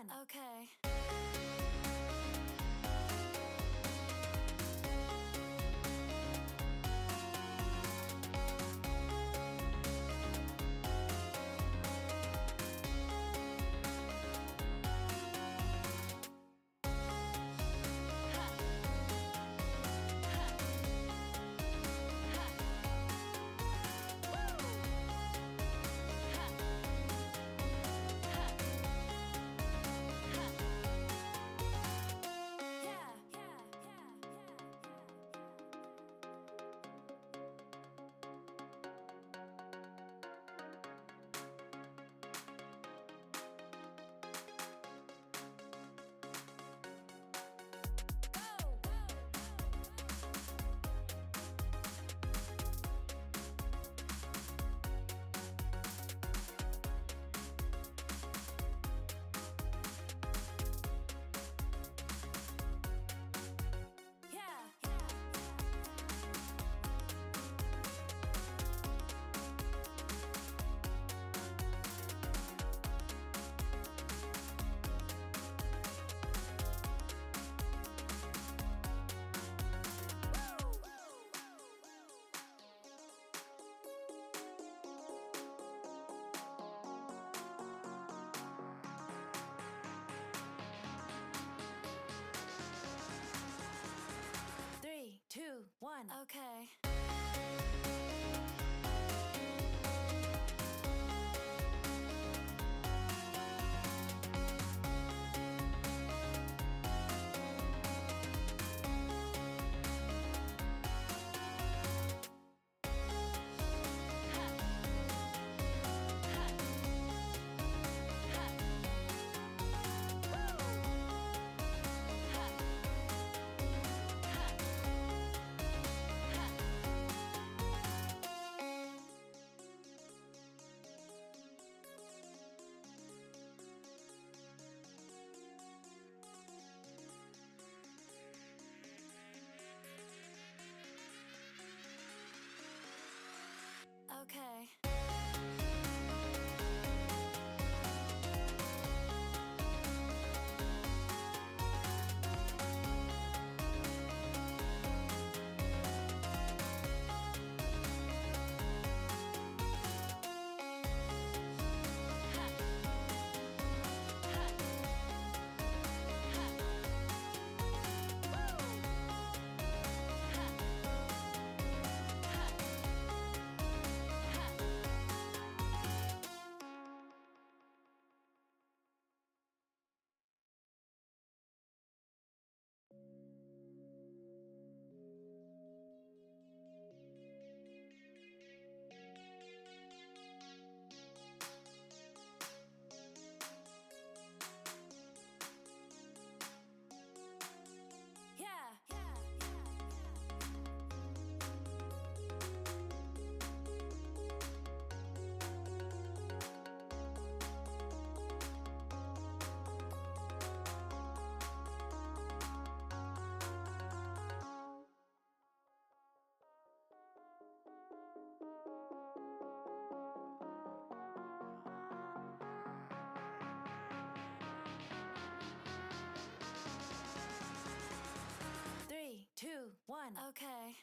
1. Okay. Three, two, 1. Okay. Okay. Three, two, 1. Okay.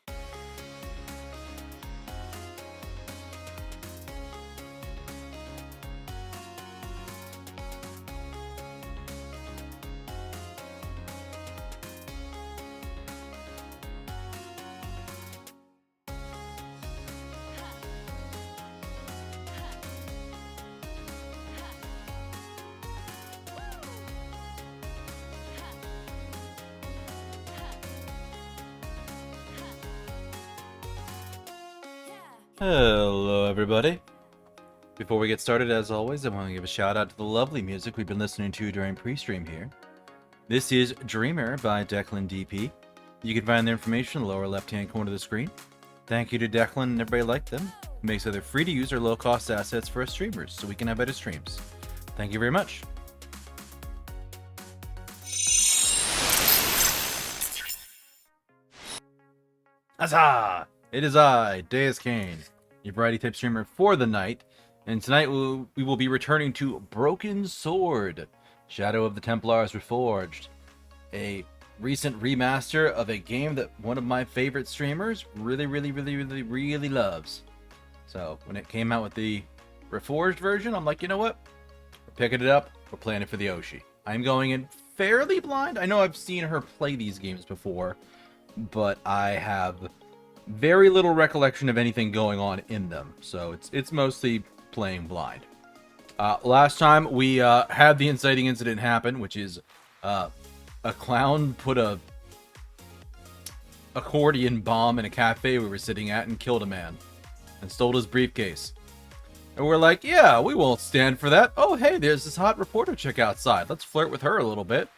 Hello everybody. Before we get started, as always, I want to give a shout out to the lovely music we've been listening to during pre-stream here. This is Dreamer by Declan DP. You can find the information in the lower left-hand corner of the screen. Thank you to Declan and everybody like them. It makes it free to use or low-cost assets for us streamers, so we can have better streams. Thank you very much. Huzzah! It is I, Deuscain, your variety type streamer for the night, and tonight we will be returning to Broken Sword, Shadow of the Templars Reforged, a recent remaster of a game that one of my favorite streamers really loves. So when it came out with the Reforged version, I'm like, you know what? We're picking it up. We're playing it for the Oshi. I'm going in fairly blind. I know I've seen her play these games before, but I have very little recollection of anything going on in them. So it's mostly playing blind. Last time we had the inciting incident happen, which is a clown put a accordion bomb in a cafe we were sitting at and killed a man and stole his briefcase. And we're like, yeah, we won't stand for that. Oh, hey, there's this hot reporter chick outside. Let's flirt with her a little bit.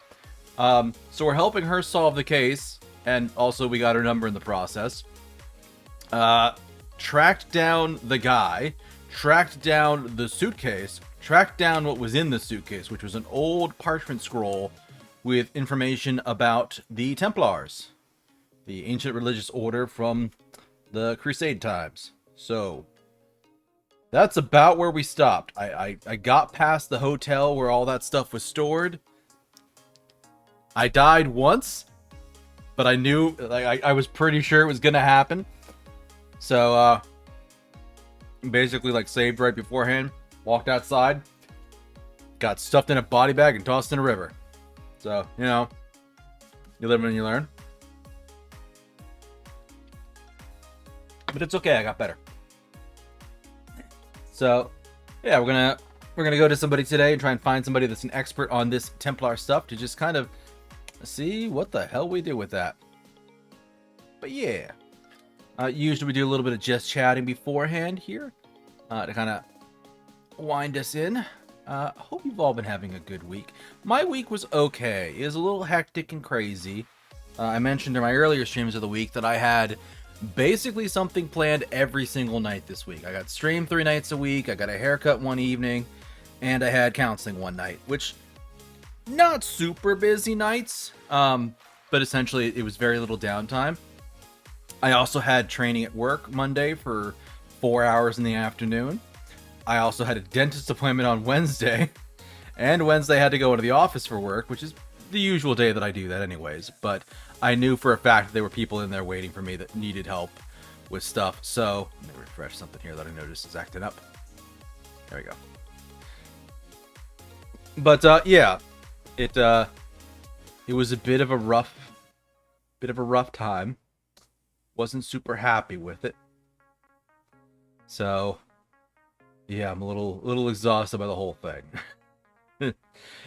So we're helping her solve the case, and also we got her number in the process. Tracked down the guy, tracked down the suitcase, tracked down what was in the suitcase, which was an old parchment scroll with information about the Templars, the ancient religious order from the Crusade times. So that's about where we stopped. I got past the hotel where all that stuff was stored. I died once, but I knew, like, I was pretty sure it was gonna happen. So basically, like, saved right beforehand, walked outside, got stuffed in a body bag and tossed in a river. So, you know, you live and you learn. But it's okay, I got better. So, yeah, we're gonna go to somebody today and try and find somebody that's an expert on this Templar stuff to just kind of see what the hell we do with that. But yeah, usually we do a little bit of just chatting beforehand here to kind of wind us in. Hope you've all been having a good week. My week was okay. It was a little hectic and crazy. I mentioned in my earlier streams of the week that I had basically something planned every single night this week. I got stream 3 nights a week, I got a haircut one evening, and I had counseling one night, which not super busy nights, but essentially it was very little downtime. I also had training at work Monday for 4 hours in the afternoon. I also had a dentist appointment on Wednesday, and Wednesday I had to go into the office for work, which is the usual day that I do that anyways, but I knew for a fact that there were people in there waiting for me that needed help with stuff. So let me refresh something here that I noticed is acting up. There we go. But yeah, it was a bit of a rough time. Wasn't super happy with it. So yeah, I'm a little exhausted by the whole thing.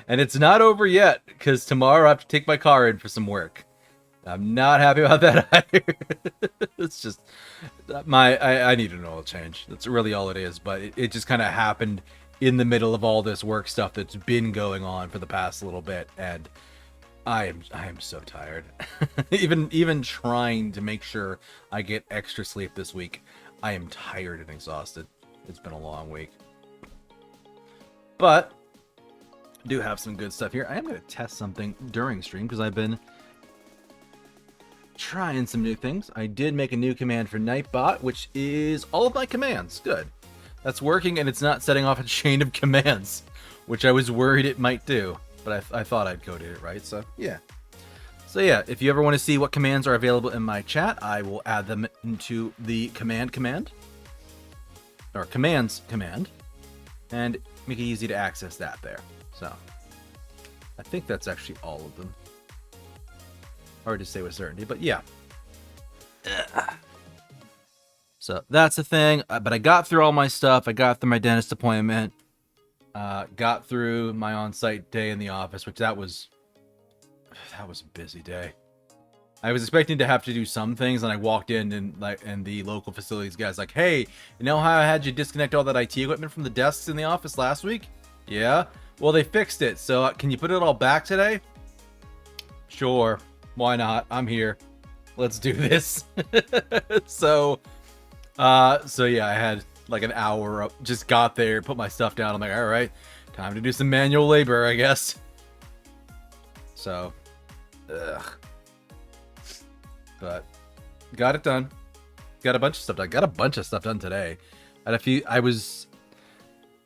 And it's not over yet, because tomorrow I have to take my car in for some work. I'm not happy about that either. It's just I need an oil change. That's really all it is. But it just kind of happened in the middle of all this work stuff that's been going on for the past little bit, and I am so tired. even trying to make sure I get extra sleep this week, I am tired and exhausted. It's been a long week. But I do have some good stuff here. I am going to test something during stream because I've been trying some new things. I did make a new command for Nightbot, which is all of my commands. Good. That's working, and it's not setting off a chain of commands, which I was worried it might do. But I thought I'd coded it right, so yeah. So yeah, if you ever want to see what commands are available in my chat, I will add them into the command, or commands command, and make it easy to access that there. So I think that's actually all of them. Hard to say with certainty, but yeah. So that's the thing. But I got through all my stuff. I got through my dentist appointment. Got through my on-site day in the office, which that was a busy day. I was expecting to have to do some things, and I walked in and the local facilities guy's like, "Hey, you know how I had you disconnect all that IT equipment from the desks in the office last week? Yeah. Well, they fixed it. So can you put it all back today?" Sure. Why not? I'm here. Let's do this. So yeah, I had like an hour up, just got there, put my stuff down. I'm like, all right, time to do some manual labor, I guess. So, but got it done. Got a bunch of stuff done. Got a bunch of stuff done today.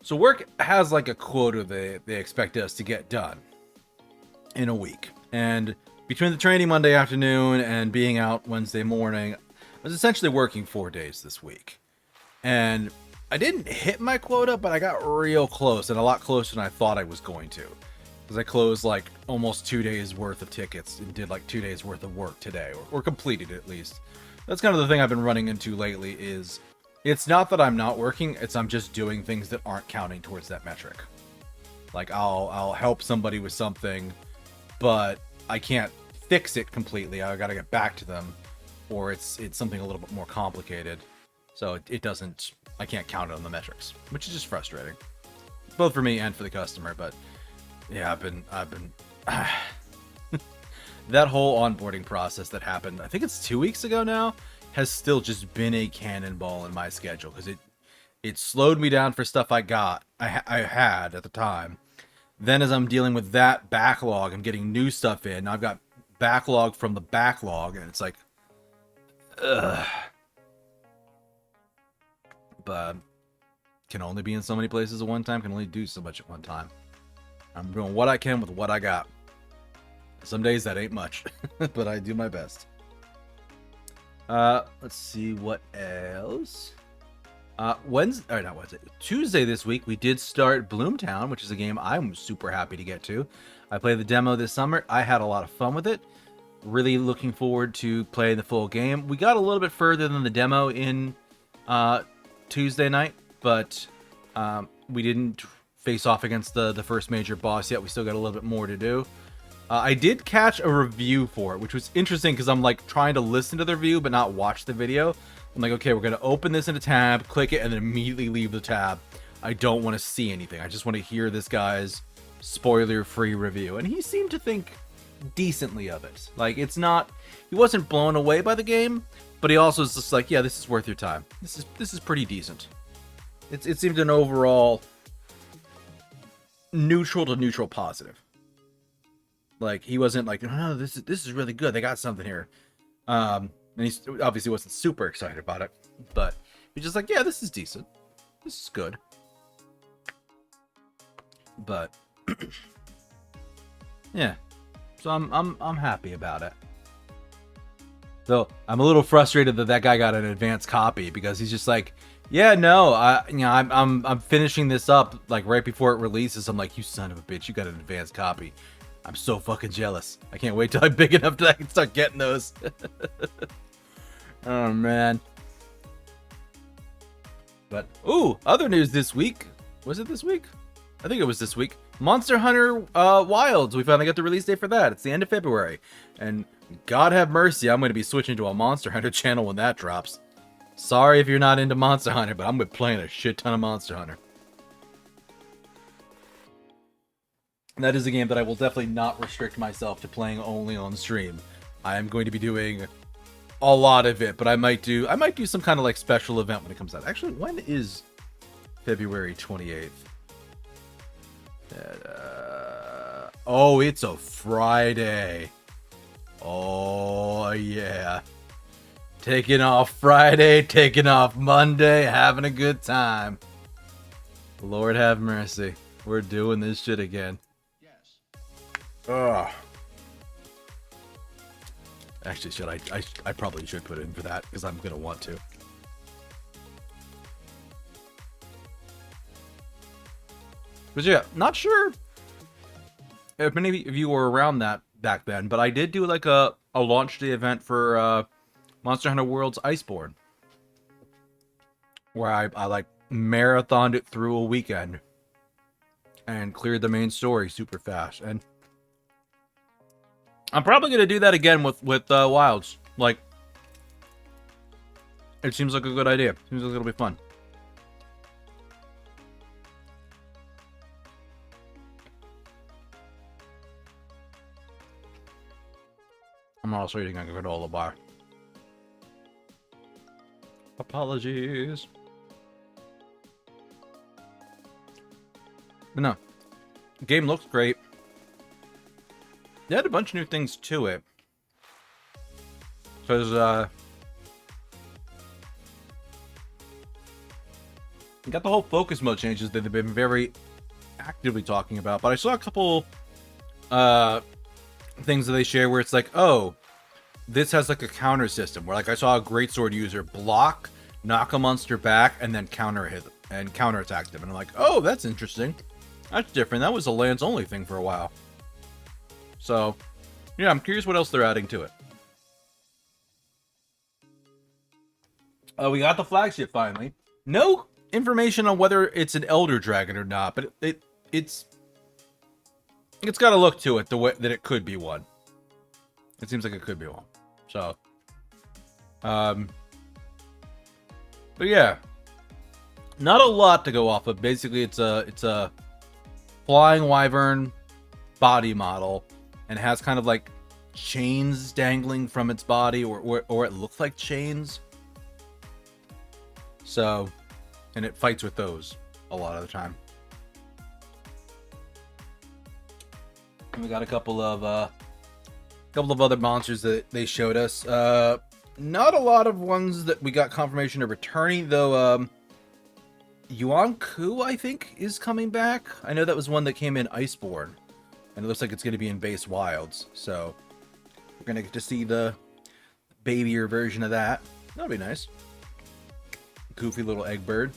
So work has like a quota they expect us to get done. in a week. And between the training Monday afternoon and being out Wednesday morning, I was essentially working 4 days this week. And I didn't hit my quota, but I got real close, and a lot closer than I thought I was going to. Because I closed like almost 2 days worth of tickets and did like 2 days worth of work today, or completed it at least. That's kind of the thing I've been running into lately is it's not that I'm not working, it's I'm just doing things that aren't counting towards that metric. Like I'll help somebody with something, but I can't fix it completely. I gotta get back to them, or it's something a little bit more complicated. So it doesn't, I can't count it on the metrics, which is just frustrating, both for me and for the customer. But yeah, I've been that whole onboarding process that happened, I think it's 2 weeks ago now, has still just been a cannonball in my schedule because it slowed me down for stuff I had at the time. Then as I'm dealing with that backlog, I'm getting new stuff in. I've got backlog from the backlog, and it's like, ugh. But can only be in so many places at one time, can only do so much at one time. I'm doing what I can with what I got. Some days that ain't much, but I do my best. Let's see what else. Tuesday this week, we did start Bloomtown, which is a game I'm super happy to get to. I played the demo this summer. I had a lot of fun with it. Really looking forward to playing the full game. We got a little bit further than the demo in Tuesday night, but we didn't face off against the first major boss yet. We still got a little bit more to do. I did catch a review for it, which was interesting because I'm like trying to listen to the review but not watch the video. I'm like, okay, we're going to open this in a tab, click it, and then immediately leave the tab. I don't want to see anything. I just want to hear this guy's spoiler-free review. And he seemed to think decently of it. Like, it's not... He wasn't blown away by the game, but he also is just like, yeah, this is worth your time. This is pretty decent. It seemed an overall neutral to neutral positive. Like, he wasn't like, no, this is really good. They got something here. And he obviously wasn't super excited about it, but he's just like, yeah, this is decent. This is good. But yeah, so I'm happy about it. Though I'm a little frustrated that guy got an advanced copy because he's just like, yeah, no, I'm finishing this up like right before it releases. I'm like, you son of a bitch, you got an advanced copy. I'm so fucking jealous. I can't wait till I'm big enough that I can start getting those. Oh, man. But, ooh, other news this week. Was it this week? I think it was this week. Monster Hunter Wilds. We finally got the release date for that. It's the end of February. And God have mercy, I'm going to be switching to a Monster Hunter channel when that drops. Sorry if you're not into Monster Hunter, but I'm going to be playing a shit ton of Monster Hunter. That is a game that I will definitely not restrict myself to playing only on stream. I am going to be doing a lot of it, but I might do some kind of like special event when it comes out. Actually, when is February 28th? Oh, it's a Friday. Oh, yeah. Taking off Friday, taking off Monday, having a good time. Lord have mercy. We're doing this shit again. Ugh. Actually, I probably should put it in for that because I'm gonna want to. But yeah, not sure if many of you were around that back then, but I did do like a launch day event for Monster Hunter World's Iceborne, where I like marathoned it through a weekend and cleared the main story super fast. And I'm probably gonna do that again with Wilds. Like, it seems like a good idea. Seems like it'll be fun. I'm also eating a granola bar. Apologies. But no, the game looks great. They had a bunch of new things to it. Because, you got the whole focus mode changes that they've been very actively talking about. But I saw a couple, things that they share where it's like, oh, this has like a counter system where like I saw a greatsword user block, knock a monster back, and then counter hit and counterattack them. And I'm like, oh, that's interesting. That's different. That was a lance only thing for a while. So, yeah, I'm curious what else they're adding to it. We got the flagship finally. No information on whether it's an Elder Dragon or not, but it's got a look to it the way that it could be one. It seems like it could be one. So, but yeah, not a lot to go off of. Basically, it's a flying wyvern body model, and it has kind of like chains dangling from its body, or it looks like chains. So, and it fights with those a lot of the time. And we got a couple of other monsters that they showed us. Not a lot of ones that we got confirmation of returning, though. Yuan Ku, I think, is coming back. I know that was one that came in Iceborne, and it looks like it's going to be in Base Wilds. So we're going to get to see the babyier version of that. That'll be nice. Goofy little egg bird.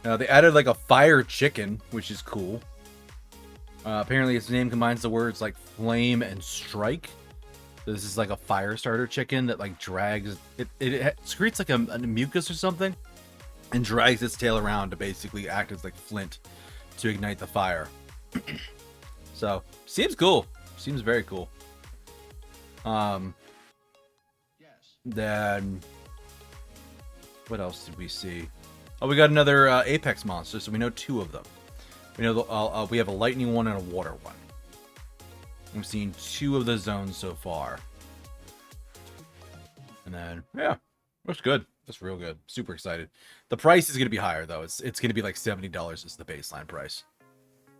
They added like a fire chicken, which is cool. Apparently its name combines the words like flame and strike. So this is like a fire starter chicken that like drags it secretes like a mucus or something and drags its tail around to basically act as like flint to ignite the fire. So seems cool. Seems very cool. Then what else did we see? Oh, we got another Apex monster, so we know 2 of them. We know we have a lightning one and a water one. We've seen 2 of the zones so far. And then, yeah, looks good. That's real good. Super excited. The price is going to be higher, though. It's going to be like $70 is the baseline price.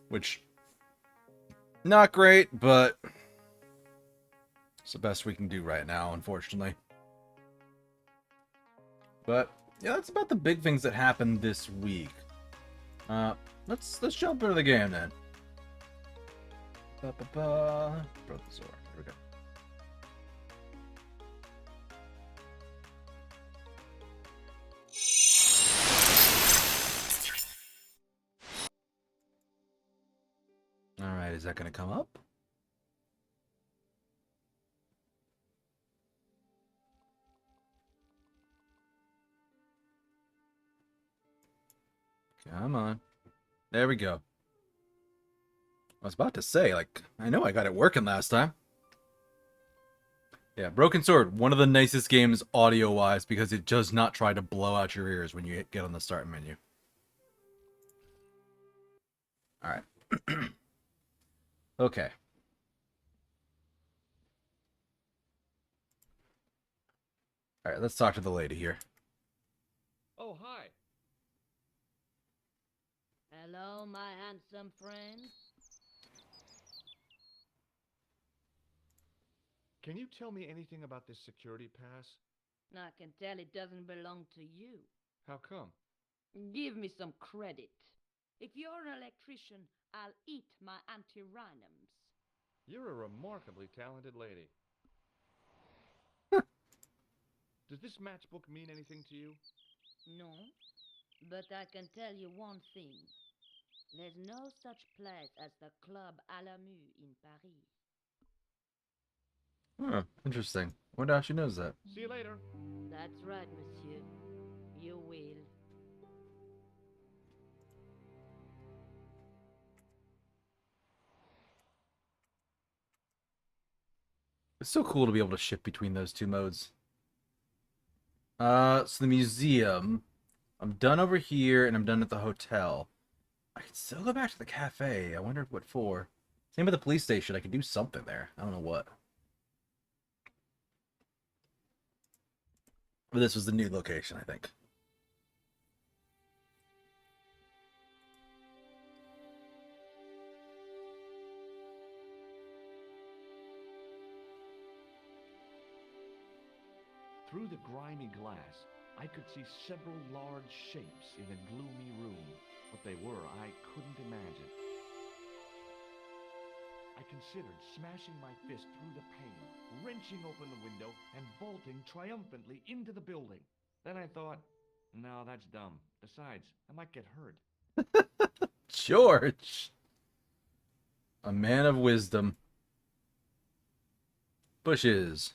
Which, not great, but it's the best we can do right now, unfortunately. But yeah, that's about the big things that happened this week. Let's jump into the game then. Broke the sword. Here we go. All right, is that going to come up? Come on. There we go. I was about to say, like, I know I got it working last time. Yeah, Broken Sword, one of the nicest games audio-wise because it does not try to blow out your ears when you get on the start menu. Alright. Okay. Alright, let's talk to the lady here. Oh, hi. Hello, my handsome friend. Can you tell me anything about this security pass? I can tell it doesn't belong to you. How come? Give me some credit. If you're an electrician, I'll eat my antirhymes. You're a remarkably talented lady. Does this matchbook mean anything to you? No, but I can tell you one thing. There's no such place as the Club à la Mue in Paris. Oh, interesting. I wonder how she knows that. See you later. That's right, monsieur. You will. It's so cool to be able to shift between those 2 modes. So the museum. I'm done over here, and I'm done at the hotel. I could still go back to the cafe. I wonder what for. Same with the police station. I could do something there. I don't know what. But this was the new location, I think. Through the grimy glass, I could see several large shapes in a gloomy room. What they were, I couldn't imagine. I considered smashing my fist through the pane, wrenching open the window, and vaulting triumphantly into the building. Then I thought, no, that's dumb. Besides, I might get hurt. George! A man of wisdom. Bushes.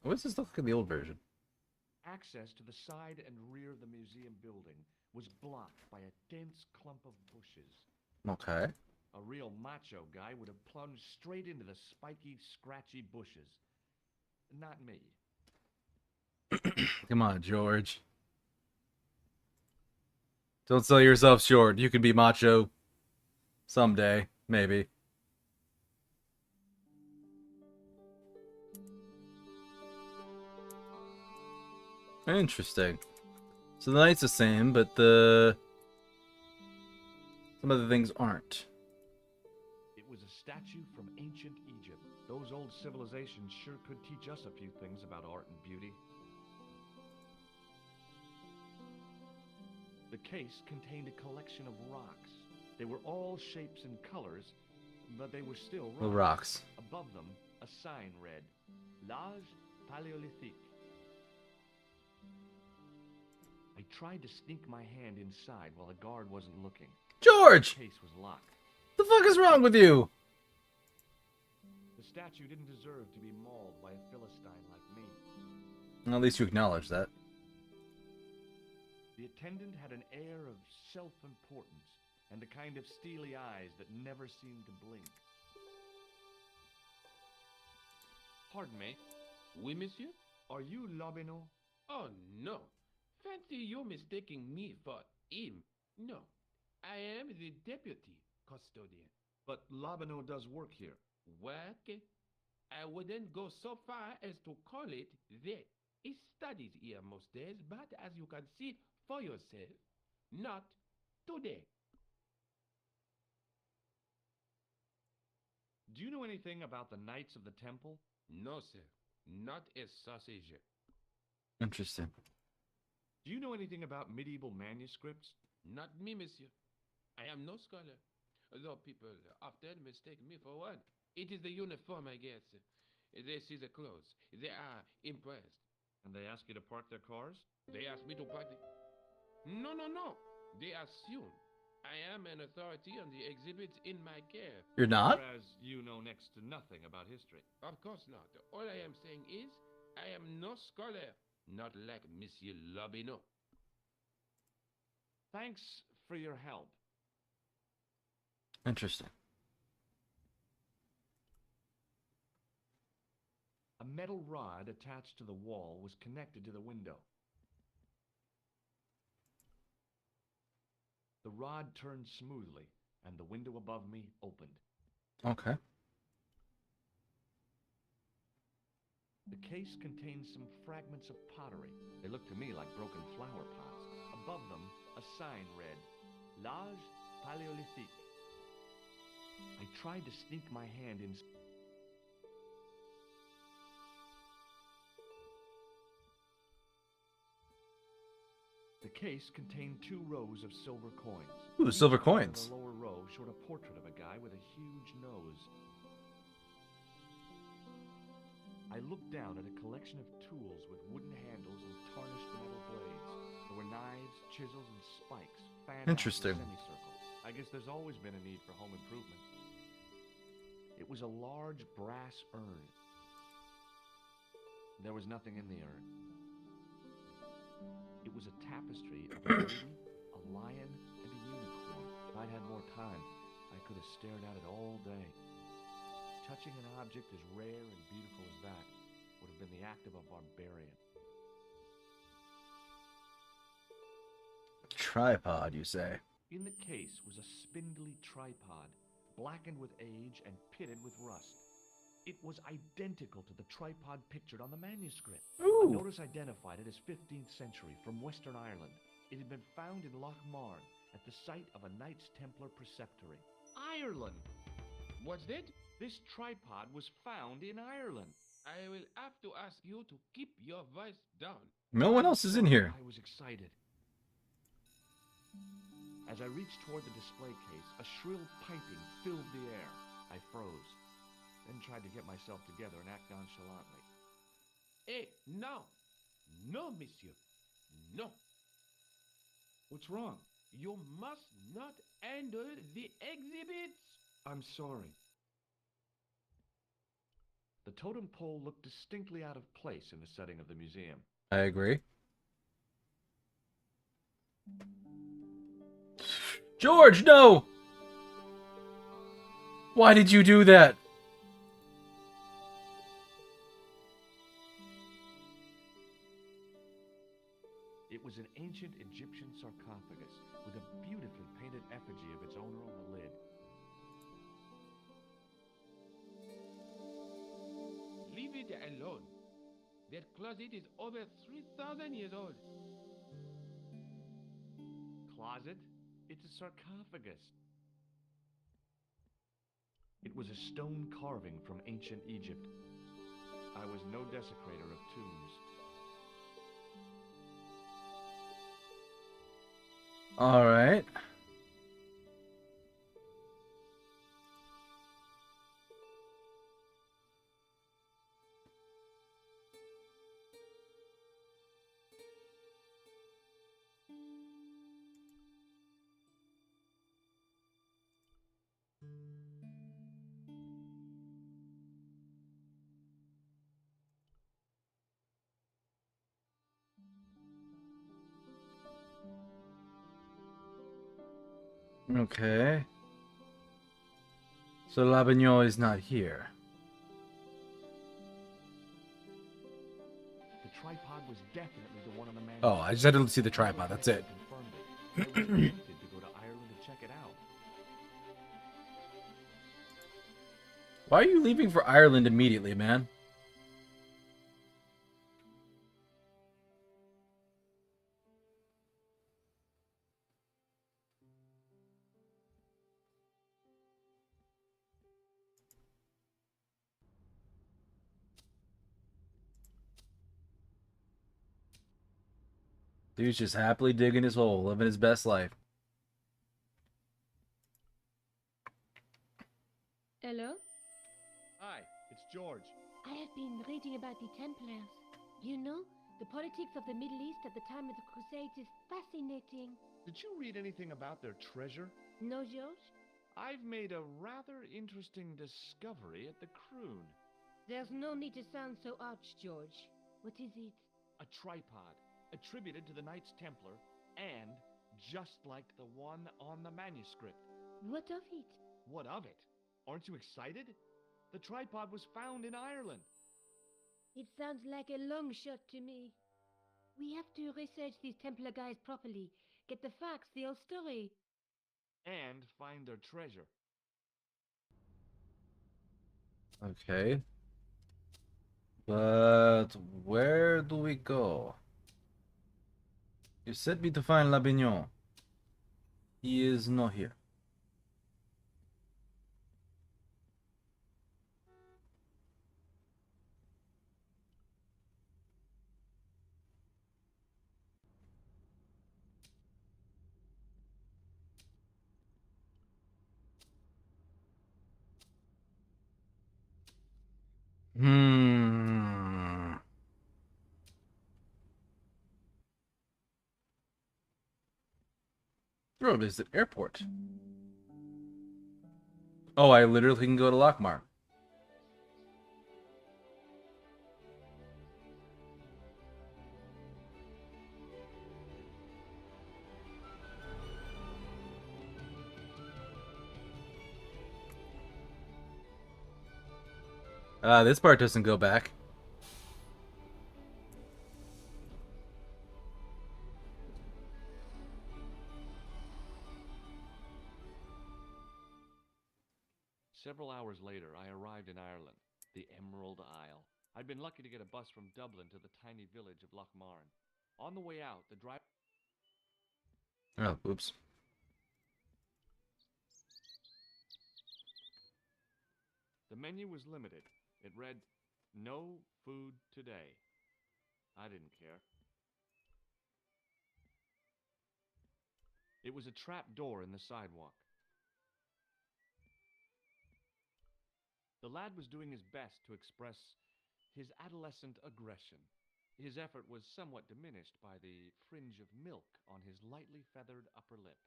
What's this look like in the old version? Access to the side and rear of the museum building was blocked by a dense clump of bushes. Okay. A real macho guy would have plunged straight into the spiky, scratchy bushes. Not me. Come on, George. Don't sell yourself short. You can be macho. Someday. Maybe. Interesting. So the knight's the same, but some of the things aren't. It was a statue from ancient Egypt. Those old civilizations sure could teach us a few things about art and beauty. The case contained a collection of rocks. They were all shapes and colors, but they were still rocks. The rocks. Above them, a sign read, L'Âge Paléolithique. I tried to sneak my hand inside while the guard wasn't looking. George! The case was locked. The fuck is wrong with you? The statue didn't deserve to be mauled by a Philistine like me. Well, at least you acknowledge that. The attendant had an air of self-importance and the kind of steely eyes that never seemed to blink. Pardon me. Oui, monsieur? Are you Lobino? Oh, no. Fancy you mistaking me for him. No. I am the deputy custodian. But Lobino does work here. Work? I wouldn't go so far as to call it that. He studies here most days, but as you can see for yourself, not today. Do you know anything about the Knights of the Temple? No, sir. Not a sausage. Interesting. Do you know anything about medieval manuscripts? Not me, monsieur. I am no scholar. Though people often mistake me for one. It is the uniform, I guess. They see the clothes. They are impressed. And they ask you to park their cars? They ask me to park the... No. They assume I am an authority on the exhibits in my care. You're not? Whereas you know next to nothing about history. Of course not. All I am saying is, I am no scholar. Not like Monsieur Lobino. Thanks for your help. Interesting. A metal rod attached to the wall was connected to the window. The rod turned smoothly, and the window above me opened. Okay. The case contained some fragments of pottery. They looked to me like broken flower pots. Above them, a sign read, L'Âge Paléolithique. I tried to sneak my hand in. The case contained 2 rows of silver coins. Ooh, silver Each one in coins. The lower row showed a portrait of a guy with a huge nose. I looked down at a collection of tools with wooden handles and tarnished metal blades. There were knives, chisels, and spikes. Fanned out in a Interesting. semicircle. I guess there's always been a need for home improvement. It was a large brass urn. There was nothing in the urn. It was a tapestry of a lady, a lion, and a unicorn. If I'd had more time, I could have stared at it all day. Touching an object as rare and beautiful as that would have been the act of a barbarian. Tripod, you say? In the case was a spindly tripod, blackened with age and pitted with rust. It was identical to the tripod pictured on the manuscript. Ooh. A notice identified it as 15th century from Western Ireland. It had been found in Loch Marn at the site of a Knights Templar preceptory. Ireland! What's that? This tripod was found in Ireland. I will have to ask you to keep your voice down. No one else is in here. I was excited. As I reached toward the display case, a shrill piping filled the air. I froze. then tried to get myself together and act nonchalantly. Eh, no. No, monsieur. No. What's wrong? You must not enter the exhibits. I'm sorry. The totem pole looked distinctly out of place in the setting of the museum. I agree. George, no! Why did you do that? It was an ancient Egyptian sarcophagus with a beautifully painted effigy of its owner on the lid. Leave it alone. That closet is over 3,000 years old. Closet? It's a sarcophagus. It was a stone carving from ancient Egypt. I was no desecrator of tombs. All right. Okay. So Labignon is not here. The tripod was definitely the one on the manuscript. Oh, I just had to see the tripod, that's it. Confirmed it. I was tempted to go to Ireland to check it out. Why are you leaving for Ireland immediately, man? Dude's just happily digging his hole, living his best life. Hello? Hi, it's George. I have been reading about the Templars. You know, the politics of the Middle East at the time of the Crusades is fascinating. Did you read anything about their treasure? No, George? I've made a rather interesting discovery at the Croon. There's no need to sound so arch, George. What is it? A tripod, attributed to the Knights Templar, and just like the one on the manuscript. What of it? What of it? Aren't you excited? The tripod was found in Ireland. It sounds like a long shot to me. We have to research these Templar guys properly. Get the facts, the whole story. And find their treasure. Okay. But where do we go? You sent me to find Labignon. He is not here. Hmm. Oh, there's an airport. Oh, I literally can go to Lockmar. This part doesn't go back. Several hours later, I arrived in Ireland, the Emerald Isle. I'd been lucky to get a bus from Dublin to the tiny village of Lochmarn. On the way out, the driver... Oh, oops. The menu was limited. It read, "No food today." I didn't care. It was a trap door in the sidewalk. The lad was doing his best to express his adolescent aggression. His effort was somewhat diminished by the fringe of milk on his lightly feathered upper lip.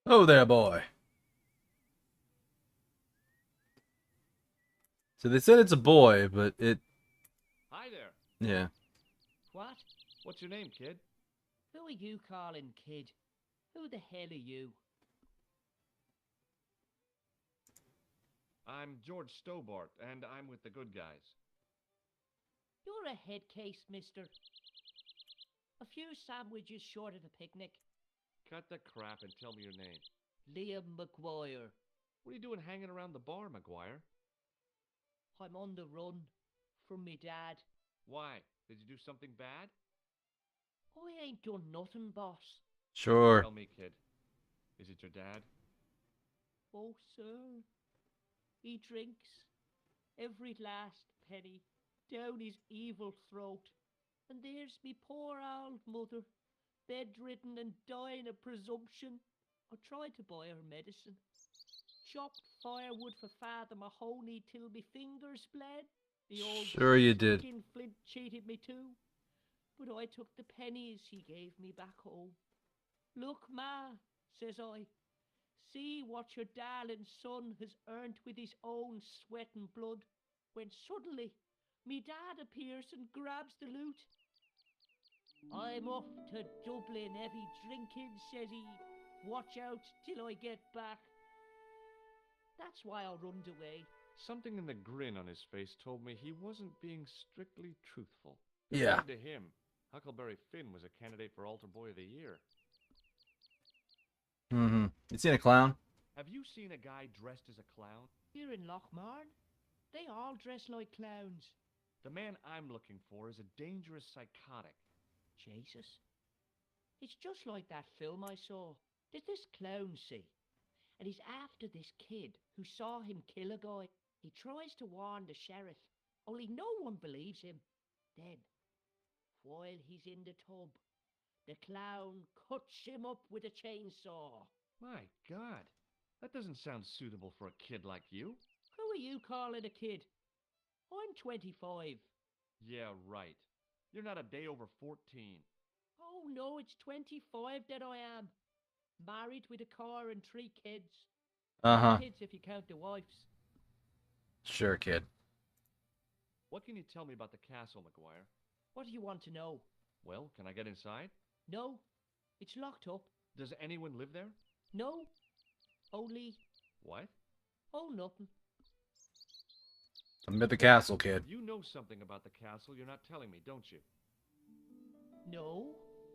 Oh there, boy. So they said it's a boy, but it... Hi there. Yeah. What? What's your name, kid? Who are you calling kid? Who the hell are you? I'm George Stobart, and I'm with the good guys. You're a head case, mister. A few sandwiches short of the picnic. Cut the crap and tell me your name. Liam McGuire. What are you doing hanging around the bar, McGuire? I'm on the run from me dad. Why? Did you do something bad? I ain't done nothing, boss. Sure. Tell me, kid. Is it your dad? Oh, sir. He drinks every last penny down his evil throat. And there's me poor old mother, bedridden and dying of presumption. I tried to buy her medicine. Chopped firewood for Father Mahoney till me fingers bled. The old Sure you did. skinflint cheated me too. But I took the pennies he gave me back home. Look, Ma, says I, see what your darling son has earned with his own sweat and blood. When suddenly, me dad appears and grabs the loot. I'm off to Dublin heavy drinking, says he. Watch out till I get back. That's why I runned away. Something in the grin on his face told me he wasn't being strictly truthful. Yeah. According to him, Huckleberry Finn was a candidate for Altar Boy of the Year. Mm-hmm. You seen a clown? Have you seen a guy dressed as a clown? Here in Lochmarn, they all dress like clowns. The man I'm looking for is a dangerous psychotic. Jesus. It's just like that film I saw. There's this clown, see? And he's after this kid who saw him kill a guy. He tries to warn the sheriff, only no one believes him. Then, while he's in the tub, the clown cuts him up with a chainsaw. My God, that doesn't sound suitable for a kid like you. Who are you calling a kid? I'm 25. Yeah, right. You're not a day over 14. Oh no, it's 25 that I am. Married with a car and 3 kids. Uh-huh. 4 kids if you count the wives. Sure, kid. What can you tell me about the castle, McGuire? What do you want to know? Well, can I get inside? No, it's locked up. Does anyone live there? No, only, What? oh, nothing. I'm at the castle, kid. You know something about the castle you're not telling me, don't you? No,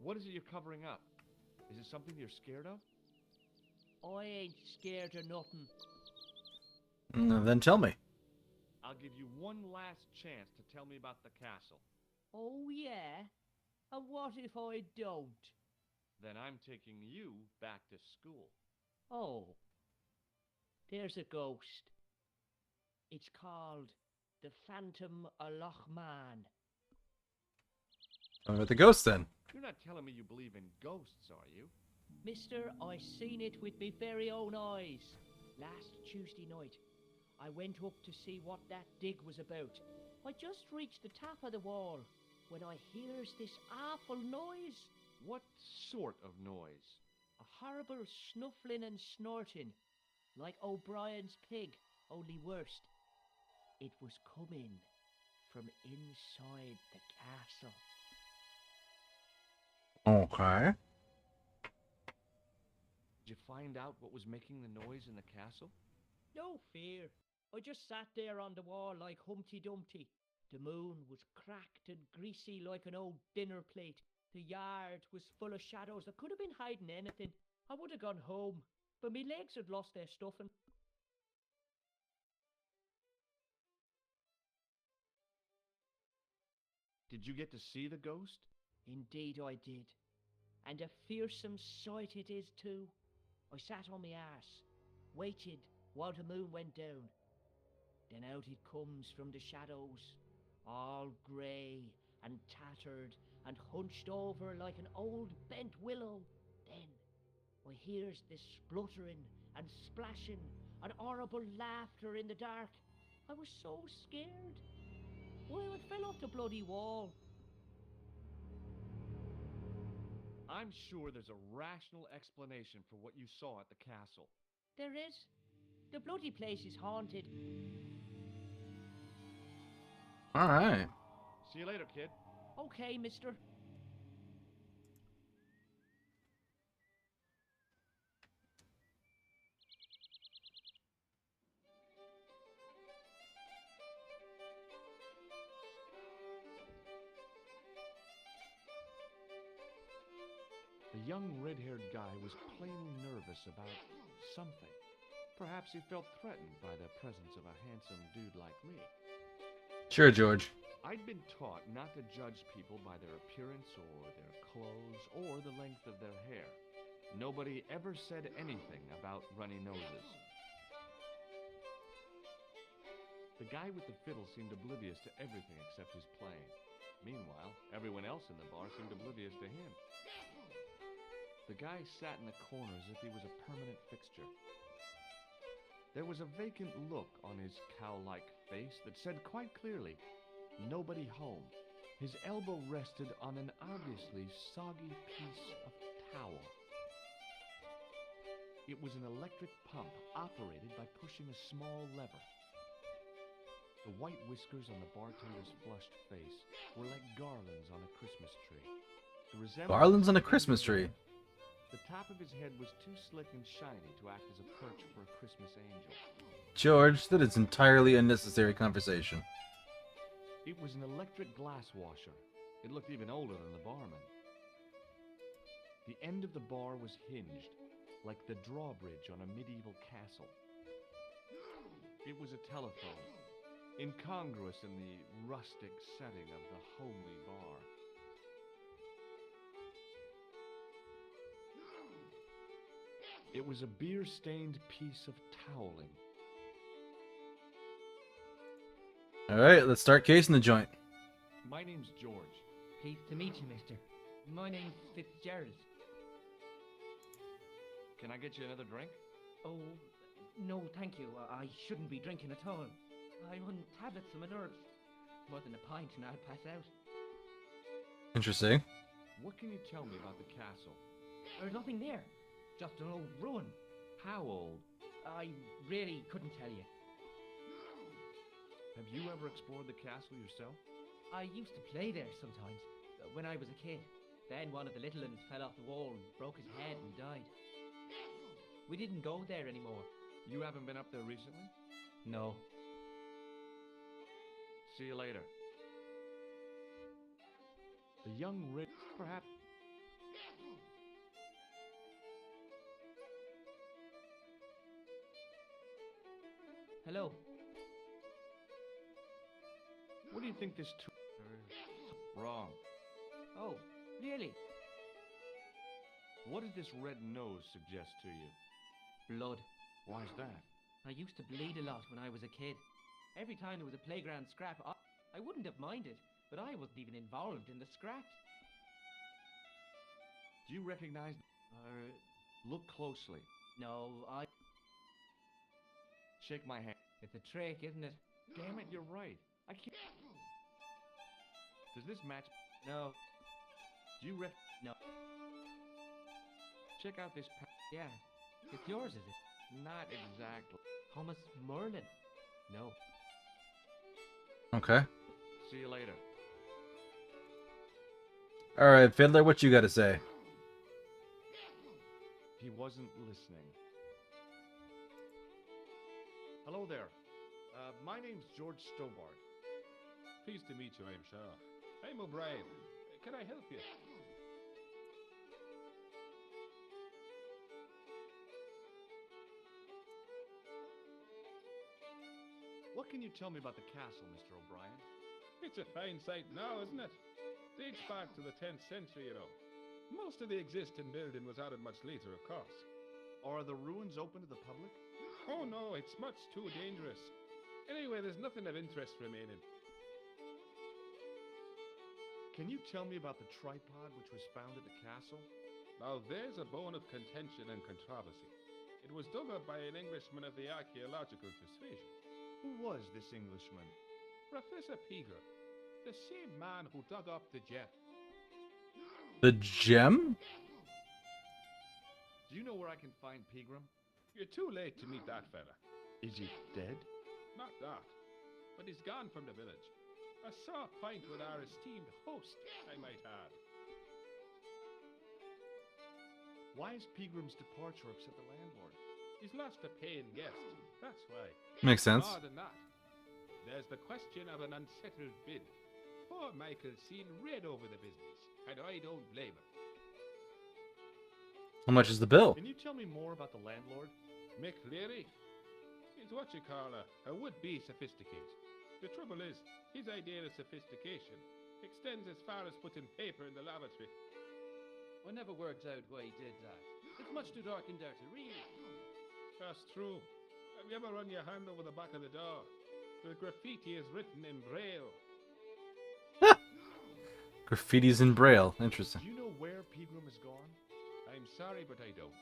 What is it you're covering up? Is it something you're scared of? I ain't scared of nothing. Then tell me. I'll give you one last chance to tell me about the castle. Oh, yeah? And what if I don't? Then I'm taking you back to school. Oh, there's a ghost. It's called the Phantom of Lochmarn. I'm at the ghost then. You're not telling me you believe in ghosts, are you? Mister, I seen it with me very own eyes. Last Tuesday night, I went up to see what that dig was about. I just reached the top of the wall when I hears this awful noise. What sort of noise? A horrible snuffling and snorting, like O'Brien's pig, only worse. It was coming from inside the castle. Okay. Did you find out what was making the noise in the castle? No fear. I just sat there on the wall like Humpty Dumpty. The moon was cracked and greasy like an old dinner plate. The yard was full of shadows. I could have been hiding anything. I would have gone home, but me legs had lost their stuffing. Did you get to see the ghost? Indeed I did. And a fearsome sight it is too. I sat on my arse, waited while the moon went down. Then out it comes from the shadows, all grey and tattered and hunched over like an old bent willow. Then I hears this spluttering and splashing and horrible laughter in the dark. I was so scared. Why, I fell off the bloody wall. I'm sure there's a rational explanation for what you saw at the castle. There is. The bloody place is haunted. All right. See you later, kid. Okay, mister. The young red-haired guy was plainly nervous about something. Perhaps he felt threatened by the presence of a handsome dude like me. Sure, George. I'd been taught not to judge people by their appearance or their clothes or the length of their hair. Nobody ever said anything about runny noses. The guy with the fiddle seemed oblivious to everything except his playing. Meanwhile, everyone else in the bar seemed oblivious to him. The guy sat in the corner as if he was a permanent fixture. There was a vacant look on his cow-like face that said quite clearly, "Nobody home." His elbow rested on an obviously soggy piece of towel. It was an electric pump operated by pushing a small lever. The white whiskers on the bartender's flushed face were like garlands on a Christmas tree. The resemblance Garlands on a was Christmas tree. undeniable. The top of his head was too slick and shiny to act as a perch for a Christmas angel. George, that is entirely unnecessary conversation. It was an electric glass washer. It looked even older than the barman. The end of the bar was hinged, like the drawbridge on a medieval castle. It was a telephone, incongruous in the rustic setting of the homely bar. It was a beer-stained piece of toweling. All right, let's start casing the joint. My name's George. Pleased to meet you, mister. My name's Fitzgerald. Can I get you another drink? Oh, no, thank you. I shouldn't be drinking at all. I'm on tablets for my nerves. More than a pint and I'll pass out. Interesting. What can you tell me about the castle? There's nothing there. Just an old ruin. How old? I really couldn't tell you. Have you ever explored the castle yourself? I used to play there sometimes, when I was a kid. Then one of the little uns fell off the wall and broke his head and died. We didn't go there anymore. You haven't been up there recently? No. See you later. The young rich, perhaps. Hello. What do you think this wrong? Oh, really? What does this red nose suggest to you? Blood. Why's that? I used to bleed a lot when I was a kid. Every time there was a playground scrap, I wouldn't have minded, but I wasn't even involved in the scraps. Do you recognize? Look closely. No, Shake my hand. It's a trick, isn't it? Damn it, you're right. I can't. Does this match? No. Do you No. Check out this Yeah. It's yours, is it? Not exactly. Thomas Merlin. No. Okay. See you later. All right, Fiddler, what you got to say? He wasn't listening. Hello there. My name's George Stobart. Pleased to meet you, I'm sure. I'm O'Brien. Can I help you? What can you tell me about the castle, Mr. O'Brien? It's a fine sight now, isn't it? Dates back to the 10th century, you know. Most of the existing building was added much later, of course. Are the ruins open to the public? Oh no, it's much too dangerous. Anyway, there's nothing of interest remaining. Can you tell me about the tripod which was found at the castle? Now there's a bone of contention and controversy. It was dug up by an Englishman of the archaeological persuasion. Who was this Englishman? Professor Pegram, the same man who dug up the gem. The gem? Do you know where I can find Pegram? You're too late to meet that fella. Is he dead? Not that, but he's gone from the village. A sore point with our esteemed host, I might add. Why is Pegram's departure upset the landlord? He's lost a paying guest, that's why. Makes sense. More than that, there's the question of an unsettled bill. Poor Michael's seen red over the business, and I don't blame him. How much is the bill? Can you tell me more about the landlord? Mick Leary? He's what you call a would-be sophisticated. The trouble is, his idea of sophistication extends as far as putting paper in the lavatory. I never worked out why he did that. It's much too dark in there to read. That's true. Have you ever run your hand over the back of the door? The graffiti is written in Braille. Graffiti's in Braille. Interesting. Do you know where Pegram is gone? I'm sorry, but I don't.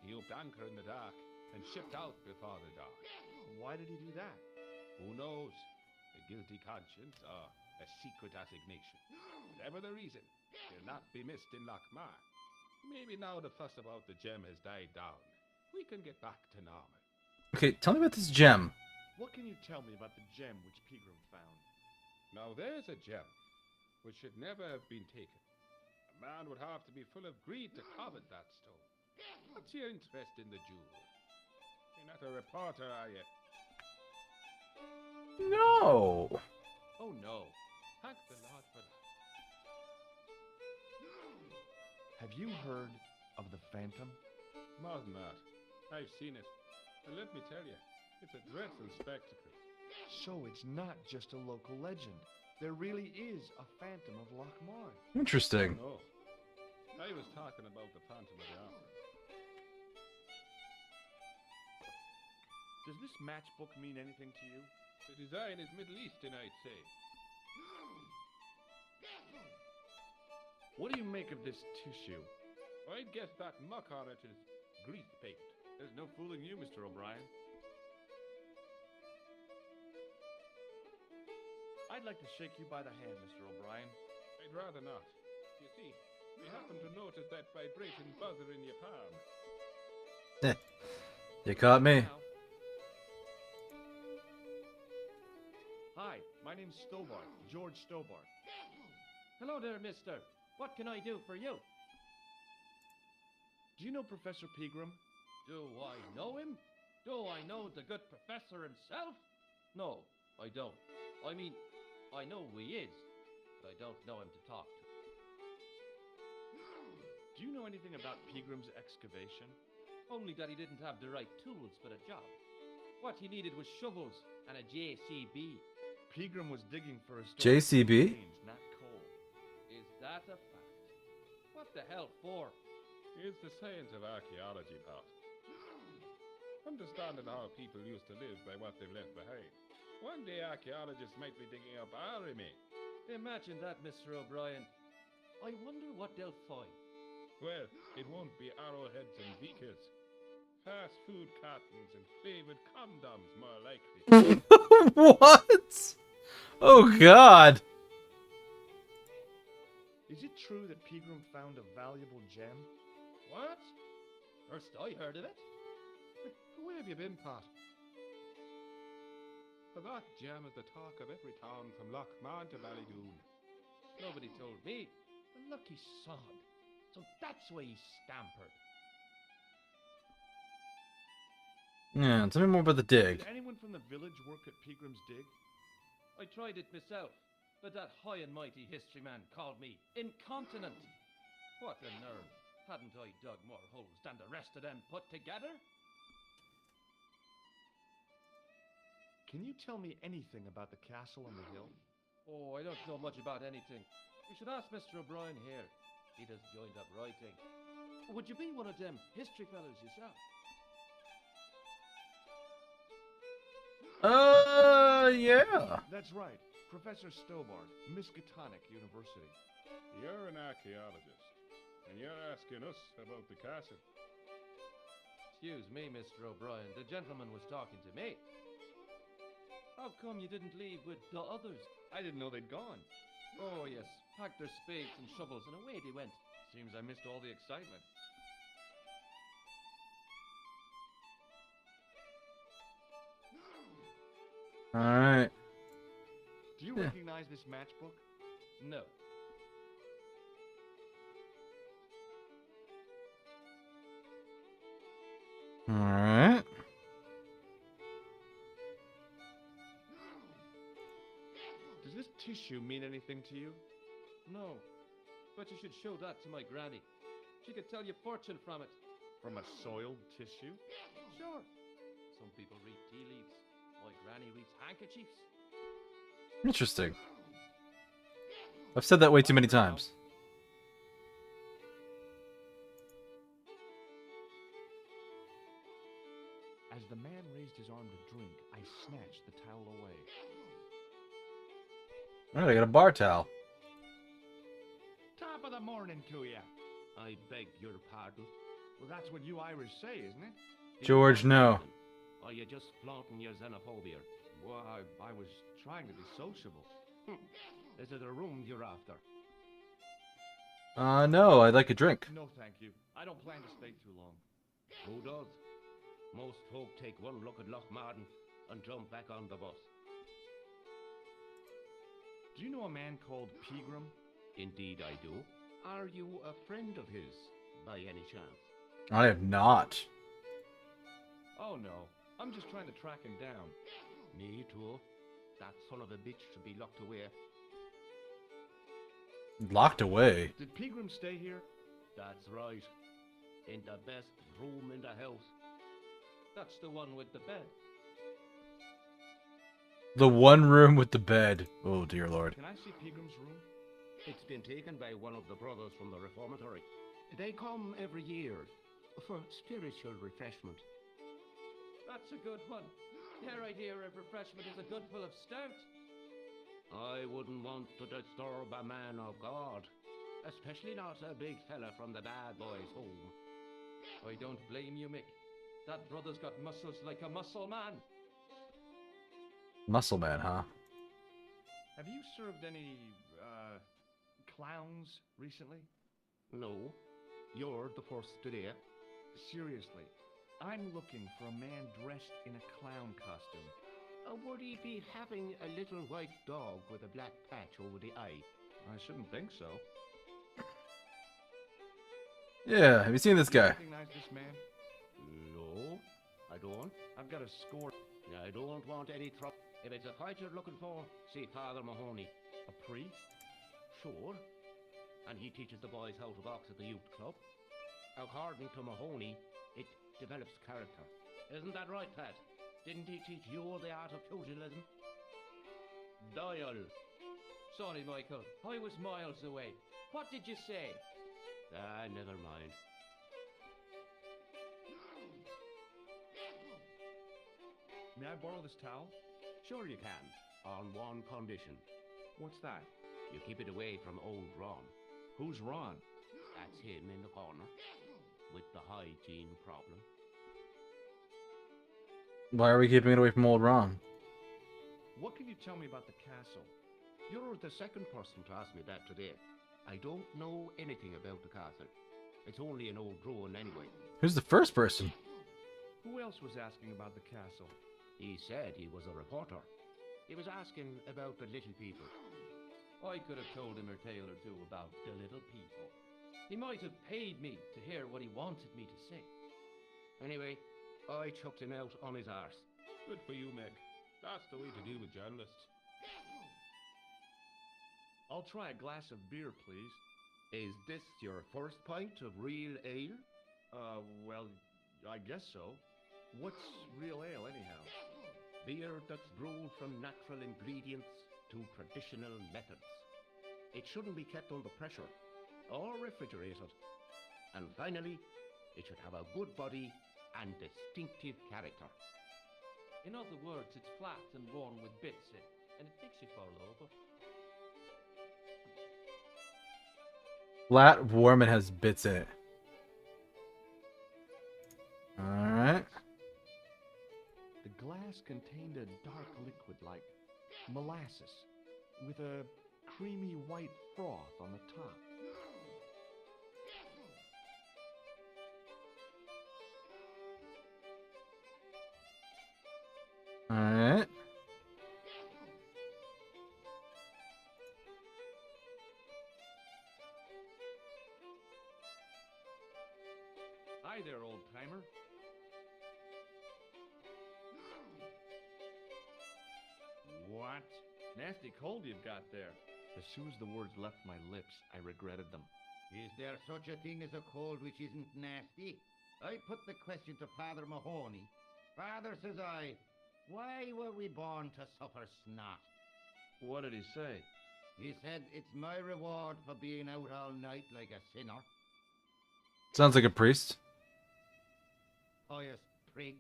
He upped anchor in the dark and shipped out before the dark. Why did he do that? Who knows? A guilty conscience or a secret assignation. Whatever the reason, he'll not be missed in Lochmar. Maybe now the fuss about the gem has died down, we can get back to normal. Okay, tell me about this gem. What can you tell me about the gem which Pegram found? Now there's a gem which should never have been taken. A man would have to be full of greed to covet that stone. What's your interest in the jewel? You're not a reporter, are you? No. Oh no. Thank the Lord for that. Have you heard of the Phantom? More than that. I've seen it. And let me tell you, it's a dreadful spectacle. So it's not just a local legend. There really is a Phantom of Lochmar. Interesting. No. I was talking about the Phantom of the Opera. Does this matchbook mean anything to you? The design is Middle Eastern, I'd say. What do you make of this tissue? I'd guess that muck on it is grease paint. There's no fooling you, Mr. O'Brien. I'd like to shake you by the hand, Mr. O'Brien. I'd rather not. You see, we happen to notice that vibrating buzzer in your palm. You caught me. Hi, my name's Stobart, George Stobart. Hello there, mister. What can I do for you? Do you know Professor Pegram? Do I know him? Do I know the good professor himself? No, I don't. I mean, I know who he is, but I don't know him to talk to. Do you know anything about Pegram's excavation? Only that he didn't have the right tools for the job. What he needed was shovels and a JCB. Pegram was digging for historical JCB? remains, not coal. Is that a fact? What the hell for? It's the science of archaeology, Pat. Understanding how people used to live by what they've left behind. One day archaeologists might be digging up our remains. Imagine that, Mr. O'Brien. I wonder what they'll find. Well, it won't be arrowheads and beakers. Fast food cartons and flavored condoms, more likely. What? Oh God. Is it true that Pegram found a valuable gem? What? First I heard of it. Where have you been, Pat? For that gem is the talk of every town from Lochmar to Ballygoon. Nobody told me. The lucky sod. So that's why he scampered. Yeah, tell me more about the dig. Did anyone from the village work at Pegram's dig? I tried it myself, but that high and mighty history man called me incontinent. What a nerve. Hadn't I dug more holes than the rest of them put together? Can you tell me anything about the castle on the hill? Oh, I don't know much about anything. You should ask Mr. O'Brien here. He just joined up writing. Would you be one of them history fellas yourself? Yeah. That's right. Professor Stobart, Miskatonic University. You're an archaeologist. And you're asking us about the castle. Excuse me, Mr. O'Brien. The gentleman was talking to me. How come you didn't leave with the others? I didn't know they'd gone. Oh, yes. Packed their spades and shovels and away they went. Seems I missed all the excitement. Alright. Do you Yeah. recognize this matchbook? No. Alright. Does this tissue mean anything to you? No. But you should show that to my granny. She could tell you fortune from it. From a soiled tissue? Sure. Some people read tea leaves. My granny reads handkerchiefs. Interesting. I've said that way too many times. As the man raised his arm to drink, I snatched the towel away. Alright, I got a bar towel. Top of the morning to you. I beg your pardon. Well, that's what you Irish say, isn't it? George, no. Or you just flaunting your xenophobia? Well, I was trying to be sociable. Is it a room you're after? No, I'd like a drink. No, thank you. I don't plan to stay too long. Who does? Most folk take one look at Lochmarden and jump back on the bus. Do you know a man called Pegram? Indeed I do. Are you a friend of his, by any chance? I have not. Oh no, I'm just trying to track him down. Me too. That son of a bitch should be locked away. Locked away. Did Pegram stay here? That's right. In the best room in the house. That's the one with the bed. The one room with the bed. Oh, dear Lord. Can I see Pegram's room? It's been taken by one of the brothers from the reformatory. They come every year for spiritual refreshment. That's a good one. Their idea of refreshment is a good full of stout. I wouldn't want to disturb a man of God, especially not a big fella from the bad boys' home. I don't blame you, Mick. That brother's got muscles like a muscle man. Muscle man, huh? Have you served any, clowns recently? No. You're the first today. Seriously, I'm looking for a man dressed in a clown costume. Would he be having a little white dog with a black patch over the eye? I shouldn't think so. Yeah, have you seen this guy? Recognize this man? No, I don't. I've got a score. I don't want any trouble. If it's a fight you're looking for, see Father Mahoney. A priest? Sure. And he teaches the boys how to box at the youth club. According to Mahoney, it develops character. Isn't that right, Pat? Didn't he teach you the art of pugilism? Dial. Sorry, Michael. I was miles away. What did you say? Never mind. May I borrow this towel? Sure you can, on one condition. What's that? You keep it away from old Ron. Who's Ron? That's him in the corner, with the hygiene problem. Why are we keeping it away from old Ron? What can you tell me about the castle? You're the second person to ask me that today. I don't know anything about the castle. It's only an old ruin anyway. Who's the first person? Who else was asking about the castle? He said he was a reporter. He was asking about the little people. I could have told him a tale or two about the little people. He might have paid me to hear what he wanted me to say. Anyway, I chucked him out on his arse. Good for you, Meg. That's the way to deal with journalists. I'll try a glass of beer, please. Is this your first pint of real ale? Well, I guess so. What's real ale, anyhow? Beer that's brewed from natural ingredients to traditional methods. It shouldn't be kept under pressure or refrigerated. And finally, it should have a good body and distinctive character. In other words, it's flat and worn with bits in, and it makes you fall over. Flat, warm, and has bits in it. Alright. The glass contained a dark liquid like molasses with a creamy white froth on the top. Alright. Hi there, old timer. What? Nasty cold you've got there. As soon as the words left my lips, I regretted them. Is there such a thing as a cold which isn't nasty? I put the question to Father Mahoney. Father, says I, why were we born to suffer snot? What did he say? He said, it's my reward for being out all night like a sinner. Sounds like a priest. Pious prig.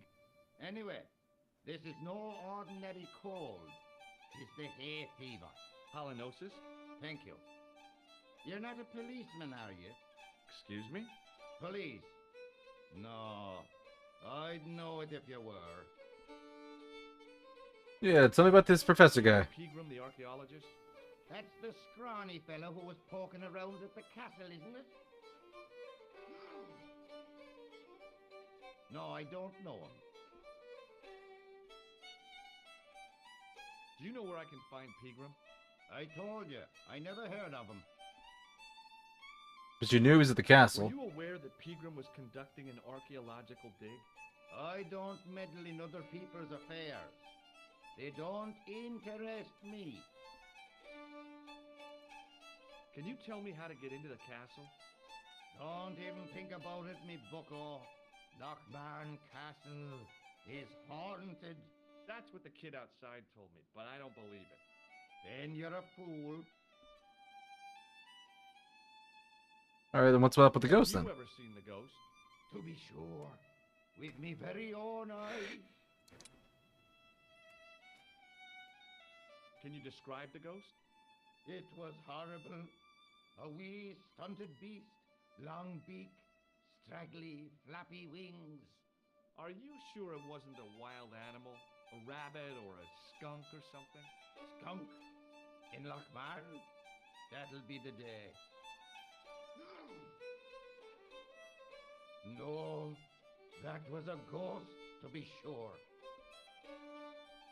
Anyway, this is no ordinary cold. It's the hay fever. Halitosis? Thank you. You're not a policeman, are you? Excuse me? Police? No. I'd know it if you were. Yeah, tell me about this professor guy. Pegram, the archaeologist? That's the scrawny fellow who was poking around at the castle, isn't it? No, I don't know him. Do you know where I can find Pegram? I told you, I never heard of him. But you knew he was at the castle. Were you aware that Pegram was conducting an archaeological dig? I don't meddle in other people's affairs. They don't interest me. Can you tell me how to get into the castle? Don't even think about it, me bucko. Lochmarn Castle is haunted. That's what the kid outside told me, but I don't believe it. Then you're a fool. Alright, then what's up with the ghost Have then? you ever seen the ghost? To be sure, with me very own eyes. Can you describe the ghost? It was horrible. A wee stunted beast, long beak, straggly, flappy wings. Are you sure it wasn't a wild animal? A rabbit or a skunk or something? Skunk in Lochmarn? That'll be the day. No, that was a ghost, to be sure.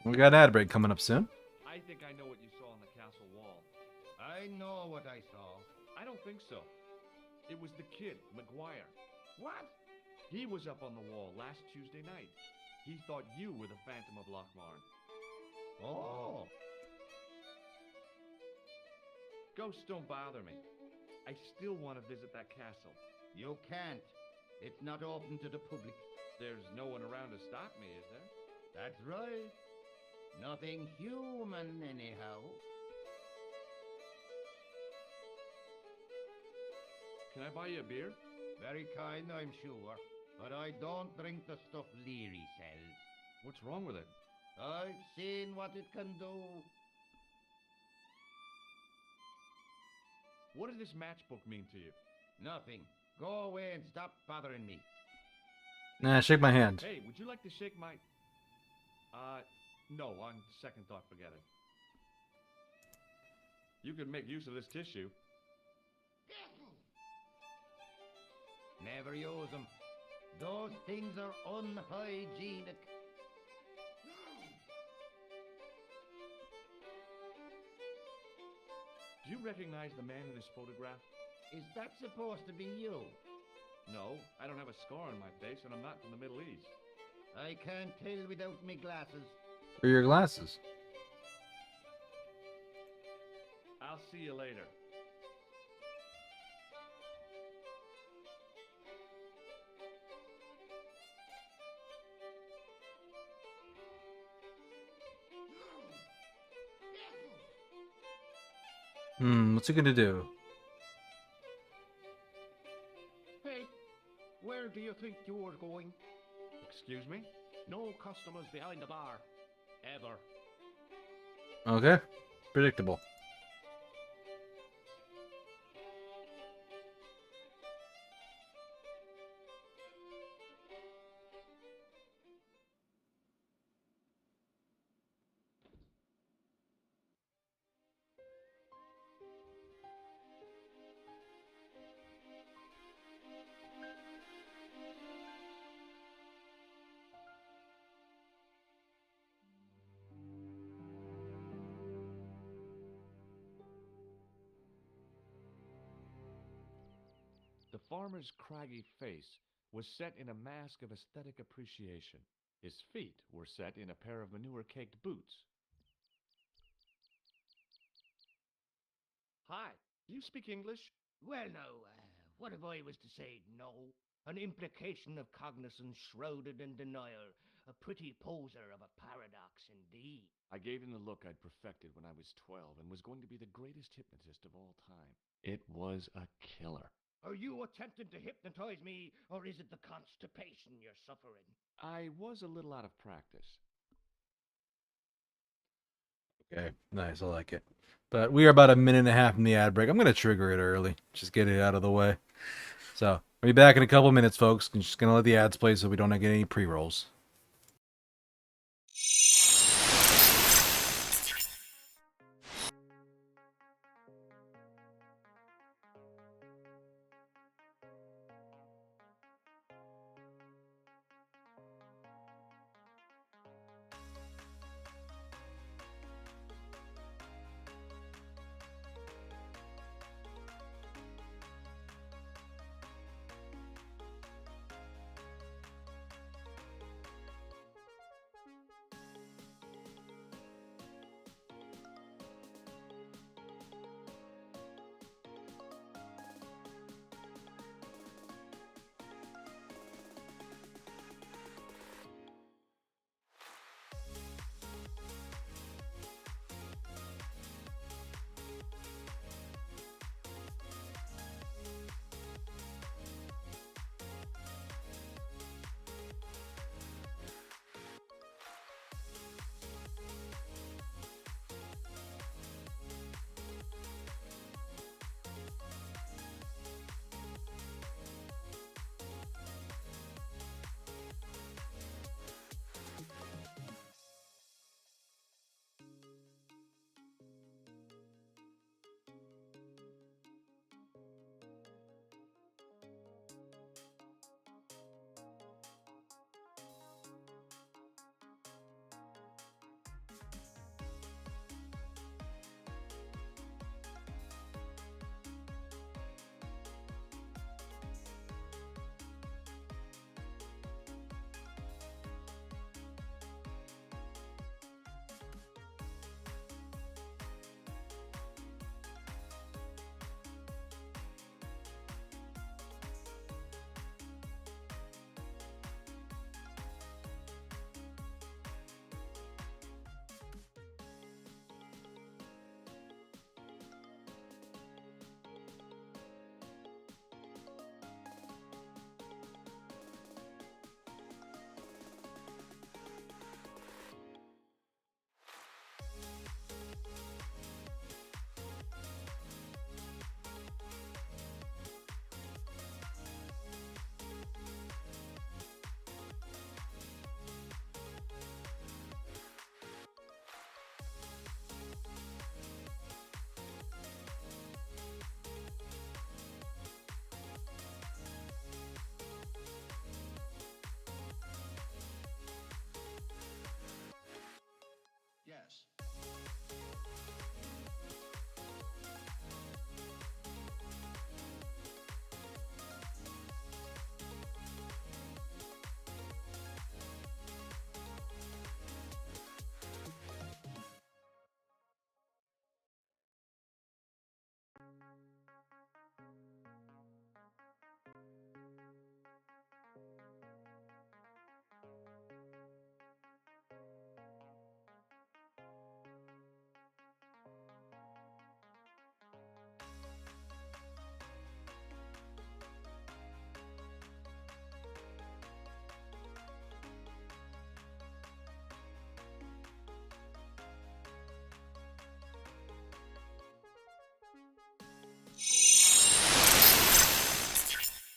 We got an ad break coming up soon. I think I know what you saw on the castle wall. I know what I saw. I don't think so. It was the kid, McGuire. What? He was up on the wall last Tuesday night. He thought you were the Phantom of Lochmarn. Oh, Ghosts don't bother me. I still want to visit that castle. you can't. It's not open to the public. There's no one around to stop me, is there? That's right. Nothing human, anyhow. Can I buy you a beer? Very kind, I'm sure. But I don't drink the stuff Leary sells. What's wrong with it? I've seen what it can do. What does this matchbook mean to you? Nothing. Go away and stop bothering me. Nah, shake my hand. Hey, would you like to shake my... no, on second thought, forget it. You could make use of this tissue. Never use them. Those things are unhygienic. Do you recognize the man in this photograph? Is that supposed to be you? No, I don't have a scar on my face, and I'm not from the Middle East. I can't tell without me glasses. Where are your glasses? I'll see you later. What's he gonna do? Hey, where do you think you're going? Excuse me? No customers behind the bar. Ever. Okay. Predictable. The farmer's craggy face was set in a mask of aesthetic appreciation. His feet were set in a pair of manure-caked boots. Hi, do you speak English? Well, now, what if I was to say no? An implication of cognizance shrouded in denial. A pretty poser of a paradox indeed. I gave him the look I'd perfected when I was 12 and was going to be the greatest hypnotist of all time. It was a killer. Are you attempting to hypnotize me, or is it the constipation you're suffering? I was a little out of practice. Okay, nice. I like it. But we are about a minute and a half from the ad break. I'm going to trigger it early. Just get it out of the way. So, we'll be back in a couple minutes, folks. I'm just going to let the ads play so we don't get any pre-rolls.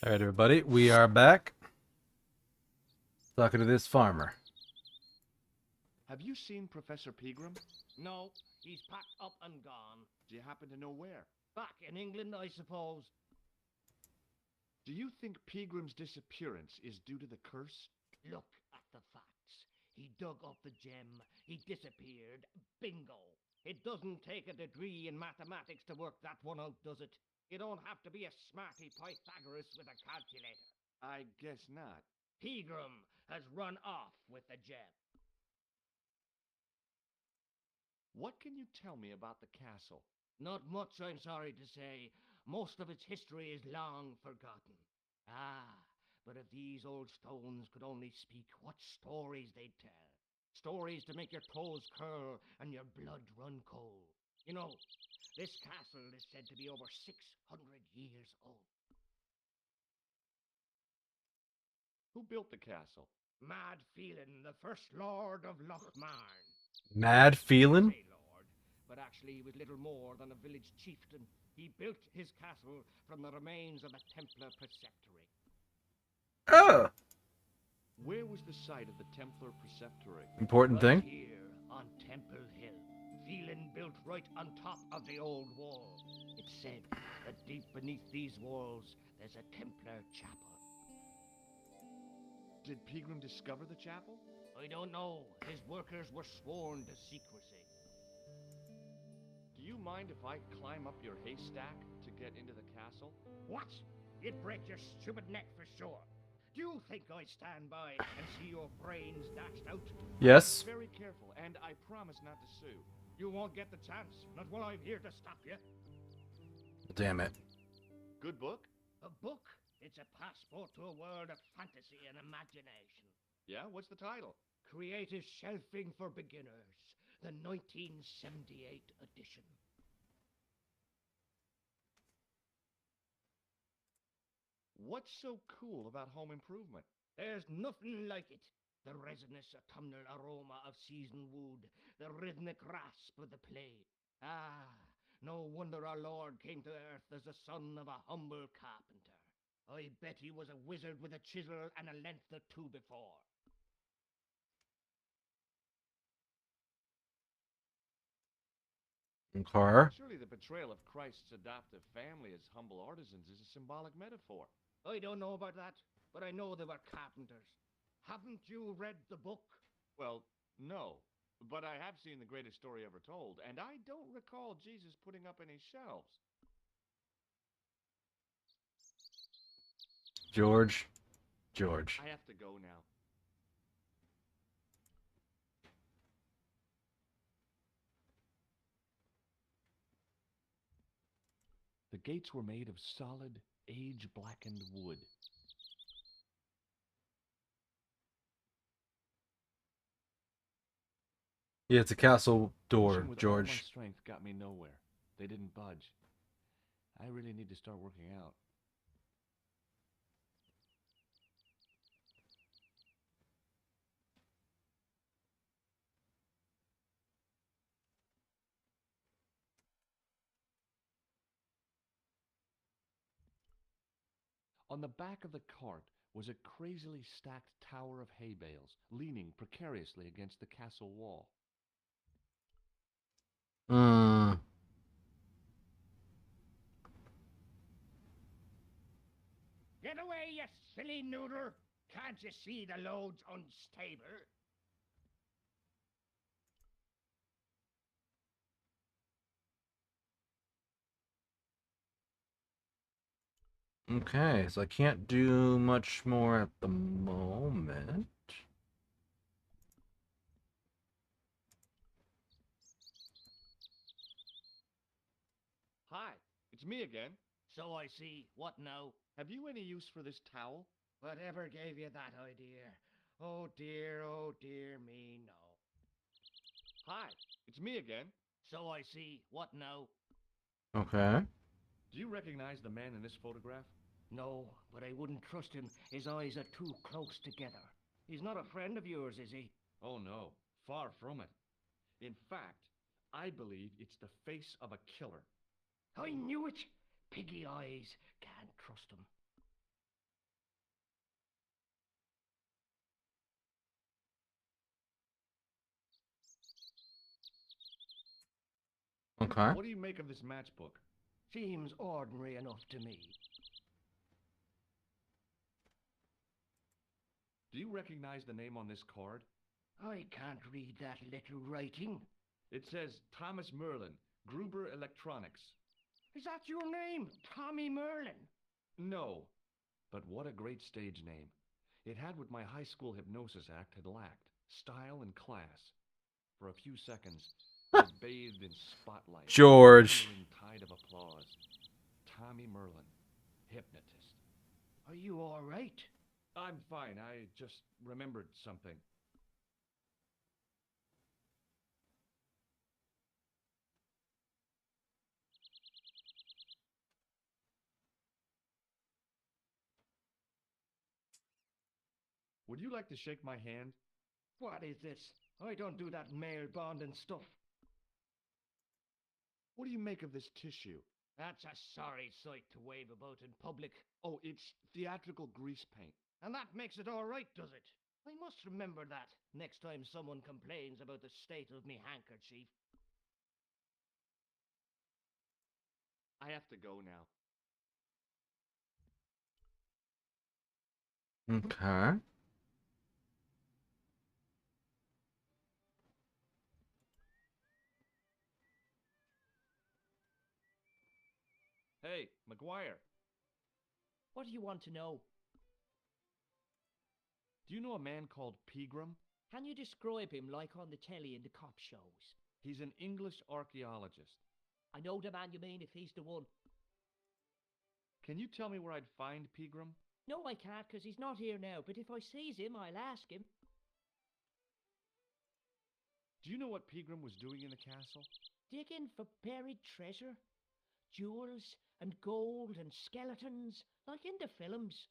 All right, everybody, we are back. Talking to this farmer. Have you seen Professor Pegram? No, he's packed up and gone. Do you happen to know where? Back in England, I suppose. Do you think Pegram's disappearance is due to the curse? Look at the facts. He dug up the gem. He disappeared. Bingo. It doesn't take a degree in mathematics to work that one out, does it? You don't have to be a smarty Pythagoras with a calculator. I guess not. Pegram has run off with the gem. What can you tell me about the castle? Not much, I'm sorry to say. Most of its history is long forgotten. Ah, but if these old stones could only speak, what stories they'd tell. Stories to make your toes curl and your blood run cold. You know, this castle is said to be over 600 years old. Who built the castle? Mad Phelan, the first lord of Lochmarn. Mad feeling? Say lord, but actually he was little more than a village chieftain. He built his castle from the remains of a Templar preceptory. Oh, Where was the site of the Templar preceptory? important Right thing. here on Temple Hill. Phelan built right on top of the old wall. It's said that deep beneath these walls there's a Templar chapel. Did Pegram discover the chapel? I don't know. His workers were sworn to secrecy. Do you mind if I climb up your haystack to get into the castle? What? You'd break your stupid neck for sure. Do you think I'd stand by and see your brains dashed out? Yes. Very careful, and I promise not to sue. You won't get the chance. Not while I'm here to stop you. Damn it. Good book? A book? It's a passport to a world of fantasy and imagination. Yeah, what's the title? Creative Shelving for Beginners, the 1978 edition. What's so cool about home improvement? There's nothing like it. The resinous autumnal aroma of seasoned wood, the rhythmic rasp of the play. Ah, no wonder our Lord came to earth as the son of a humble carpenter. I bet he was a wizard with a chisel and a length or two before. Okay. Surely the portrayal of Christ's adoptive family as humble artisans is a symbolic metaphor. I don't know about that, but I know they were carpenters. Haven't you read the book? Well, no. But I have seen The Greatest Story Ever Told, and I don't recall Jesus putting up any shelves. George. I have to go now. The gates were made of solid, age-blackened wood. Yeah, it's a castle door, Pushing with all my George. strength got me nowhere. They didn't budge. I really need to start working out. On the back of the cart was a crazily stacked tower of hay bales, leaning precariously against the castle wall. Hmm. Get away, you silly noodle! Can't you see the load's unstable? Okay, so I can't do much more at the moment. Hi, it's me again. So I see. What now? Have you any use for this towel? Whatever gave you that idea? Oh dear me, no. Hi, it's me again. So I see. What now? Okay. Do you recognize the man in this photograph? No, but I wouldn't trust him. His eyes are too close together. He's not a friend of yours, is he? Oh no, far from it. In fact, I believe it's the face of a killer. I knew it! Piggy eyes. Can't trust him. Okay. What do you make of this matchbook? Seems ordinary enough to me. Do you recognize the name on this card? I can't read that little writing. It says Thomas Merlin, Gruber Electronics. Is that your name, Tommy Merlin? No, but what a great stage name. It had what my high school hypnosis act had lacked, style and class. For a few seconds, I was bathed in spotlight. George. A tide of applause. Tommy Merlin, hypnotist. Are you all right? I'm fine. I just remembered something. Would you like to shake my hand? What is this? I don't do that male bonding stuff. What do you make of this tissue? That's a sorry sight to wave about in public. Oh, it's theatrical grease paint. And that makes it all right, does it? I must remember that next time someone complains about the state of me handkerchief. I have to go now. Okay. Hey, McGuire, What do you want to know? do you know a man called Pegram? Can you describe him like on the telly in the cop shows? He's an English archaeologist. I know the man you mean if he's the one. Can you tell me where I'd find Pegram? No, I can't, 'cause he's not here now, but if I sees him, I'll ask him. Do you know what Pegram was doing in the castle? Digging for buried treasure? Jewels and gold and skeletons, like in the films.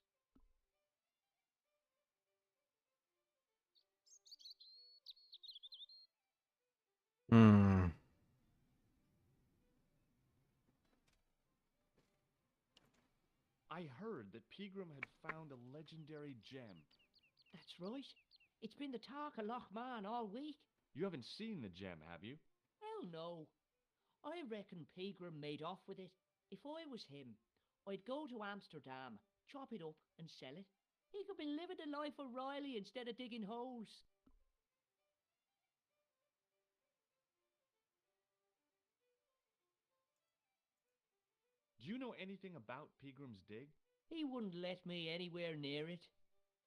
Hmm. I heard that Pegram had found a legendary gem. That's right. It's been the talk of Lochman all week. You haven't seen the gem, have you? Hell no. I reckon Pegram made off with it. If I was him, I'd go to Amsterdam, chop it up and sell it. He could be living the life of Riley instead of digging holes. Do you know anything about Pegram's dig? He wouldn't let me anywhere near it.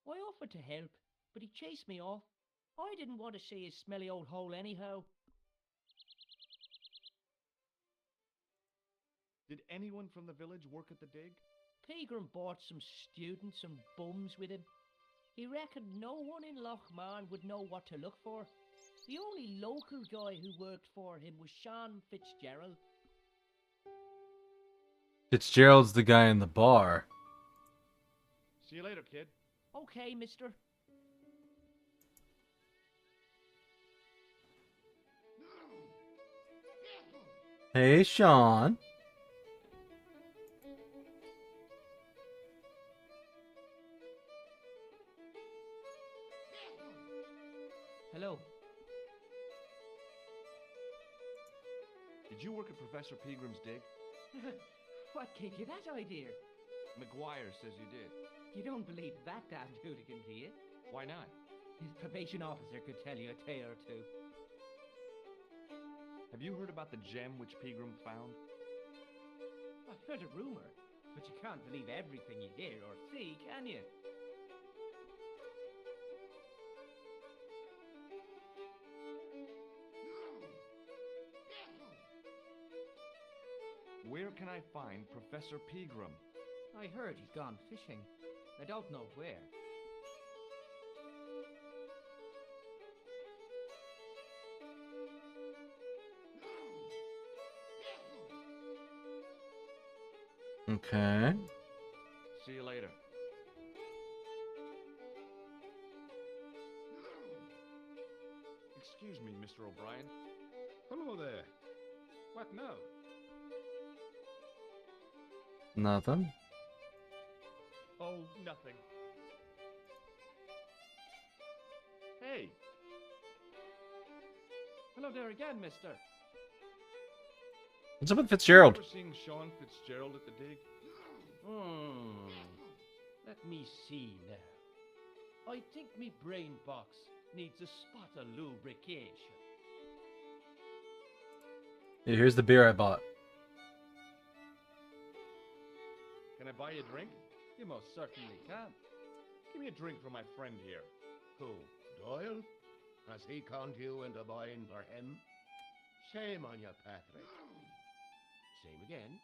I offered to help, but he chased me off. I didn't want to see his smelly old hole anyhow. Did anyone from the village work at the dig? Pegram bought some students and bums with him. He reckoned no one in Lochman would know what to look for. The only local guy who worked for him was Sean Fitzgerald. Fitzgerald's the guy in the bar. See you later, kid. Okay, mister. Hey, Sean. Hello. Did you work at Professor Pegram's dig? What gave you that idea? McGuire says you did. You don't believe that damn hooligan, do you? Why not? His probation officer could tell you a tale or two. Have you heard about the gem which Pegram found? I've heard a rumor, but you can't believe everything you hear or see, can you? Where can I find Professor Pegram? I heard he's gone fishing. I don't know where. Okay. See you later. Excuse me, Mr. O'Brien. Hello there. What now? Nothing. Oh, nothing. Hey. Hello there again, mister. What's up with Fitzgerald? Ever seen Sean Fitzgerald at the dig? Let me see now. I think me brain box needs a spot of lubrication. Yeah, here's the beer I bought. Can I buy you a drink? You most certainly can. Give me a drink for my friend here. Who, Doyle? Has he conned you into buying for him? Shame on you, Patrick. Same again.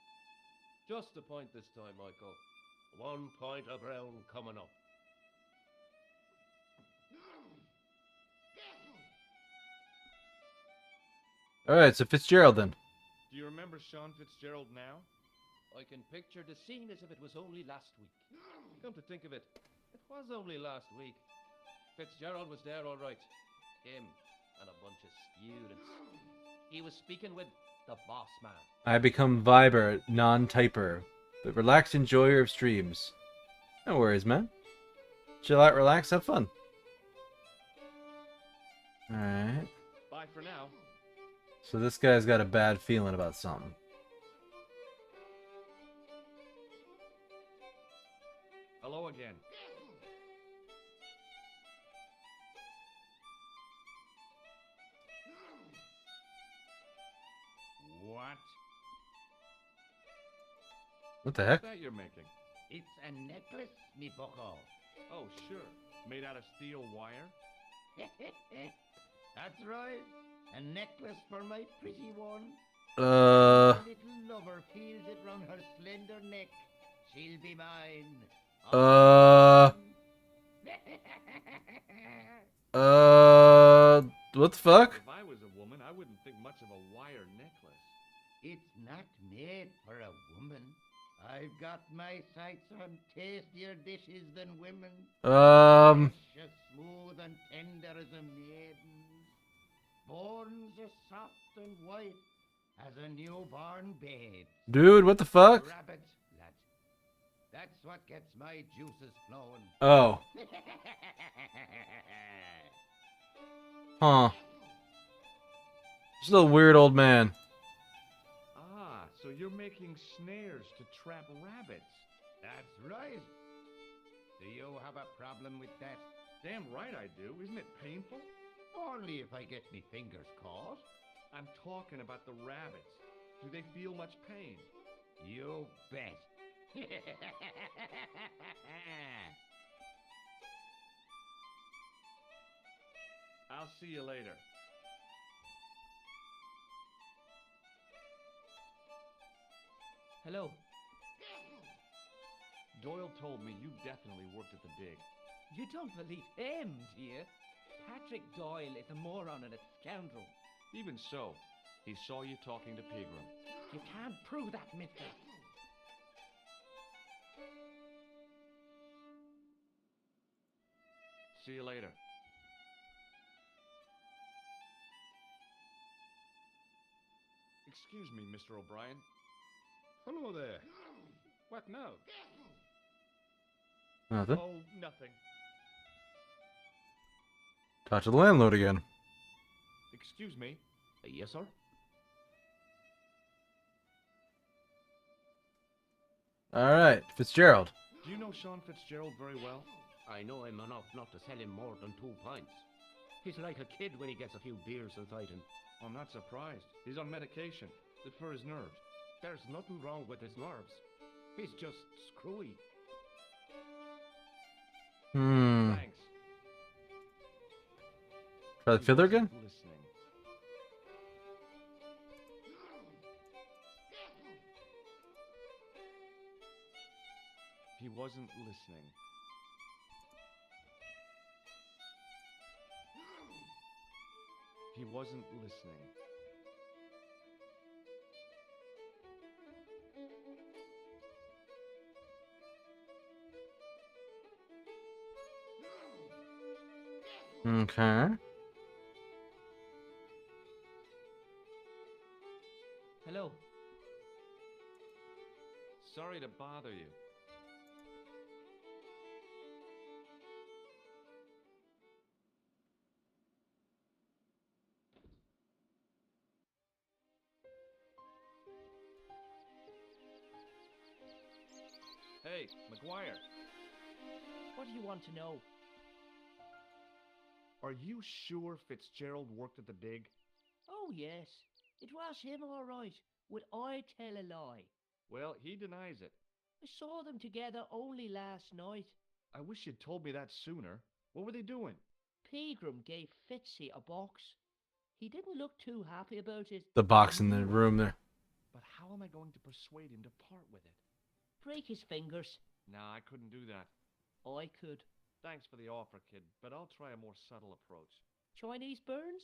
Just a point this time, Michael. 1 point of brown coming up. All right, so Fitzgerald then. Do you remember Sean Fitzgerald now? I can picture the scene as if it was only last week. Come to think of it, it was only last week. Fitzgerald was there all right. Him and a bunch of students. He was speaking with the boss man. I become Viber, non-typer, but relaxed enjoyer of streams. No worries, man. Chill out, relax, have fun. Alright. Bye for now. So this guy's got a bad feeling about something. Hello again. What? What the heck? What's that you're making? It's a necklace, me bucko. Oh, sure. Made out of steel wire? That's right. A necklace for my pretty one. My little lover feels it round her slender neck. She'll be mine. What the fuck? If I was a woman, I wouldn't think much of a wire necklace. It's not made for a woman. I've got my sights on tastier dishes than women. Fresh as smooth and tender as a maiden's. Bones as soft and white as a newborn babe. Dude, what the fuck? Rabbits, lad. That's what gets my juices flowing. Oh. Huh. Just a little weird old man. Ah, so you're making snares to trap rabbits. That's right. Do you have a problem with that? Damn right I do. Isn't it painful? Only if I get me fingers caught. I'm talking about the rabbits. Do they feel much pain? You bet. I'll see you later. Hello. Doyle told me you definitely worked at the dig. You don't believe him, do you? Patrick Doyle is a moron and a scoundrel. Even so, he saw you talking to Pegram. You can't prove that, mister. See you later. Excuse me, Mr. O'Brien. Hello there. What now? Nothing. Oh, nothing. Talk to the landlord again. Excuse me. Yes, sir? Alright, Fitzgerald. Do you know Sean Fitzgerald very well? I know him enough not to sell him more than 2 pints. He's like a kid when he gets a few beers inside him. I'm not surprised. He's on medication. It's for his nerves. There's nothing wrong with his nerves. He's just screwy. Thanks. Try the fiddler again? Listening. He wasn't listening. He wasn't listening. Okay. Hello. Sorry to bother you. Hey, McGuire. What do you want to know? Are you sure Fitzgerald worked at the dig? Oh, yes. It was him, all right. Would I tell a lie? Well, he denies it. I saw them together only last night. I wish you'd told me that sooner. What were they doing? Pegram gave Fitzy a box. He didn't look too happy about it. The box in the room there. But how am I going to persuade him to part with it? Break his fingers. Nah, I couldn't do that. I could. Thanks for the offer, kid, but I'll try a more subtle approach. Chinese burns?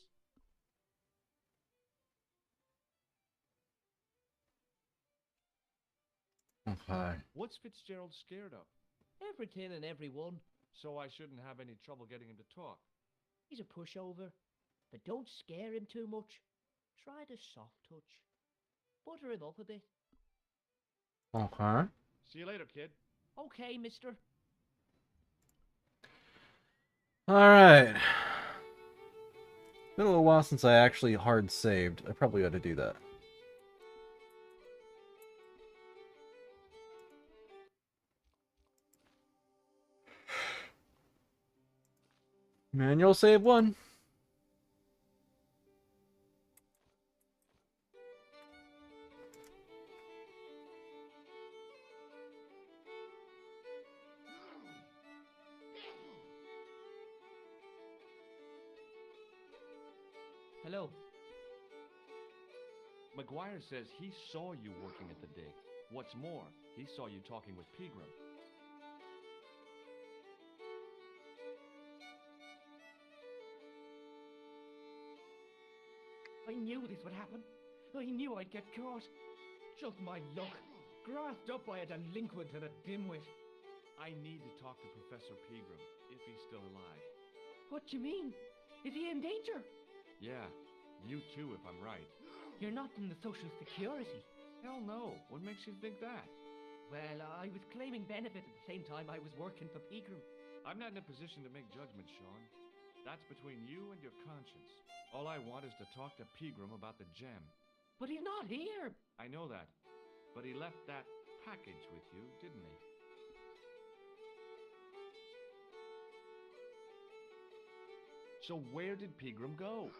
Okay. What's Fitzgerald scared of? Everything and everyone. So I shouldn't have any trouble getting him to talk. He's a pushover. But don't scare him too much. Try the soft touch. Butter him up a bit. Okay. See you later, kid. Okay, mister. Alright. Been a little while since I actually hard saved. I probably ought to do that. Manual save 1. Hello. McGuire says he saw you working at the dig. What's more, he saw you talking with Pegram. I knew this would happen. I knew I'd get caught. Just my luck. Grasped up by a delinquent and a dimwit. I need to talk to Professor Pegram, if he's still alive. What do you mean? Is he in danger? Yeah, you too, if I'm right. You're not in the Social Security. Hell no. What makes you think that? Well, I was claiming benefit at the same time I was working for Pegram. I'm not in a position to make judgments, Sean. That's between you and your conscience. All I want is to talk to Pegram about the gem. But he's not here. I know that. But he left that package with you, didn't he? So where did Pegram go?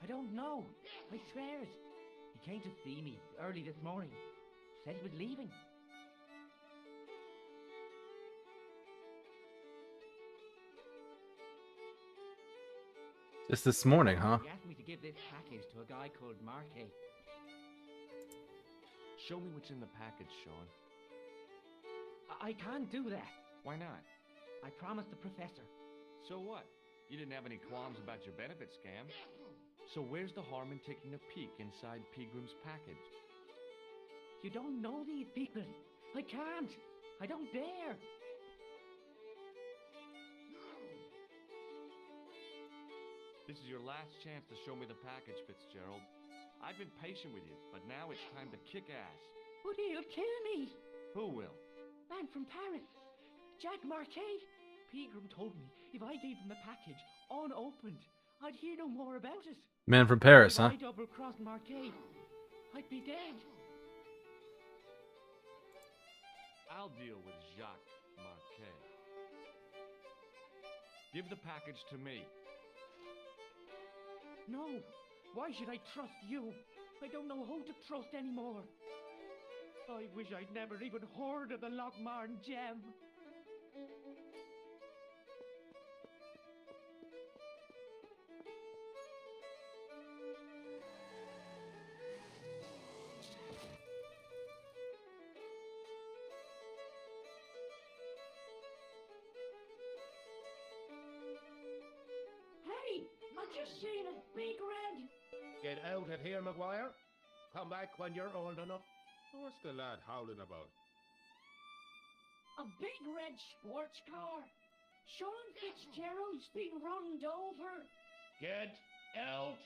I don't know. I swear it. He came to see me early this morning. Said he was leaving. Just this morning, huh? He asked me to give this package to a guy called Marquet. Show me what's in the package, Sean. I can't do that. Why not? I promised the professor. So what? You didn't have any qualms about your benefit scam. So where's the harm in taking a peek inside Pegram's package? You don't know these people. I can't. I don't dare. This is your last chance to show me the package, Fitzgerald. I've been patient with you, but now it's time to kick ass. But he'll kill me. Who will? Man from Paris. Jack Marquet. Pegram told me if I gave him the package unopened, I'd hear no more about it. Man from Paris, huh? If I double-crossed Marquet, I'd be dead. I'll deal with Jacques Marquet. Give the package to me. No. Why should I trust you? I don't know who to trust anymore. I wish I'd never even heard of the Lochmarn gem. Hey, I just seen a big red. Get out of here, McGuire. Come back when you're old enough. What's the lad howling about? A big red sports car. Sean Fitzgerald's been runned over. Get out!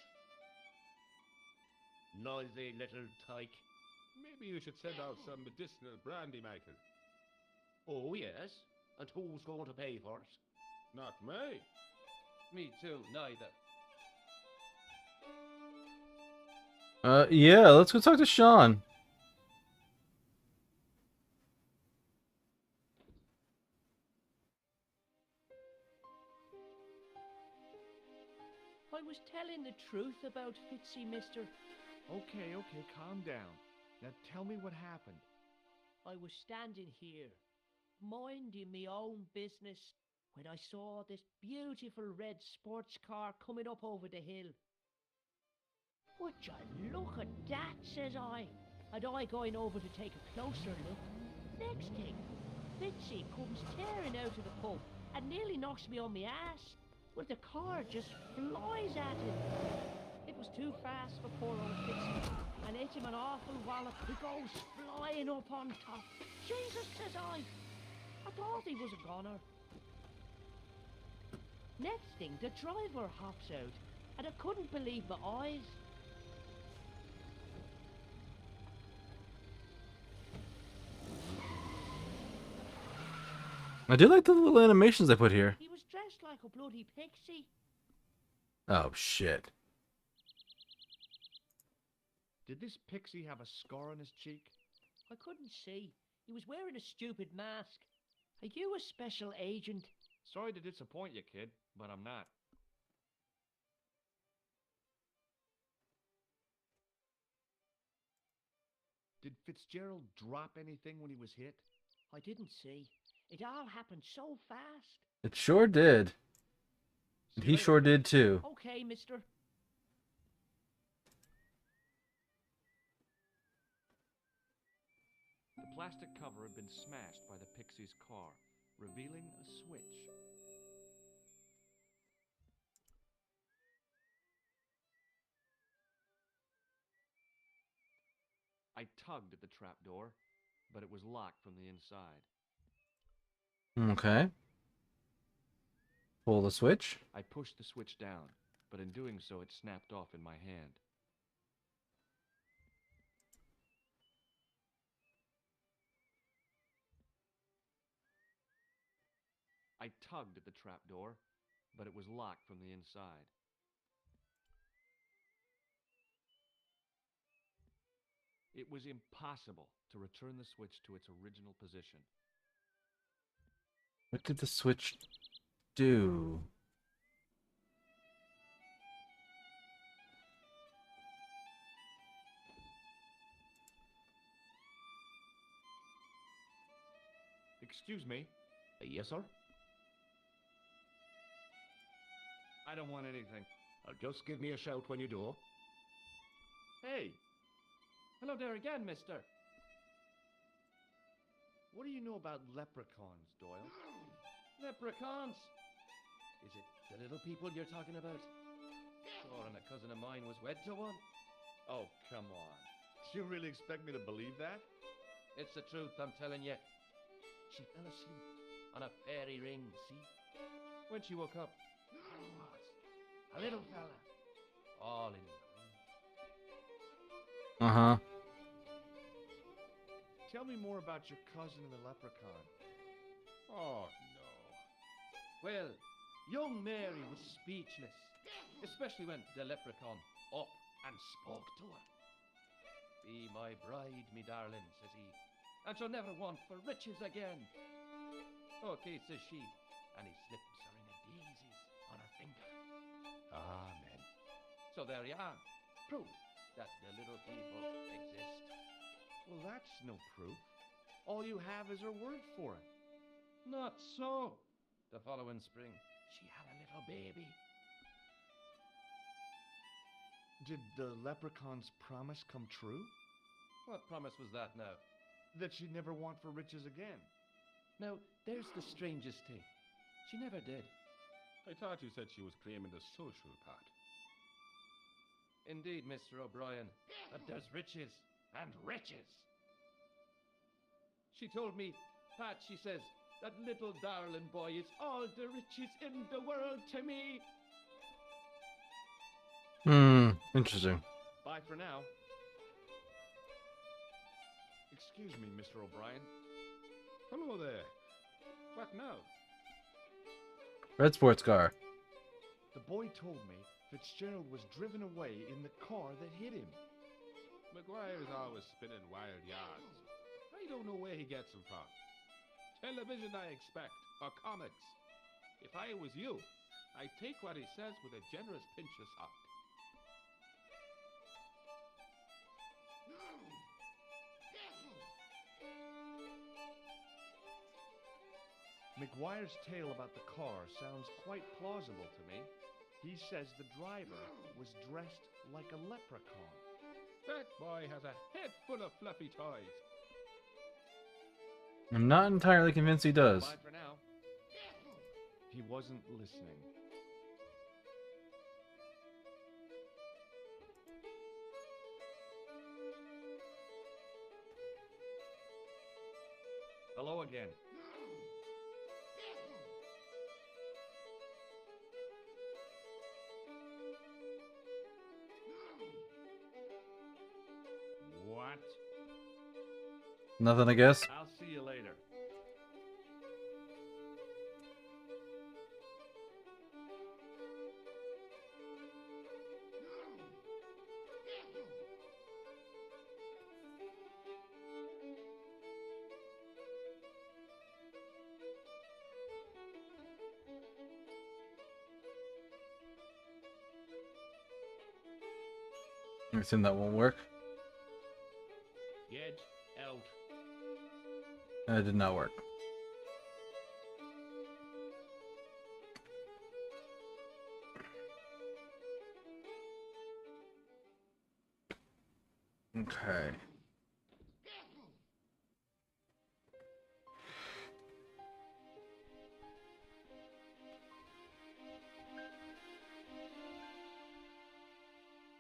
Noisy little tyke. Maybe you should send out some medicinal brandy, Michael. Oh, yes? And who's going to pay for it? Not me. Me too, neither. Yeah, let's go talk to Sean. I was telling the truth about Fitzy, mister. Okay, calm down. Now tell me what happened. I was standing here, minding my own business, when I saw this beautiful red sports car coming up over the hill. Would you look at that, says I. And I going over to take a closer look. Next thing, Fitzy comes tearing out of the pub and nearly knocks me on my ass. But the car just flies at him. It was too fast for poor old Fitzy, and hit him an awful wallop. He goes flying up on top. Jesus, says I thought he was a goner. Next thing, the driver hops out, and I couldn't believe my eyes. I do like the little animations they put here. He was dressed like a bloody pixie. Oh, shit. Did this pixie have a scar on his cheek? I couldn't see. He was wearing a stupid mask. Are you a special agent? Sorry to disappoint you, kid, but I'm not. Did Fitzgerald drop anything when he was hit? I didn't see. It all happened so fast. It sure did. And he sure did too. Okay, mister. The plastic cover had been smashed by the pixie's car, revealing a switch. I tugged at the trapdoor, but it was locked from the inside. Okay. Pull the switch. I pushed the switch down, but in doing so it snapped off in my hand. I tugged at the trapdoor, but it was locked from the inside. It was impossible to return the switch to its original position. What did the switch do? Excuse me? Yes, sir? I don't want anything. Just give me a shout when you do. Hey! Hello there again, mister. What do you know about leprechauns, Doyle? Leprechauns? Is it the little people you're talking about? Sure, and a cousin of mine was wed to one. Oh, come on. Do you really expect me to believe that? It's the truth, I'm telling you. She fell asleep on a fairy ring, see? When she woke up, there he was. A little fella. All in green. Uh-huh. Tell me more about your cousin and the leprechaun. Oh, no. Well, young Mary was speechless, especially when the leprechaun up and spoke to her. Be my bride, me darling, says he, and she'll never want for riches again. Okay, says she, and he slips her in a daisies on her finger. Amen. So there you are, proof that the little people exist. Well, that's no proof. All you have is her word for it. Not so. The following spring, she had a little baby. Did the leprechaun's promise come true? What promise was that now? That she'd never want for riches again. Now, there's the strangest thing. She never did. I thought you said she was claiming the social part. Indeed, Mr. O'Brien, but there's riches and riches. She told me, Pat, she says, that little darling boy is all the riches in the world to me. Interesting. Bye for now. Excuse me, Mr. O'Brien. Hello there. What now? Red sports car. The boy told me Fitzgerald was driven away in the car that hit him. McGuire's always spinning wild yards. I don't know where he gets them from. Television, I expect, or comics. If I was you, I'd take what he says with a generous pinch of salt. McGuire's tale about the car sounds quite plausible to me. He says the driver was dressed like a leprechaun. That boy has a head full of fluffy toys. I'm not entirely convinced he does. Bye for now. He wasn't listening. Hello again. What? Nothing, I guess. I'll see you later. I assume that won't work. Get out. That did not work. Okay.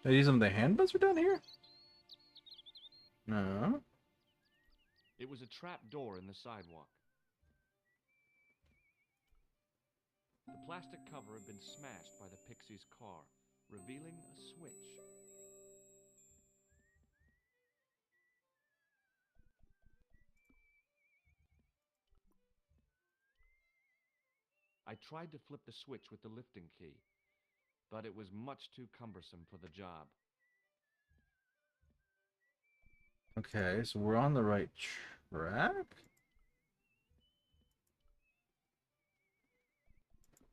Are these some of the hand buzzer down here? No. It was a trap door in the sidewalk. The plastic cover had been smashed by the Pixie's car, revealing a switch. I tried to flip the switch with the lifting key, but it was much too cumbersome for the job. Okay, so we're on the right track?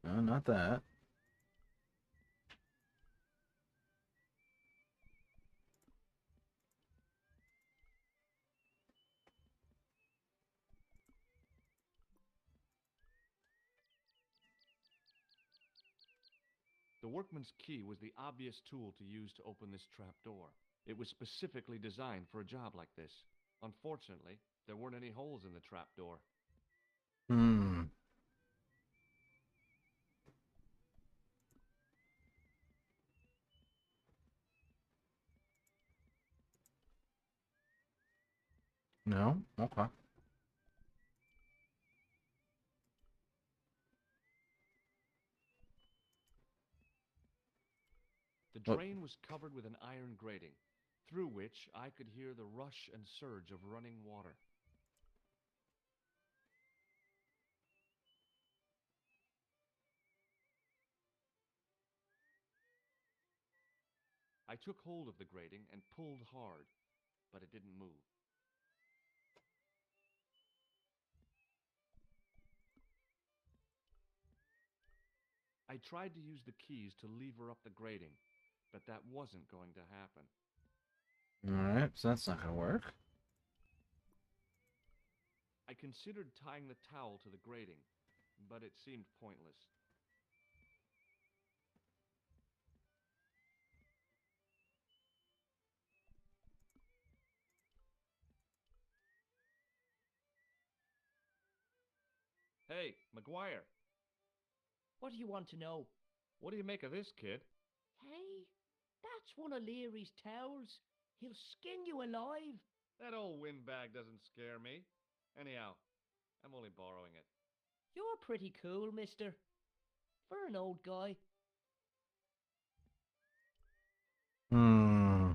No, not that. The workman's key was the obvious tool to use to open this trap door. It was specifically designed for a job like this. Unfortunately, there weren't any holes in the trap door. Hmm. No? Okay. The What? drain was covered with an iron grating, through which I could hear the rush and surge of running water. I took hold of the grating and pulled hard, but it didn't move. I tried to use the keys to lever up the grating, but that wasn't going to happen. Alright, so that's not gonna work. I considered tying the towel to the grating, but it seemed pointless. Hey, McGuire, What do you want to know? what do you make of this, kid? Hey, that's one of Leary's towels. He'll skin you alive. That old windbag doesn't scare me. Anyhow, I'm only borrowing it. You're pretty cool, mister. For an old guy. Hmm.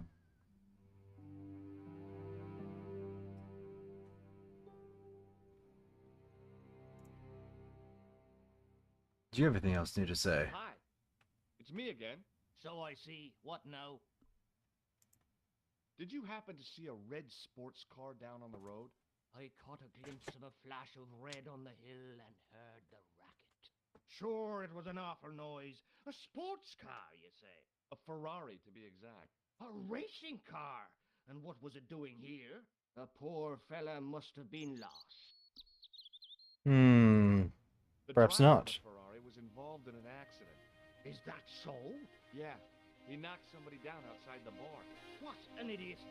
Do you have anything else new to say? Hi, it's me again. So I see. What now? Did you happen to see a red sports car down on the road? I caught a glimpse of a flash of red on the hill and heard the racket. Sure, it was an awful noise. A sports car, you say? A Ferrari, to be exact. A racing car? And what was it doing here? The poor fella must have been lost. Hmm. Perhaps driver of not. the Ferrari was involved in an accident. Is that so? Yeah, he knocked somebody down outside the bar. What an idiot!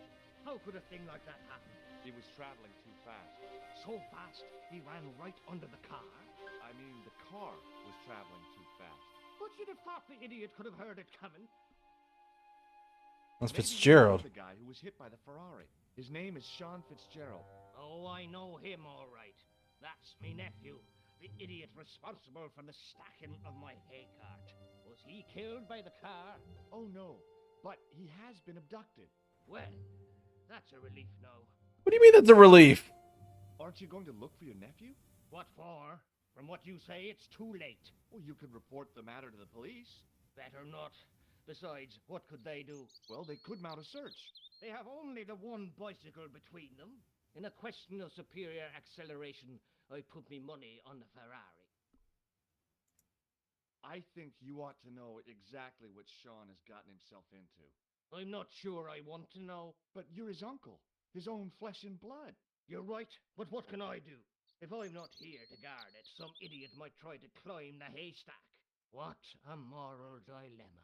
How could a thing like that happen? He was traveling too fast. So fast, he ran right under the car. I mean, the car was traveling too fast. But you'd have thought the idiot could have heard it coming. That's Maybe you Fitzgerald. know the guy who was hit by the Ferrari. His name is Sean Fitzgerald. Oh, I know him all right. That's me nephew, the idiot responsible for the stacking of my hay cart. Was he killed by the car? Oh no, but he has been abducted. Well, that's a relief now. What do you mean that's a relief? Aren't you going to look for your nephew? What for? From what you say, it's too late. Well, you could report the matter to the police. Better not. Besides, what could they do? Well, they could mount a search. They have only the one bicycle between them. In a question of superior acceleration, I put me money on the Ferrari. I think you ought to know exactly what Sean has gotten himself into. I'm not sure I want to know. But you're his uncle, his own flesh and blood. You're right, but what can I do? If I'm not here to guard it, some idiot might try to climb the haystack. What a moral dilemma.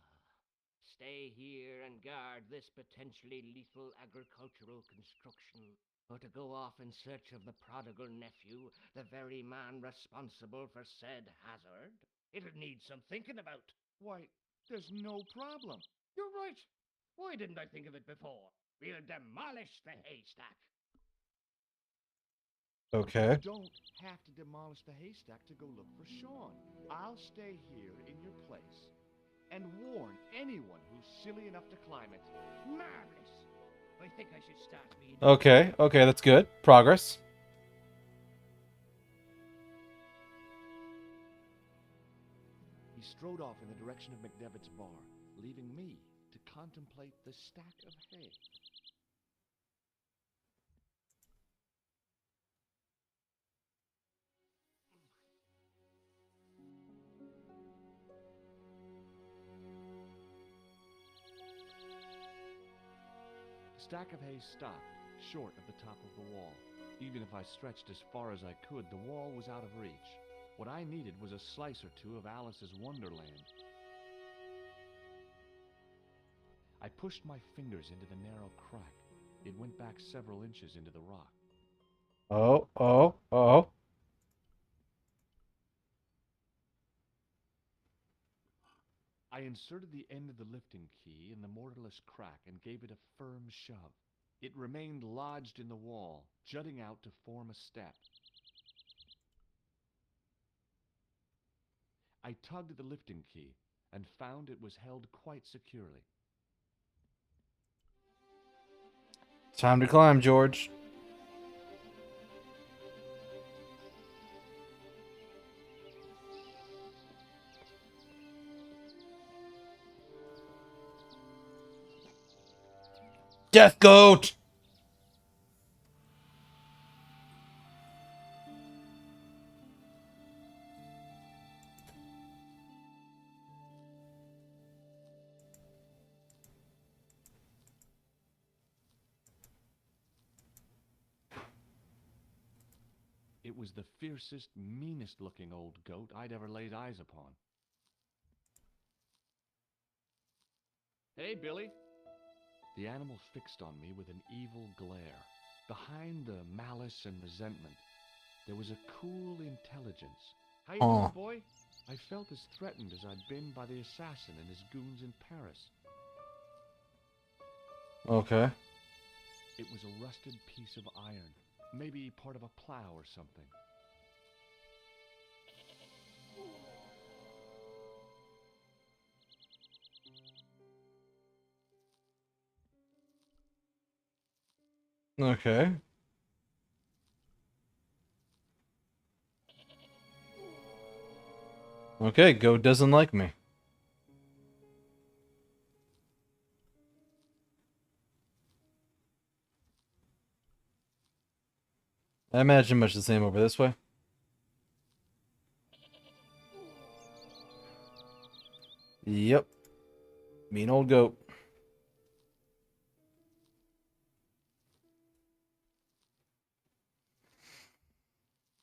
Stay here and guard this potentially lethal agricultural construction, or to go off in search of the prodigal nephew, the very man responsible for said hazard? It'll need some thinking about. Why, there's no problem. You're right. Why didn't I think of it before? We'll demolish the haystack. Okay. You don't have to demolish the haystack to go look for Sean. I'll stay here in your place and warn anyone who's silly enough to climb it. Marvelous. I think I should start being... Okay, that's good. Progress. He strode off in the direction of McDevitt's bar, leaving me to contemplate the stack of hay. The stack of hay stopped, short of the top of the wall. Even if I stretched as far as I could, the wall was out of reach. What I needed was a slice or two of Alice's Wonderland. I pushed my fingers into the narrow crack. It went back several inches into the rock. Oh. I inserted the end of the lifting key in the mortarless crack and gave it a firm shove. It remained lodged in the wall, jutting out to form a step. I tugged at the lifting key and found it was held quite securely. Time to climb, George. Death Goat! It was the fiercest, meanest-looking old goat I'd ever laid eyes upon. Hey, Billy. The animal fixed on me with an evil glare. Behind the malice and resentment, there was a cool intelligence. How you doing, boy? I felt as threatened as I'd been by the assassin and his goons in Paris. Okay. It was a rusted piece of iron, maybe part of a plow or something. Okay. Okay, Goat doesn't like me. I imagine much the same over this way. Yep. Mean old goat.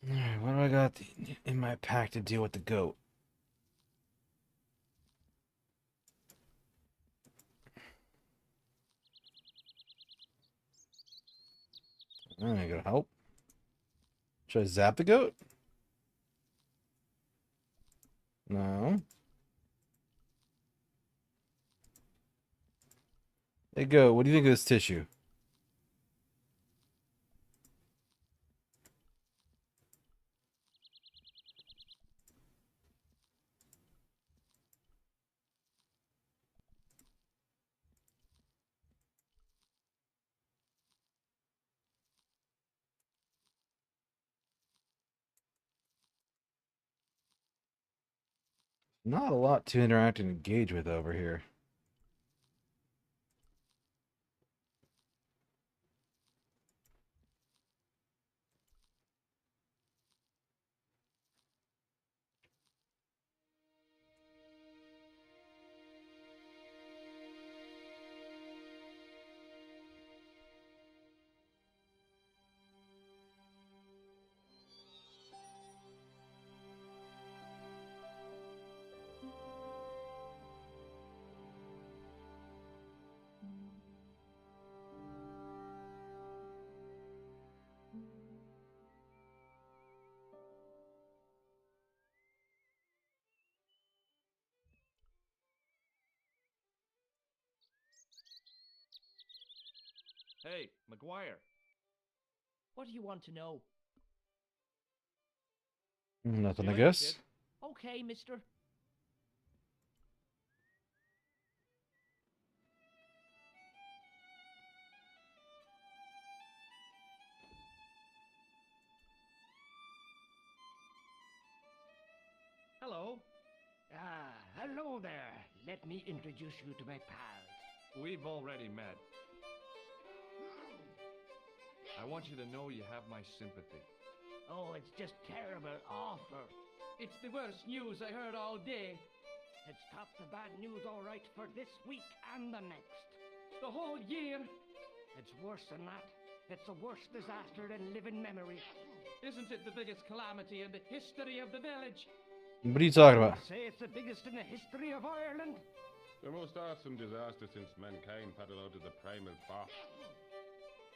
Alright, what do I got in my pack to deal with the goat? I gotta help. Should I zap the goat? No. Hey, goat, what do you think of this tissue? Not a lot to interact and engage with over here. Hey, McGuire. What do you want to know? Nothing, See I you later, guess. kid. Okay, mister. Hello. Hello there. Let me introduce you to my pals. We've already met. I want you to know you have my sympathy. Oh, it's just terrible, awful. It's the worst news I heard all day. It's top the bad news all right for this week and the next. The whole year. It's worse than that. It's the worst disaster in living memory. Isn't it the biggest calamity in the history of the village? What are you talking about? Say it's the biggest in the history of Ireland. The most awesome disaster since mankind paddled out of the primal fog.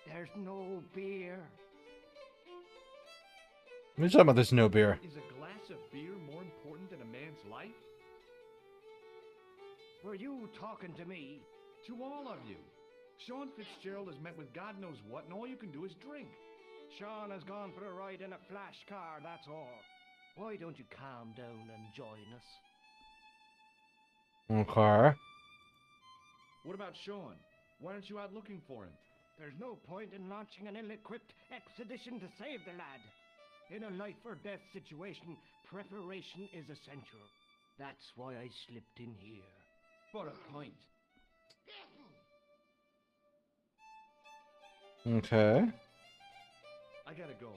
There's no beer. What are you talking about? There's no beer. Is a glass of beer more important than a man's life? Were you talking to me? To all of you. Sean Fitzgerald has met with God knows what, and all you can do is drink. Sean has gone for a ride in a flash car, that's all. Why don't you calm down and join us? Okay. What about Sean? Why aren't you out looking for him? There's no point in launching an ill-equipped expedition to save the lad. In a life-or-death situation, preparation is essential. That's why I slipped in here. For a point. Okay. I gotta go.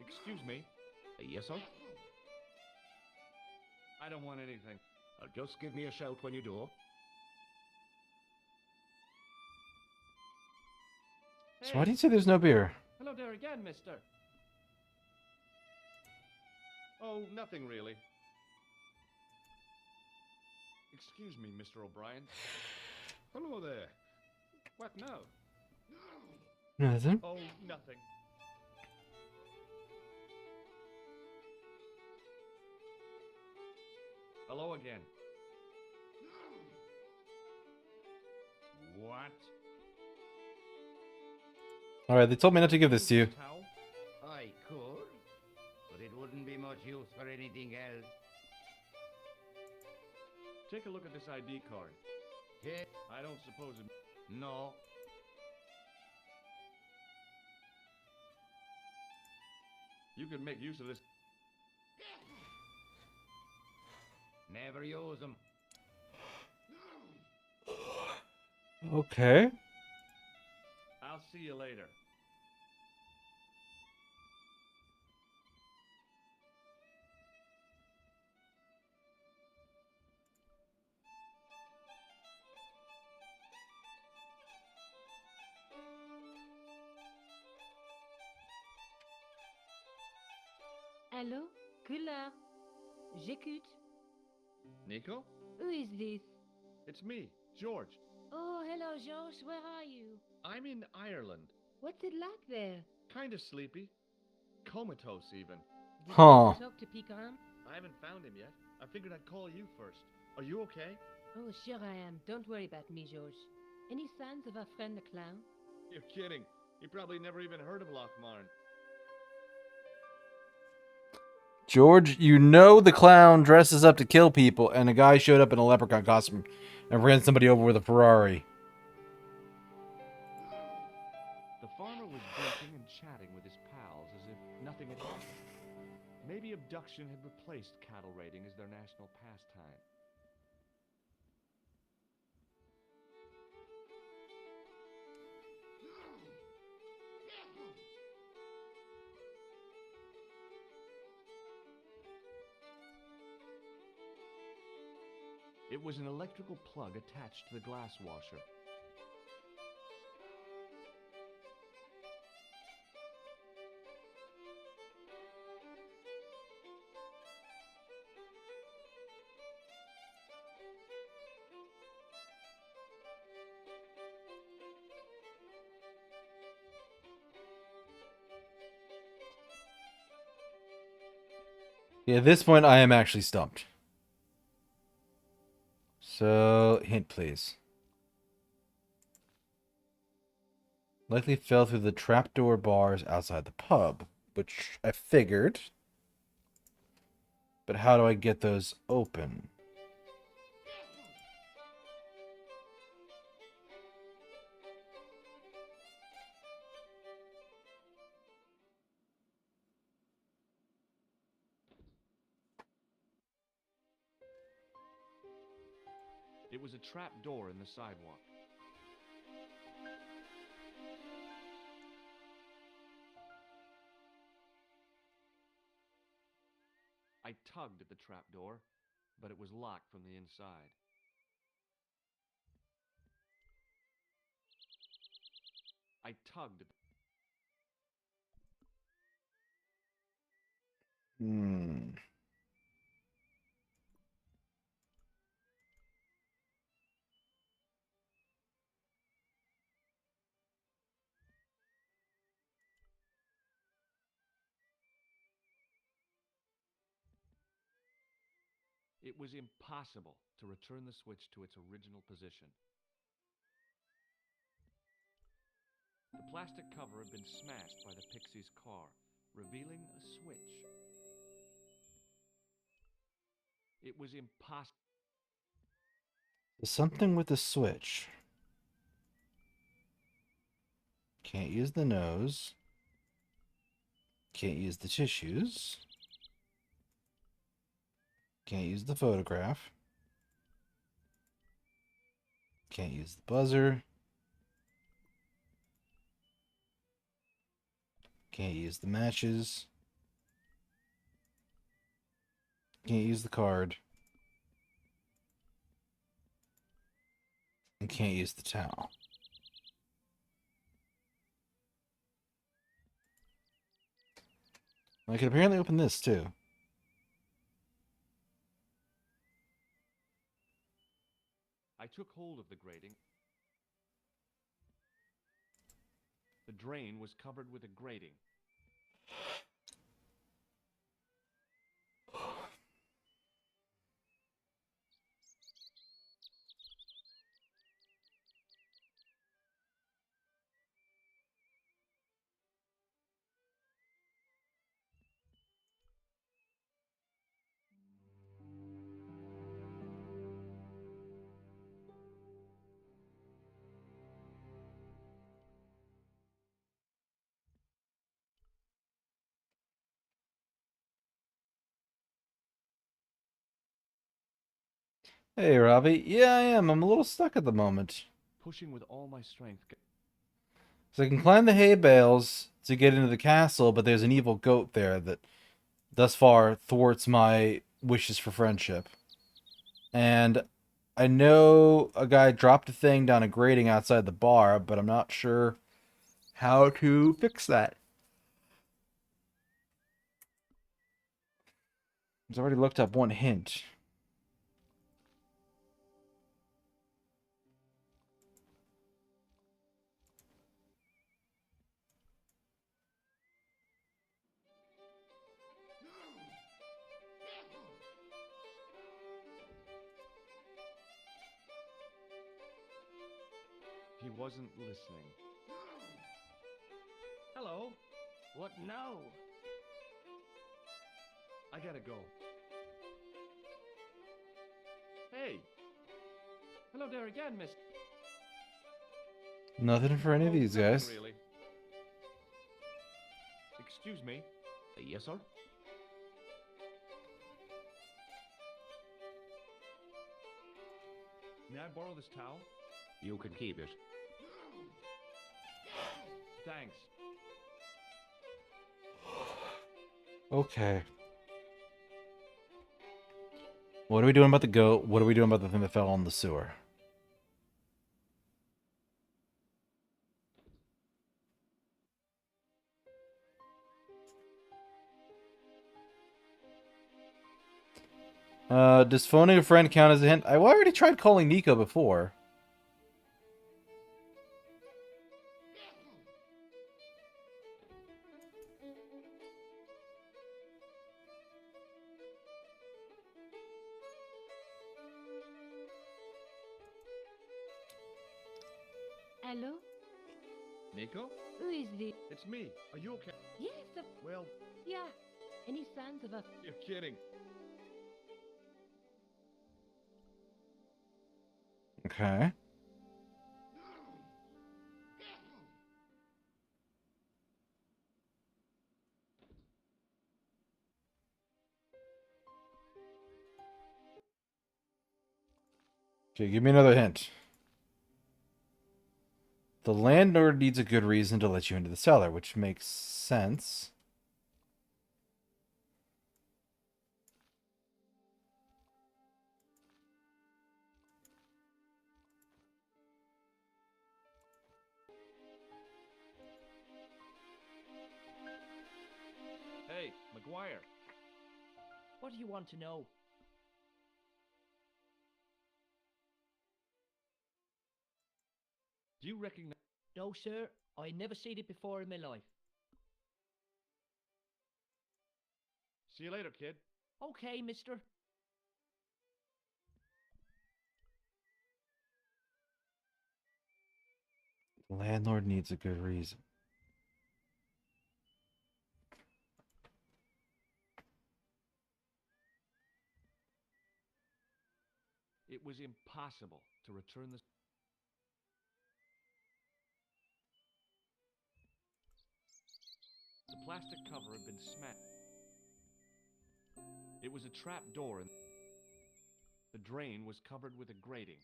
Excuse me. Yes, sir? I don't want anything. Just give me a shout when you do. So why do you say there's no beer? Hello there again, mister. Oh, nothing really. Excuse me, Mr. O'Brien. Hello there. What now? Nothing. Oh, nothing. Hello again. What? Alright, they told me not to give this to you. Towel? I could, but it wouldn't be much use for anything else. Take a look at this ID card. Take... I don't suppose it... No. You could make use of this. Never use them. Okay. I'll see you later. Hello? Couleur. J'écoute. Nico? Who is this? It's me, George. Oh, hello, George. Where are you? I'm in Ireland. What's it like there? Kind of sleepy. Comatose, even. Did Huh. you talk to Picaram? I haven't found him yet. I figured I'd call you first. Are you okay? Oh, sure I am. Don't worry about me, George. Any signs of our friend the clown? You're kidding. He probably never even heard of Lochmarn. George, you know the clown dresses up to kill people, and a guy showed up in a leprechaun costume and ran somebody over with a Ferrari. The farmer was drinking and chatting with his pals as if nothing had happened. Maybe abduction had replaced cattle raiding as their national pastime. It was an electrical plug attached to the glass washer. Yeah, at this point, I am actually stumped. So, hint, please. Likely fell through the trapdoor bars outside the pub, which I figured. But how do I get those open? It was a trap door in the sidewalk. I tugged at the trap door, but it was locked from the inside. I tugged at It was impossible to return the switch to its original position. The plastic cover had been smashed by the Pixie's car, revealing a switch. It was impossible. Something with the switch. Can't use the nose. Can't use the tissues. Can't use the photograph. Can't use the buzzer. Can't use the matches. Can't use the card. And can't use the towel. I can apparently open this too. I took hold of the grating. The drain was covered with a grating. Hey, Robbie. Yeah, I am. I'm a little stuck at the moment. Pushing with all my strength. So I can climb the hay bales to get into the castle, but there's an evil goat there that thus far thwarts my wishes for friendship. And I know a guy dropped a thing down a grating outside the bar, but I'm not sure how to fix that. He's already looked up one hint. He wasn't listening. Hello. What now? I gotta go. Hey. Hello there again, miss. Nothing for any of these Nothing guys. really. Excuse me. Yes, sir? May I borrow this towel? You can keep it. Thanks. Okay. What are we doing about the goat? What are we doing about the thing that fell in the sewer? Does phoning a friend count as a hint? I already tried calling Nico before. Hello? Nico? Who is this? It's me. Are you okay? Yes, Well, yeah. Any signs of a... you're kidding. Okay. Okay, give me another hint. The landlord needs a good reason to let you into the cellar, which makes sense. Hey, McGuire. What do you want to know? Do you recognize... No, sir. I never seen it before in my life. See you later, kid. Okay, mister. The landlord needs a good reason. It was impossible to return the... The plastic cover had been smashed. It was a trap door and the drain was covered with a grating.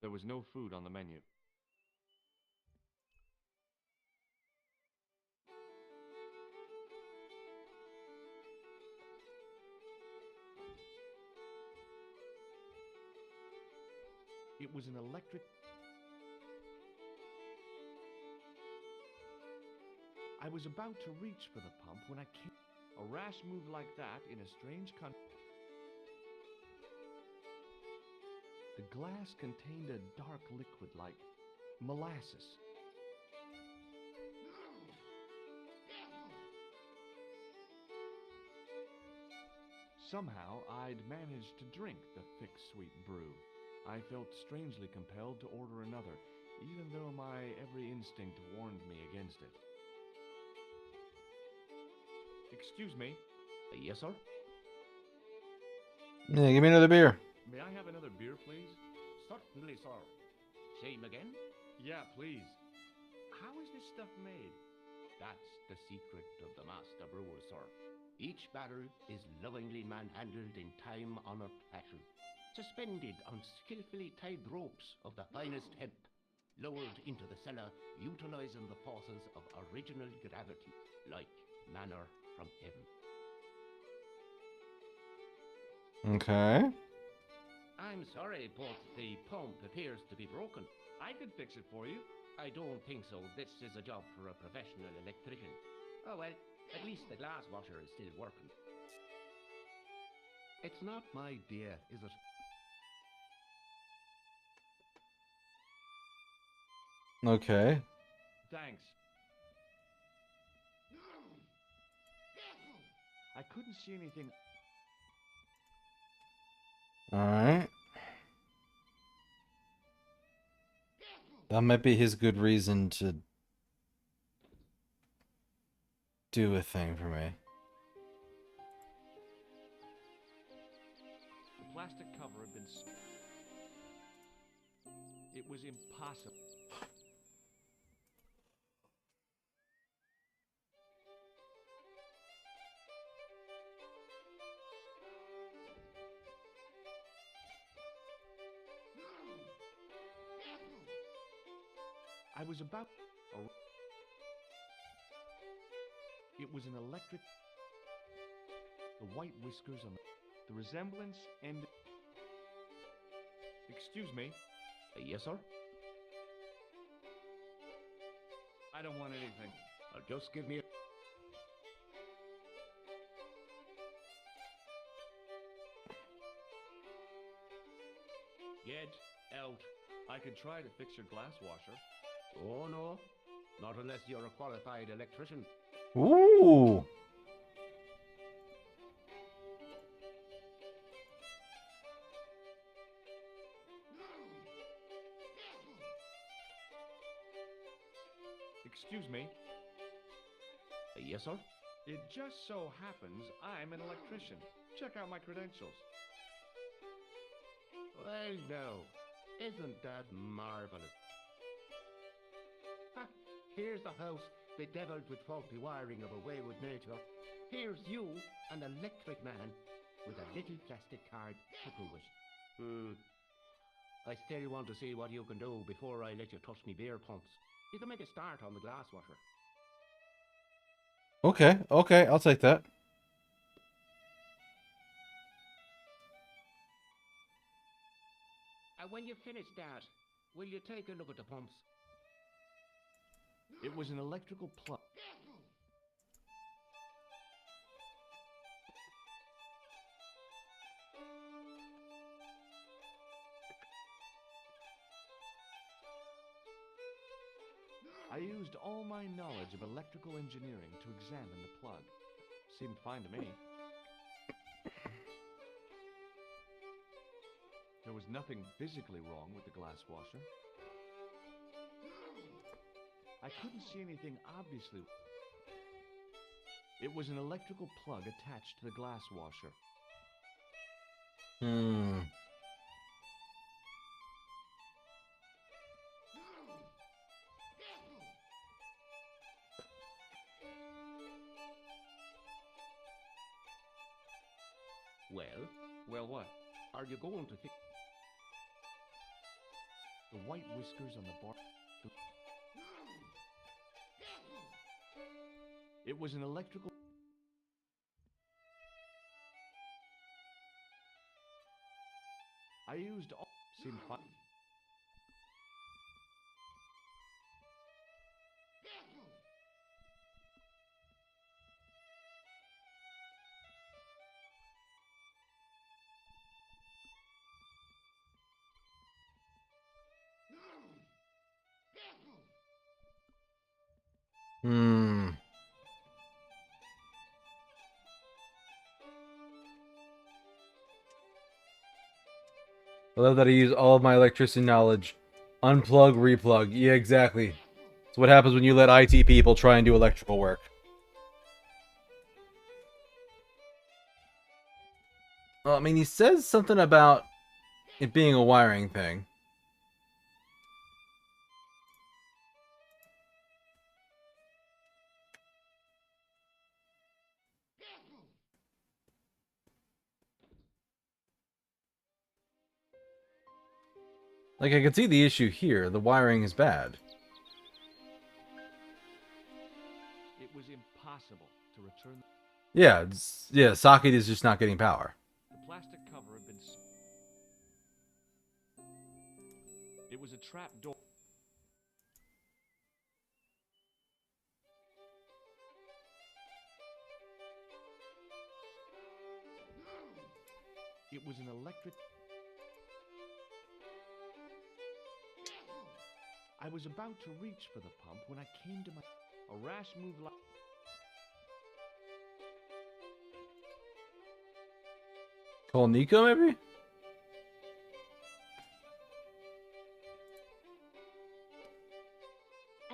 There was no food on the menu. It was an electric... I was about to reach for the pump when I came... A rash move like that in a strange country... The glass contained a dark liquid like molasses. Somehow, I'd managed to drink the thick, sweet brew. I felt strangely compelled to order another, even though my every instinct warned me against it. Excuse me. Yes, sir? Yeah, give me another beer. May I have another beer, please? Certainly, sir. Same again? Yeah, please. How is this stuff made? That's the secret of the master brewer, sir. Each barrel is lovingly manhandled in time-honored fashion, suspended on skillfully tied ropes of the finest hemp, lowered into the cellar, utilizing the forces of original gravity, like manna from heaven. Okay. I'm sorry, but the pump appears to be broken. I could fix it for you. I don't think so. This is a job for a professional electrician. Oh well, at least the glass washer is still working. It's not my dear, is it? Okay. Thanks. I couldn't see anything. Alright. That might be his good reason to do a thing for me. The plastic cover had been... It was impossible. I was about... It was an electric... The white whiskers on the resemblance and... Excuse me. Yes, sir? I don't want anything. Just give me a... Get out. I could try to fix your glass washer. Oh, no. Not unless you're a qualified electrician. Ooh. Excuse me. Yes, sir? It just so happens I'm an electrician. Check out my credentials. Well, no. Isn't that marvelous? Ha, here's the house bedeviled with faulty wiring of a wayward nature. Here's you, an electric man, with a little plastic card to prove it. I still want to see what you can do before I let you touch me beer pumps. You can make a start on the glass washer. Okay, okay, I'll take that. When you finish that, will you take a look at the pumps? It was an electrical plug. I used all my knowledge of electrical engineering to examine the plug. Seemed fine to me. There was nothing physically wrong with the glass washer. I couldn't see anything obviously. It was an electrical plug attached to the glass washer. Well, what? Are you going to fix... The white whiskers on the bar... It was an electrical... I used all... Seemed fine. I love that I use all of my electricity knowledge. Unplug, replug. Yeah, exactly. It's what happens when you let IT people try and do electrical work. Well, I mean, he says something about it being a wiring thing. Like, I can see the issue here. The wiring is bad. It was impossible to return... Yeah, yeah, socket is just not getting power. The plastic cover had been... It was a trap door. It was an electric... I was about to reach for the pump when I came to my... A rash move like... Call Nico, maybe?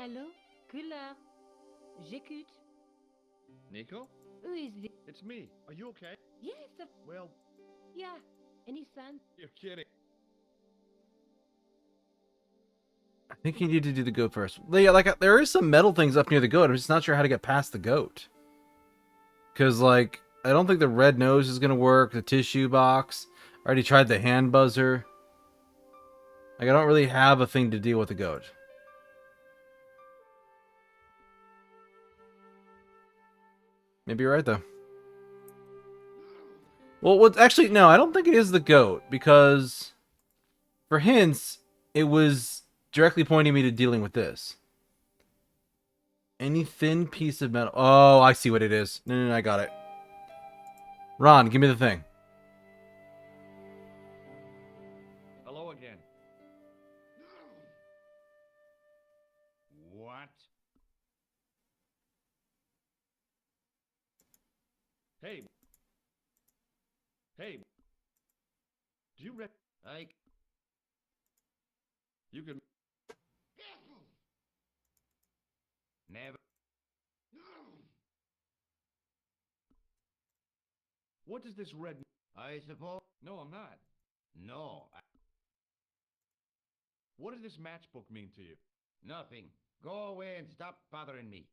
Hello, Killer. J'écoute. Nico? Who is this? It's me. Are you okay? Yes, Well, yeah. Any son? you're kidding. I think you need to do the goat first. Yeah, like there is some metal things up near the goat. I'm just not sure how to get past the goat. Because, like, I don't think the red nose is going to work. The tissue box. I already tried the hand buzzer. Like, I don't really have a thing to deal with the goat. Maybe you're right, though. Well, what's actually... No, I don't think it is the goat. Because, for hints, it was directly pointing me to dealing with this. Any thin piece of metal... Oh, I see what it is. No, I got it. Ron, give me the thing. Hello again. What? Hey. Hey. Do you You can... Never. What does this red... I suppose. No, I'm not. No. What does this matchbook mean to you? Nothing. Go away and stop bothering me.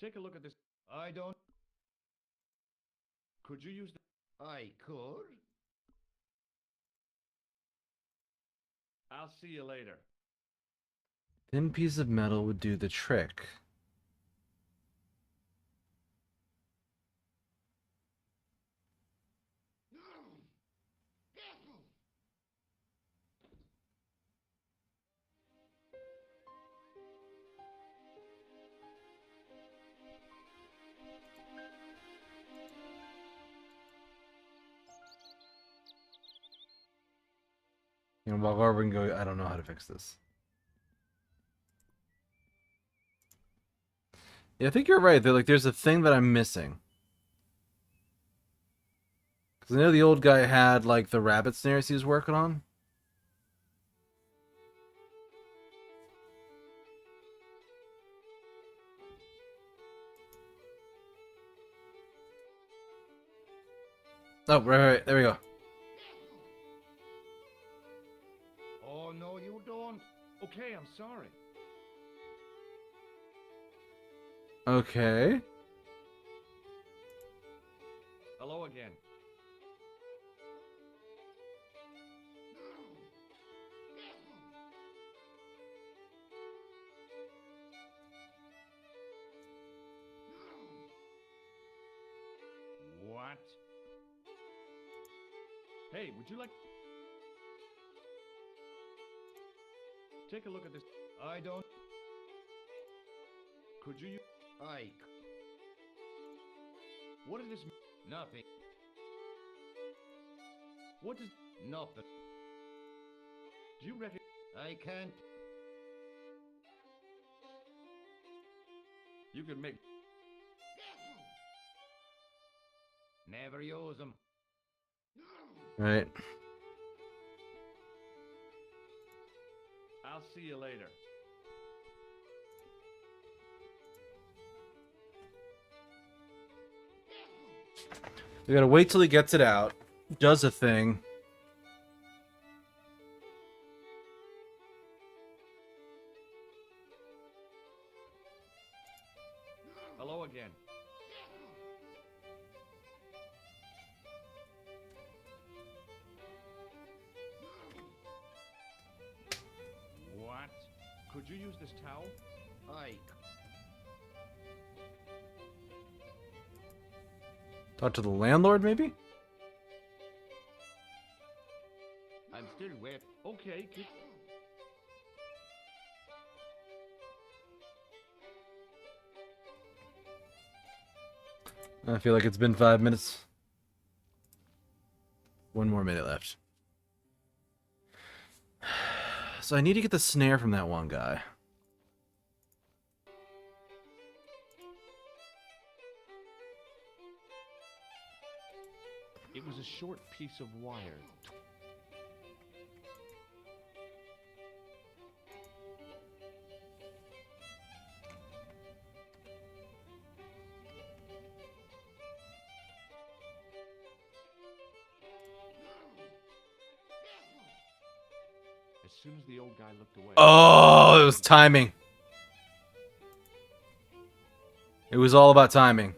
Take a look at this. I don't. Could you use the... I could. I'll see you later. Thin piece of metal would do the trick. You know, walk over and go, I don't know how to fix this. Yeah, I think you're right. There's a thing that I'm missing. Because I know the old guy had, like, the rabbit snares he was working on. Oh, right, there we go. Oh, no, you don't. Okay, I'm sorry. Okay. Hello again. What? Hey, would you like... Take a look at this. I don't. Could you... I. What does this... Nothing. What does... Nothing. Do you reckon... I can't. You could make... Never use them. Right. I'll see you later. We gotta wait till he gets it out. Does a thing. Hello again. What? Could you use this towel? I. Talk to the landlord, maybe? I'm still wet. Okay. I feel like it's been 5 minutes. 1 more minute left. So I need to get the snare from that one guy. It was a short piece of wire. As soon as the old guy looked away... Oh, it was timing. It was all about timing.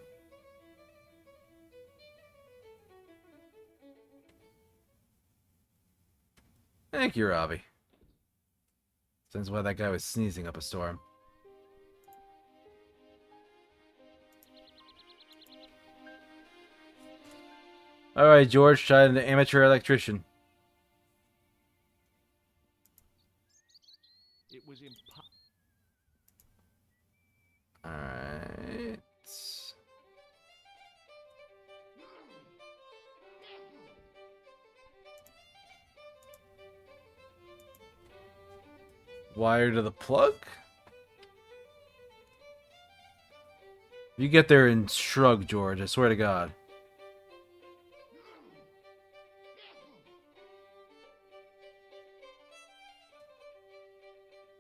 Thank you, Robbie. Sense why that guy was sneezing up a storm. Alright, George, try an amateur electrician. It was impossible. Alright. Wire to the plug? You get there and shrug, George, I swear to God.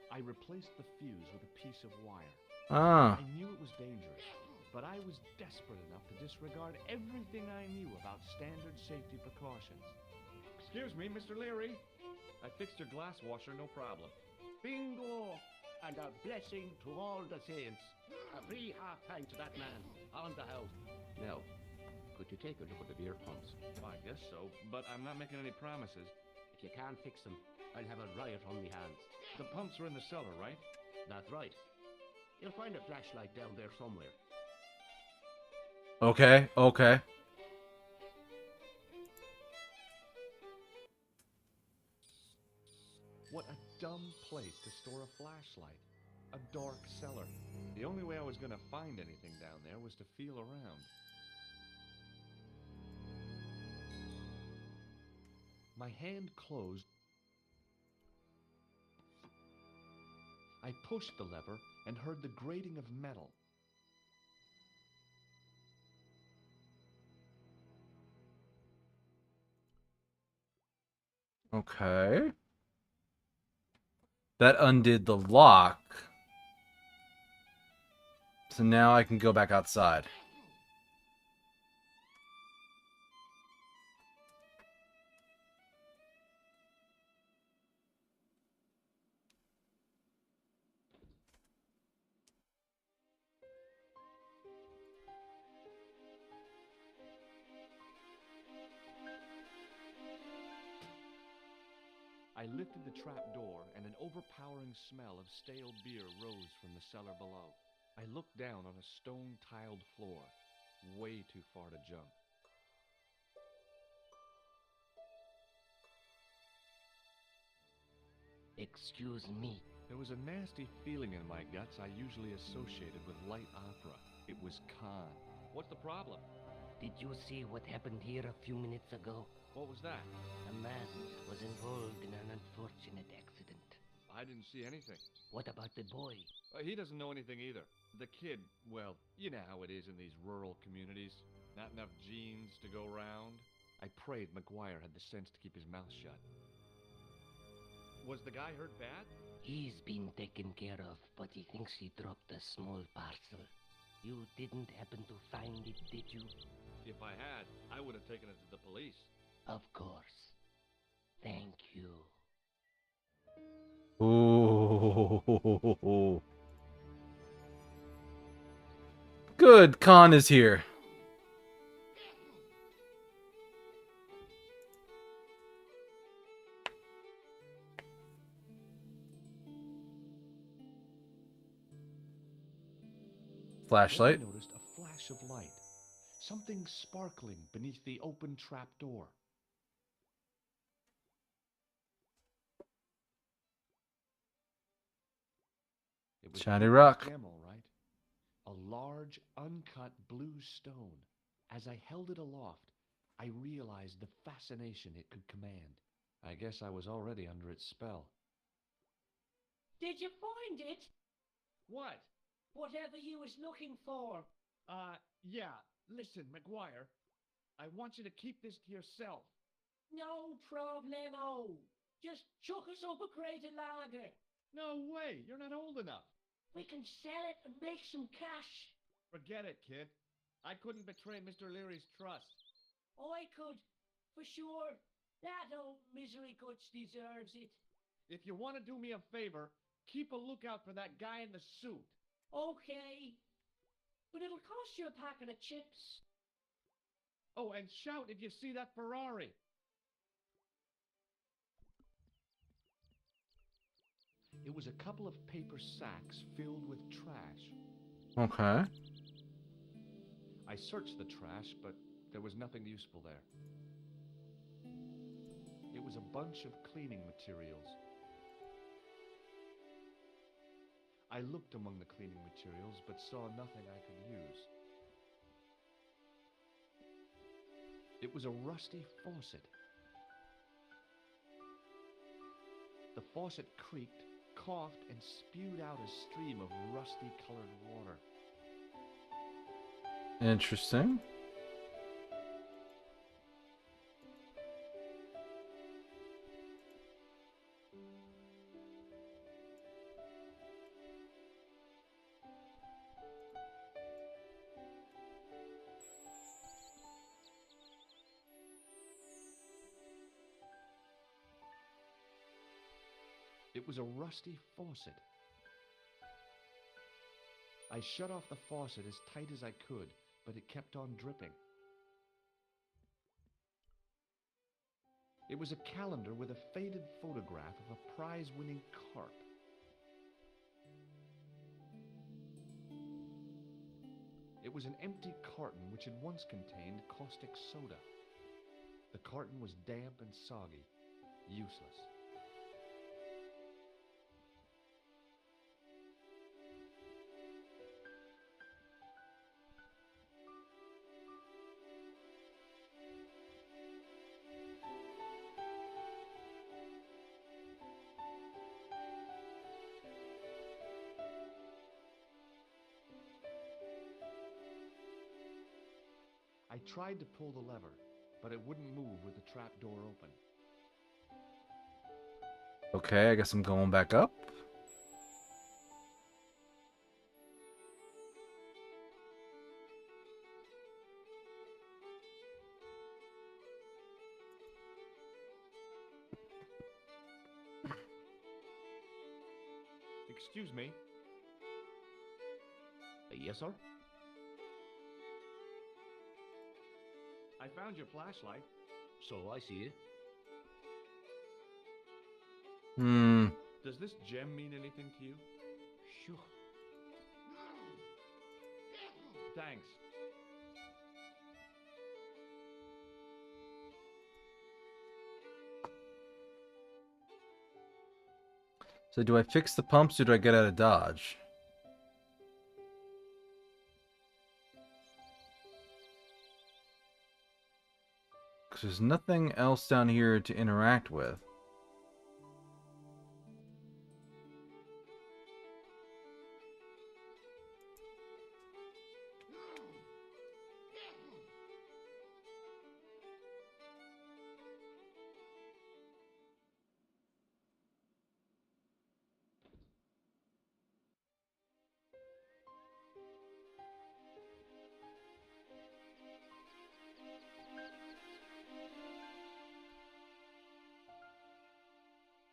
I replaced the fuse with a piece of wire. Ah. I knew it was dangerous, but I was desperate enough to disregard everything I knew about standard safety precautions. Excuse me, Mr. Leary. I fixed your glass washer, no problem. Bingo! And a blessing to all the saints. A free half pint to that man on the house. Now, could you take a look at the beer pumps? I guess so, but I'm not making any promises. If you can't fix them, I'll have a riot on me hands. The pumps are in the cellar, right? That's right. You'll find a flashlight down there somewhere. Okay, okay. What a dumb place to store a flashlight. A dark cellar. The only way I was going to find anything down there was to feel around. My hand closed. I pushed the lever and heard the grating of metal. Okay. That undid the lock. So now I can go back outside. I lifted the trap door, and an overpowering smell of stale beer rose from the cellar below. I looked down on a stone-tiled floor, way too far to jump. Excuse me. There was a nasty feeling in my guts I usually associated with light opera. It was Khan. What's the problem? Did you see what happened here a few minutes ago? What was that? A man was involved in an unfortunate accident. I didn't see anything. What about the boy? He doesn't know anything either. The kid, well, you know how it is in these rural communities. Not enough genes to go round. I prayed McGuire had the sense to keep his mouth shut. Was the guy hurt bad? He's been taken care of, but he thinks he dropped a small parcel. You didn't happen to find it, did you? If I had, I would have taken it to the police. Of course. Thank you. Ooh. Good, Khan is here. Flashlight. Then I noticed a flash of light. Something sparkling beneath the open trap door. It was Shiny pure rock. gem, all right. A large, uncut blue stone. As I held it aloft, I realized the fascination it could command. I guess I was already under its spell. Did you find it? What? Whatever you was looking for. Yeah. Listen, McGuire. I want you to keep this to yourself. No problemo. Just chuck us up a crate of lager. No way. You're not old enough. We can sell it and make some cash. Forget it, kid. I couldn't betray Mr. Leary's trust. I could, for sure. That old misery guts deserves it. If you want to do me a favor, keep a lookout for that guy in the suit. Okay. But it'll cost you a packet of chips. Oh, and shout if you see that Ferrari. It was a couple of paper sacks filled with trash. Okay. I searched the trash, but there was nothing useful there. It was a bunch of cleaning materials. I looked among the cleaning materials, but saw nothing I could use. It was a rusty faucet. The faucet creaked, coughed, and spewed out a stream of rusty-colored water. Interesting. It was a rusty faucet. I shut off the faucet as tight as I could, but it kept on dripping. It was a calendar with a faded photograph of a prize-winning carp. It was an empty carton which had once contained caustic soda. The carton was damp and soggy, useless. I tried to pull the lever, but it wouldn't move with the trap door open. Okay, I guess I'm going back up. Excuse me. Yes, sir? I found your flashlight. So I see it. Does this gem mean anything to you? Sure. Thanks. So do I fix the pumps or do I get out of Dodge? Because there's nothing else down here to interact with.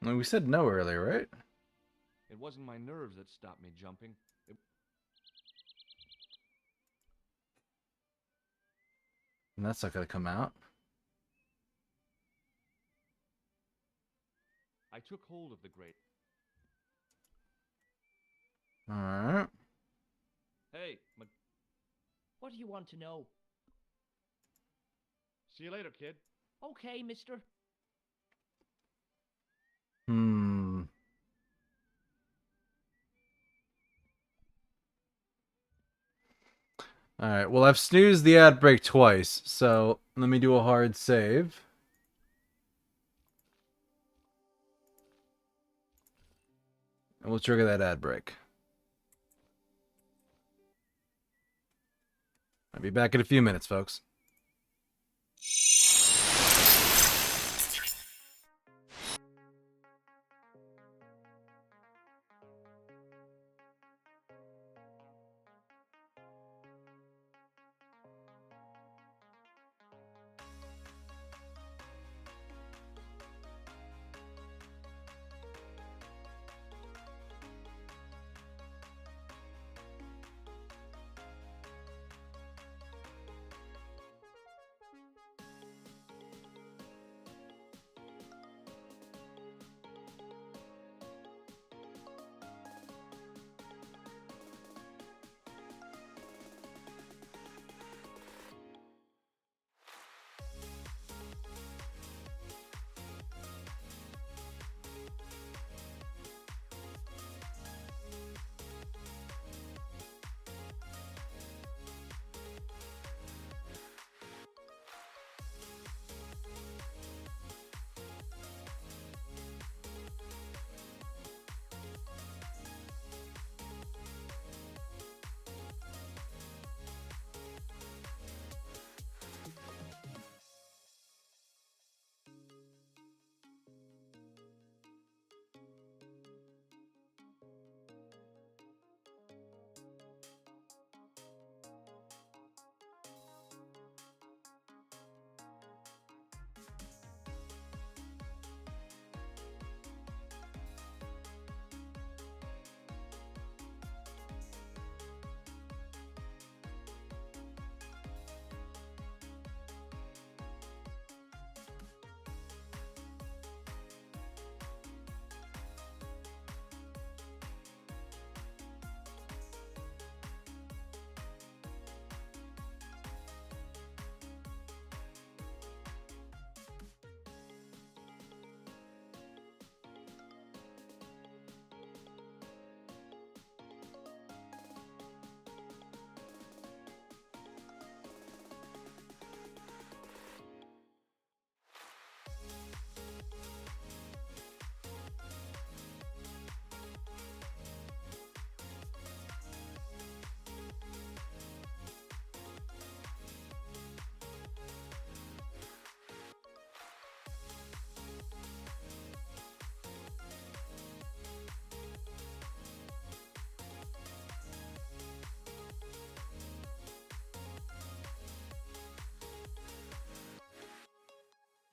I mean, we said no earlier, right? It wasn't my nerves that stopped me jumping. And that's not going to come out. I took hold of the grate. Alright. Hey, What do you want to know? See you later, kid. Okay, mister. Alright, well, I've snoozed the ad break twice, so let me do a hard save. And we'll trigger that ad break. I'll be back in a few minutes, folks.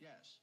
Yes.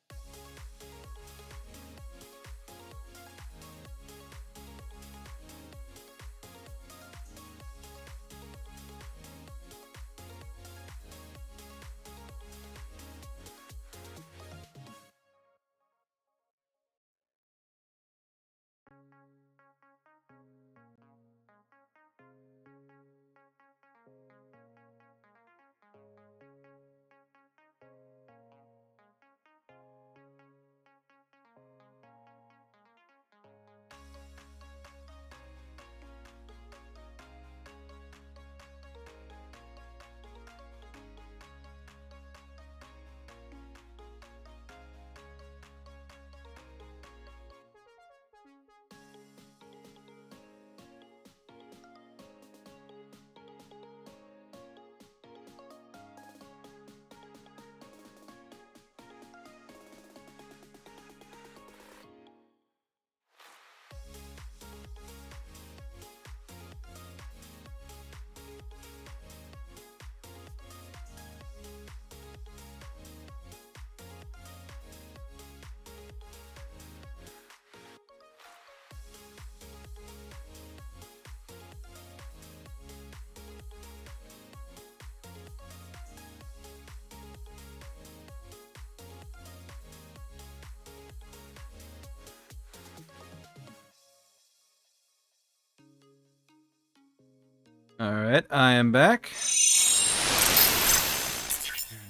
Alright, I am back.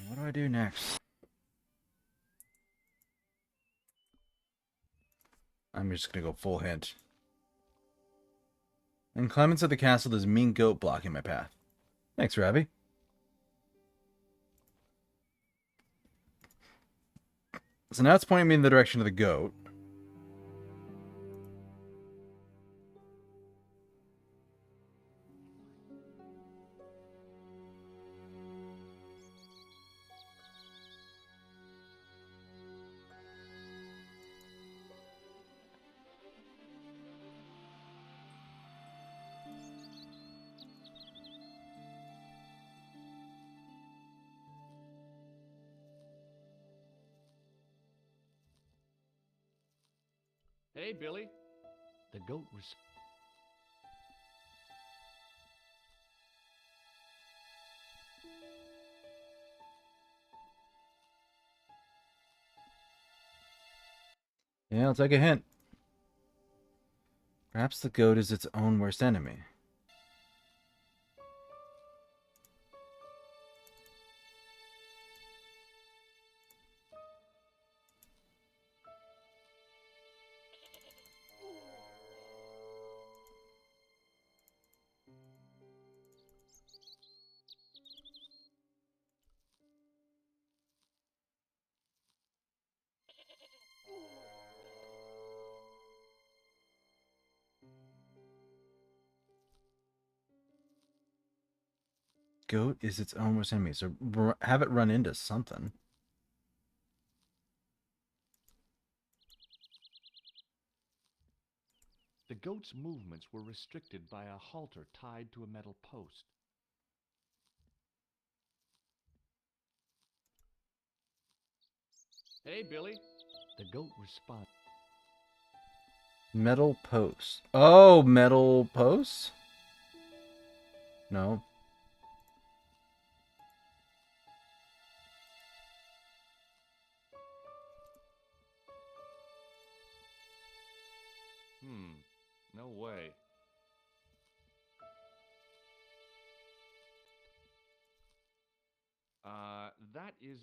What do I do next? I'm just gonna go full hint. In climbing to the castle, there's a mean goat blocking my path. Thanks, Ravi. So now it's pointing me in the direction of the goat. Hey, Billy. The goat was... Yeah, I'll take a hint. Perhaps the goat is its own worst enemy. Goat is its own worst enemy, so have it run into something. The goat's movements were restricted by a halter tied to a metal post. Hey, Billy. The goat responded. Metal post. Oh, metal post? No. No way. That is...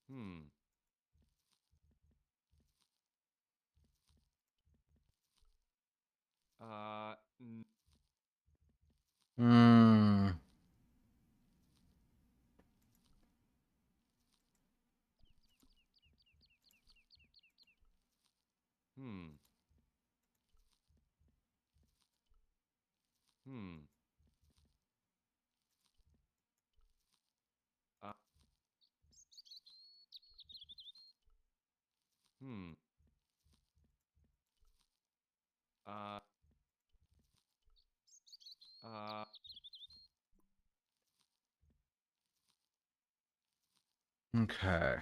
Hmm. Uh, hmm. Uh... Okay.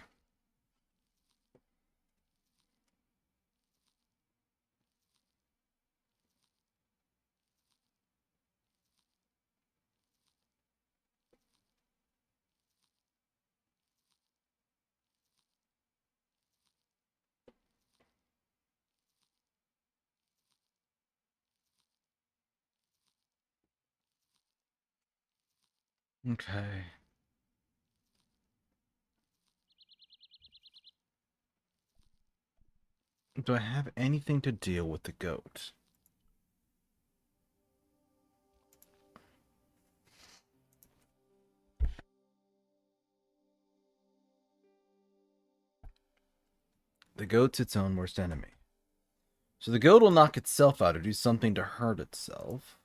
Okay. Do I have anything to deal with the goat? The goat's its own worst enemy. So the goat will knock itself out or do something to hurt itself.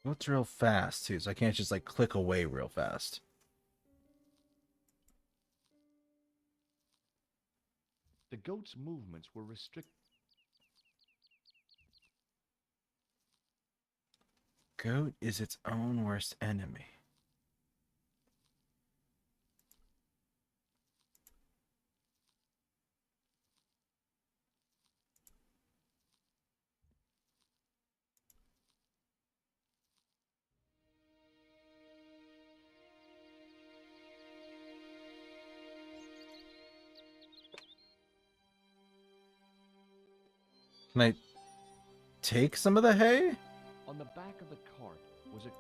Goat's real fast, too, so I can't just, like, click away real fast. The goat's movements were restricted. Goat is its own worst enemy. Can I take some of the hay? On the back of the cart was a...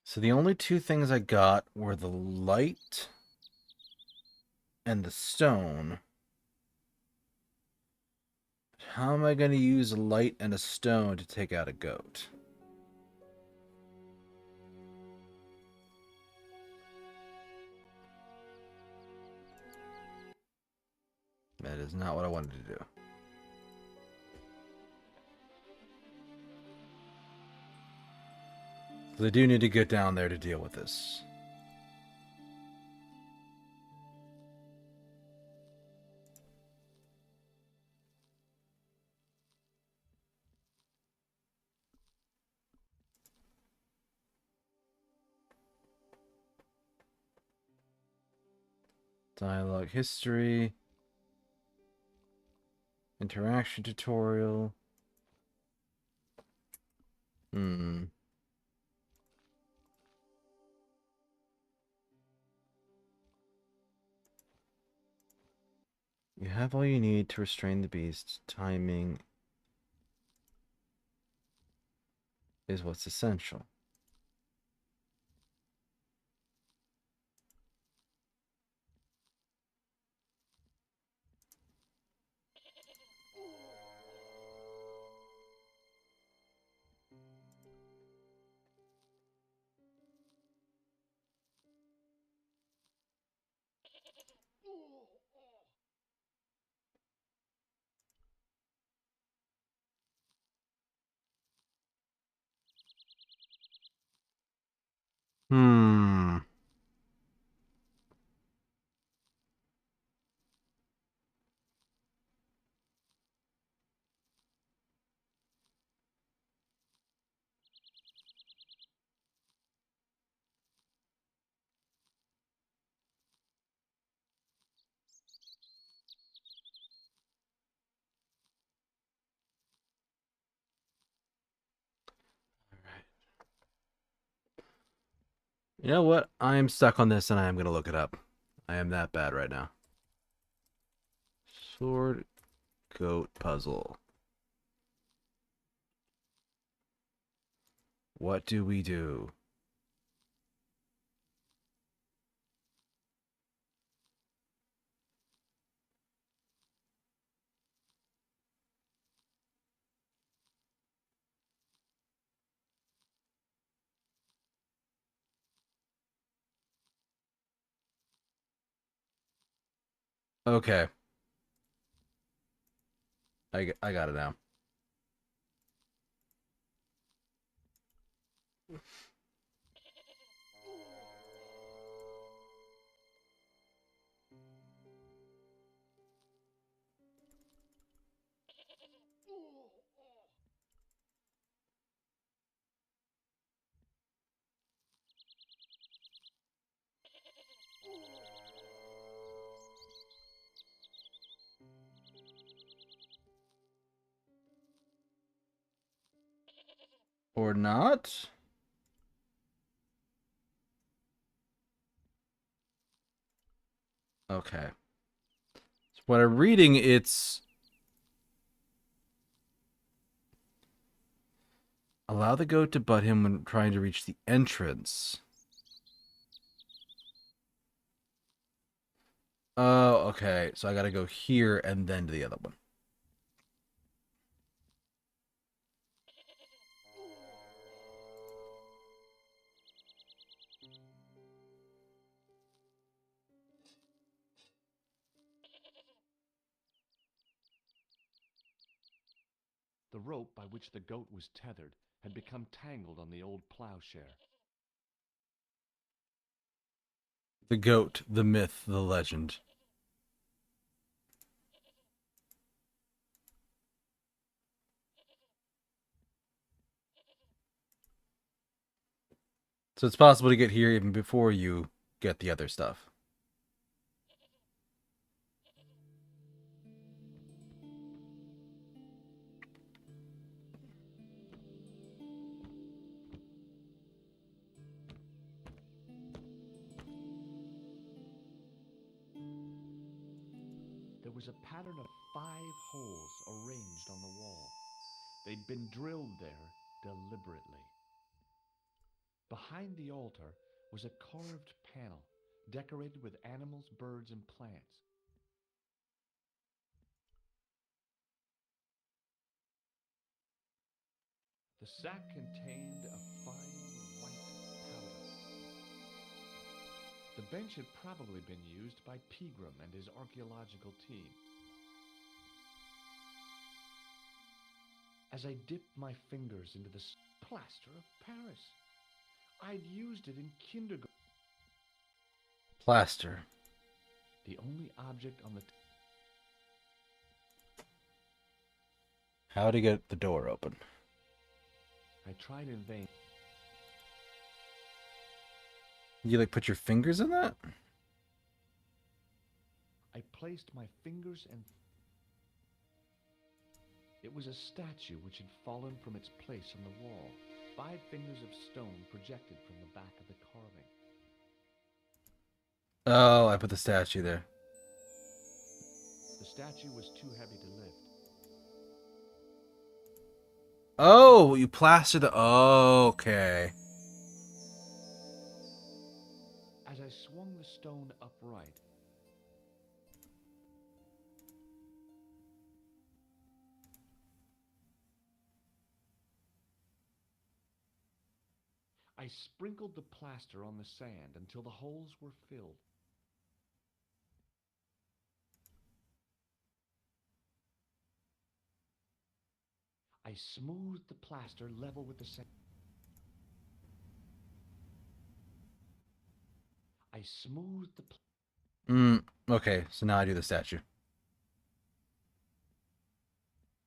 So the only two things I got were the light and the stone. How am I going to use a light and a stone to take out a goat? That is not what I wanted to do. So I do need to get down there to deal with this. Dialogue history. Interaction tutorial. You have all you need to restrain the beast. Timing is what's essential. Hmm. You know what? I am stuck on this and I am going to look it up. I am that bad right now. Sword goat puzzle. What do we do? Okay. I got it now. Or not? Okay. So what I'm reading, it's... Allow the goat to butt him when trying to reach the entrance. Oh, okay. So I gotta go here and then to the other one. The rope by which the goat was tethered had become tangled on the old plowshare. The goat, the myth, the legend. So it's possible to get here even before you get the other stuff. was a pattern of 5 holes arranged on the wall. They'd been drilled there deliberately. Behind the altar was a carved panel decorated with animals, birds, and plants. The sack contained a fine white powder. The bench had probably been used by Pegram and his archaeological team. As I dipped my fingers into the plaster of Paris, I'd used it in kindergarten. Plaster. The only object on the... How to get the door open? I tried in vain. You like put your fingers in that? I placed my fingers and... It was a statue which had fallen from its place on the wall. 5 fingers of stone projected from the back of the carving. Oh, I put the statue there. The statue was too heavy to lift. Oh, you plaster the... Okay. As I swung the stone upright, I sprinkled the plaster on the sand until the holes were filled. I smoothed the plaster level with the sand. I smoothed the Okay, so now I do the statue.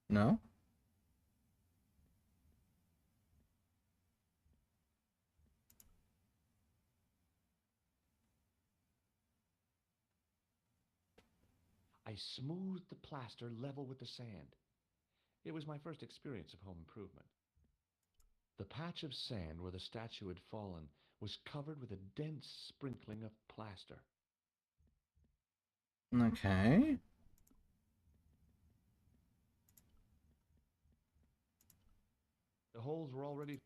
No? I smoothed the plaster level with the sand. It was my first experience of home improvement. The patch of sand where the statue had fallen was covered with a dense sprinkling of plaster. Okay. The holes were already...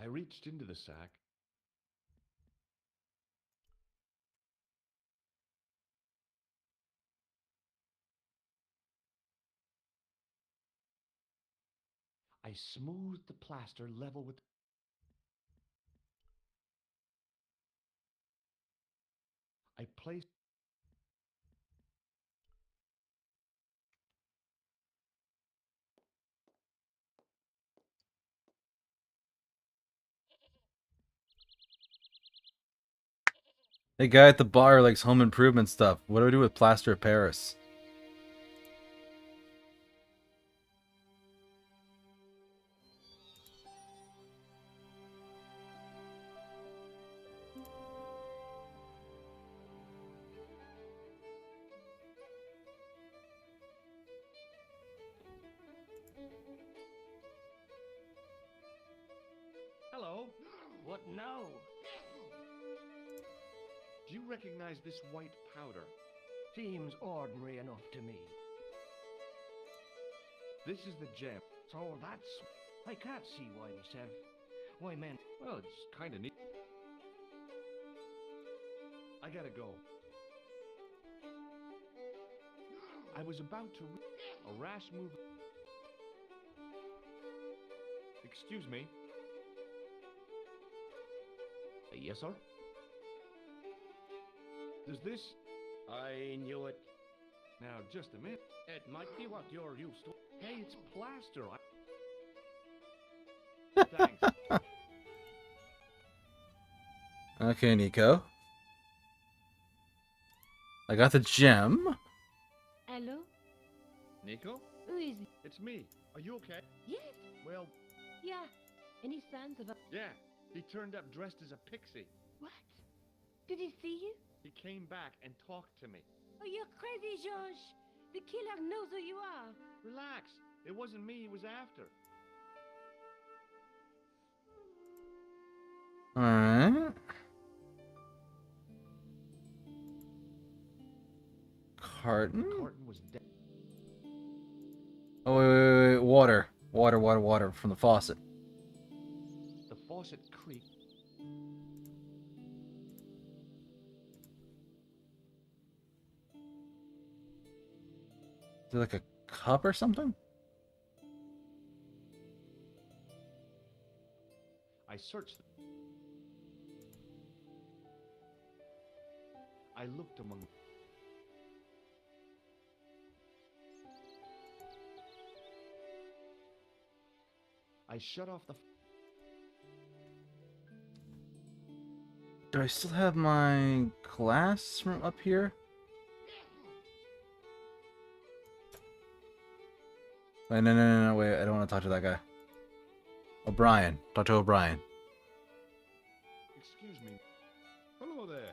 I reached into the sack. I smoothed the plaster level with... I placed... The guy at the bar likes home improvement stuff. What do I do with plaster of Paris? Hello? What now? Do you recognize this white powder? Seems ordinary enough to me. This is the gem. So that's... I can't see why myself. Why, man... Well, it's kind of neat. I gotta go. I was about to... A rash move... Excuse me. Yes, sir? Does this... I knew it. Now, just a minute. It might be what you're used to. Hey, it's plaster. Thanks. Okay, Nico. I got the gem. Hello? Nico? Who is it? It's me. Are you okay? Yes. Well, Yeah. Any signs of a... yeah. He turned up dressed as a pixie. What? Did he see you? He came back and talked to me. Are you crazy, George? The killer knows who you are. Relax. It wasn't me he was after. Alright. Carton? Carton was dead. Oh, wait. Water. Water from the faucet. The faucet creaked. Is it like a cup or something? I searched. I looked among. I shut off the. Do I still have my glass from up here? Wait, no, wait, I don't want to talk to that guy. O'Brien. Talk to O'Brien. Excuse me. Hello there.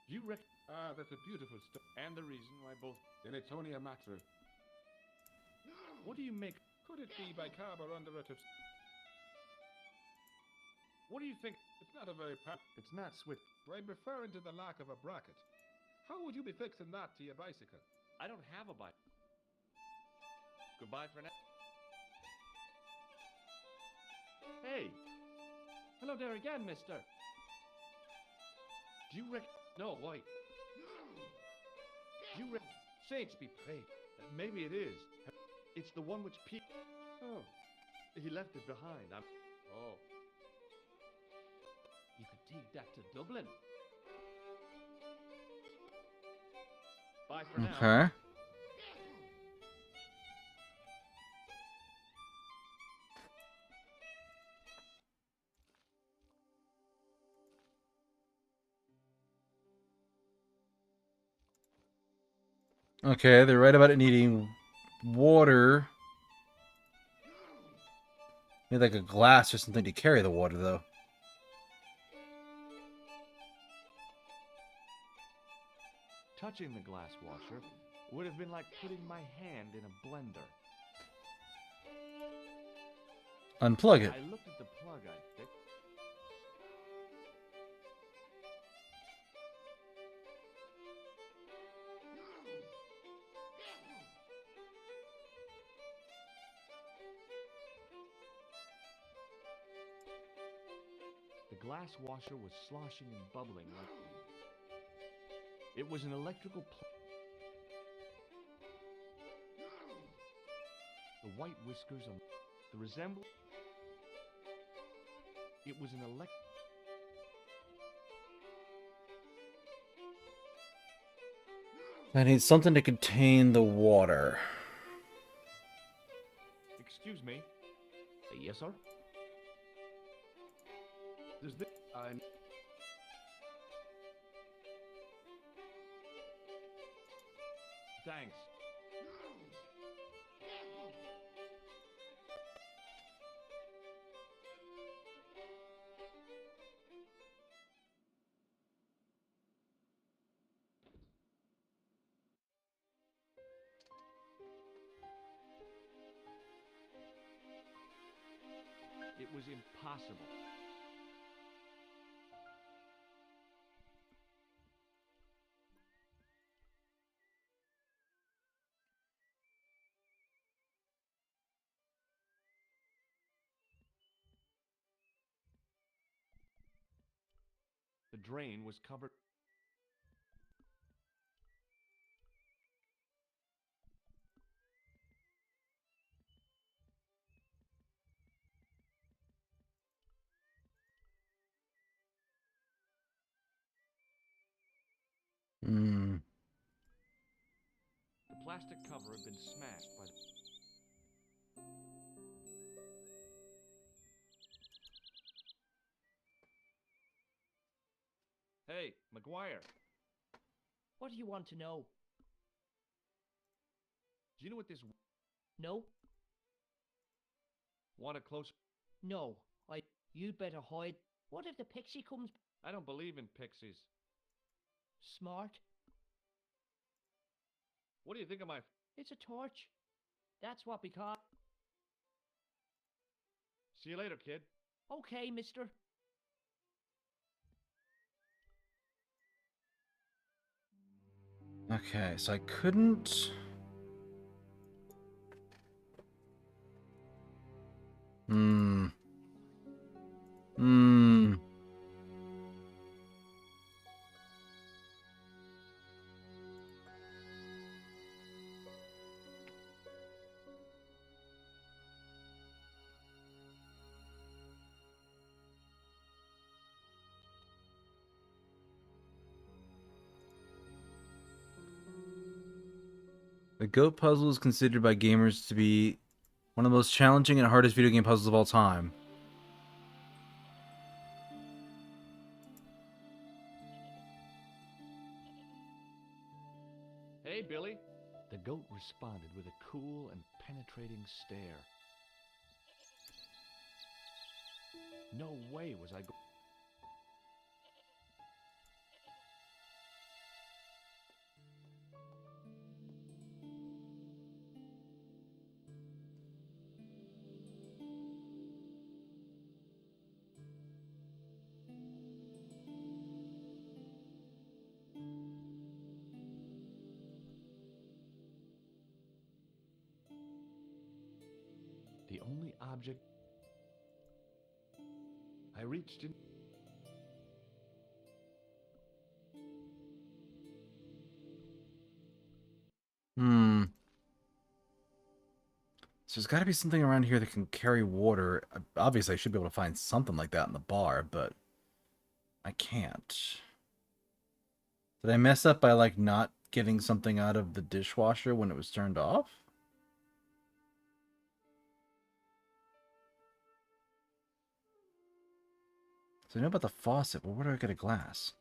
You reckon? Ah, that's a beautiful stuff. And the reason why both. Then it's only a matter of... What do you make? Could it be by carb or underrative? What do you think? It's not a very It's not swift. I'm referring to the lack of a bracket. How would you be fixing that to your bicycle? I don't have a bike. Goodbye for now. Hey. Hello there again, mister. Do you reckon? No, wait. Do you reckon? Saints be praised. Maybe it is. It's the one which Oh. He left it behind. Oh. You could take that to Dublin. Bye for now. Okay. Okay, they're right about it needing water. Need like a glass or something to carry the water, though. Touching the glass washer would have been like putting my hand in a blender. Unplug it. I looked at the plug I fixed. The glass washer was sloshing and bubbling like... It was an electrical The white whiskers on the resemblance. It was an I need something to contain the water. Excuse me. Yes, sir? Does this... Thanks. It was impossible. The drain was covered. Hmm. The plastic cover had been smashed by the... Hey, McGuire. What do you want to know? Do you know what this... No? Want a closer... No. You'd better hide. What if the pixie comes? I don't believe in pixies. Smart. What do you think of my... It's a torch. That's what we call... See you later, kid. Okay, mister. Okay, so I couldn't... Hmm. Hmm. The goat puzzle is considered by gamers to be one of the most challenging and hardest video game puzzles of all time. Hey, Billy. The goat responded with a cool and penetrating stare. No way was I go... The only object I reached in... Hmm. So there's got to be something around here that can carry water. Obviously, I should be able to find something like that in the bar, but I can't. Did I mess up by, like, not getting something out of the dishwasher when it was turned off? So I know about the faucet, but where do I get a glass?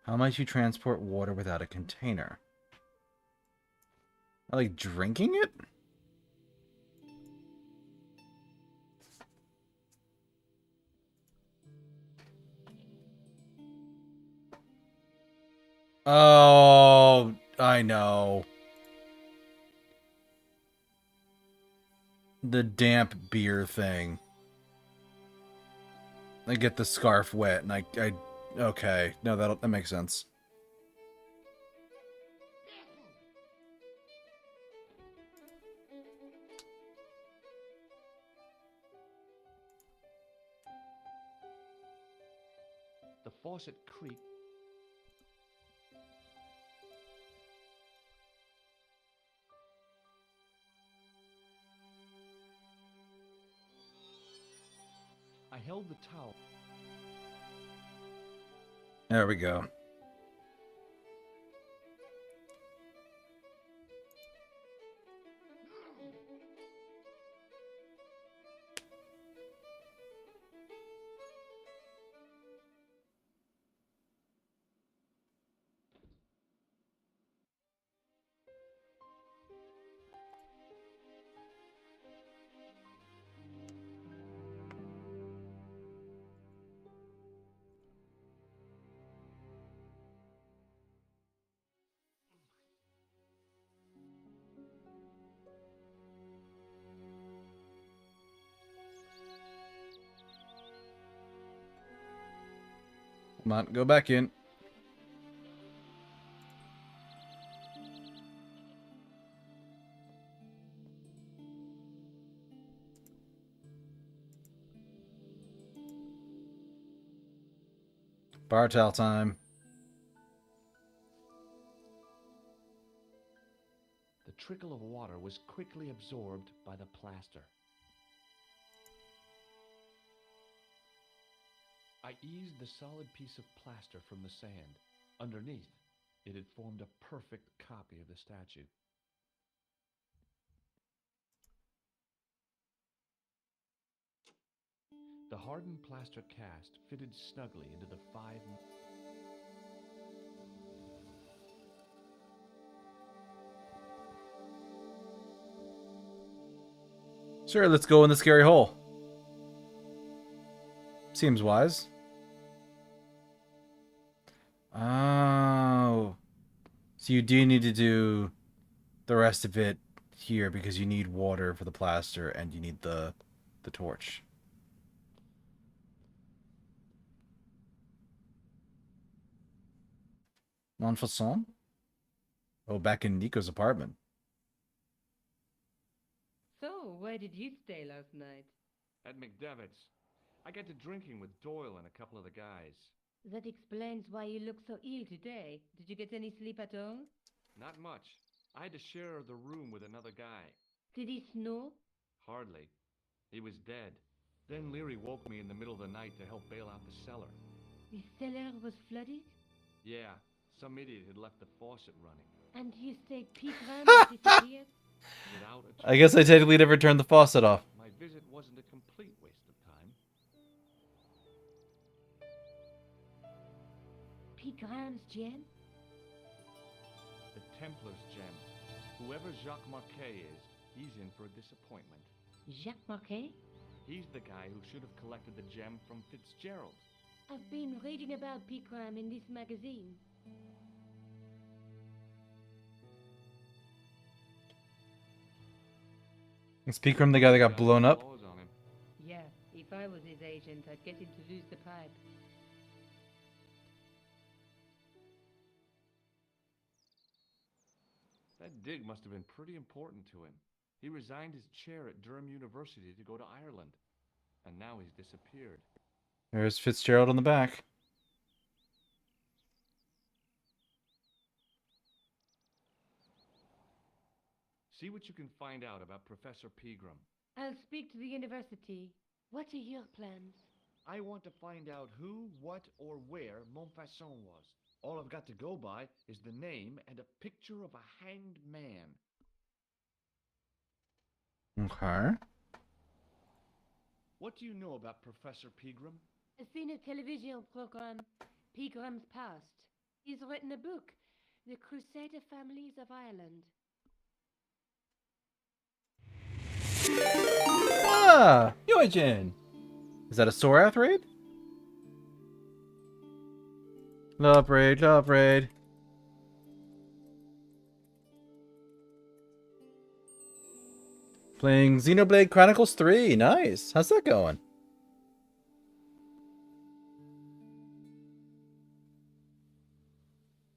How might you transport water without a container? I like drinking it? Oh, I know. The damp beer thing. I get the scarf wet, and I okay. No, that makes sense. The faucet creaked. I held the towel. There we go. Come on, go back in. Bar towel time. The trickle of water was quickly absorbed by the plaster. I eased the solid piece of plaster from the sand. Underneath, it had formed a perfect copy of the statue. The hardened plaster cast fitted snugly into the 5... Sure, let's go in the scary hole. Seems wise. Oh. So you do need to do the rest of it here because you need water for the plaster and you need the torch. Non façon? Oh, back in Nico's apartment. So, where did you stay last night? At McDevitt's. I got to drinking with Doyle and a couple of the guys. That explains why you look so ill today. Did you get any sleep at all? Not much. I had to share the room with another guy. Did he snore? Hardly. He was dead. Then Leary woke me in the middle of the night to help bail out the cellar. The cellar was flooded? Yeah, some idiot had left the faucet running. And you say Pete Ram has disappeared? Without a I guess I technically never turned the faucet off. My visit wasn't a complete waste of time. Pete Graham's gem? The Templars gem. Whoever Jacques Marquet is, he's in for a disappointment. Jacques Marquet? He's the guy who should have collected the gem from Fitzgerald. I've been reading about Pete Graham in this magazine. Speak from the guy that got blown up. Yeah, if I was his agent, I'd get him to lose the pipe. That dig must have been pretty important to him. He resigned his chair at Durham University to go to Ireland. And now he's disappeared. There's Fitzgerald on the back. See what you can find out about Professor Pegram. I'll speak to the university. What are your plans? I want to find out who, what, or where Montfaucon was. All I've got to go by is the name and a picture of a hanged man. Okay. What do you know about Professor Pegram? I've seen a television program, Pegram's Past. He's written a book, The Crusader Families of Ireland. Ah! Yoijin! Is that a Sorath raid? Love raid, love raid. Playing Xenoblade Chronicles 3. Nice. How's that going?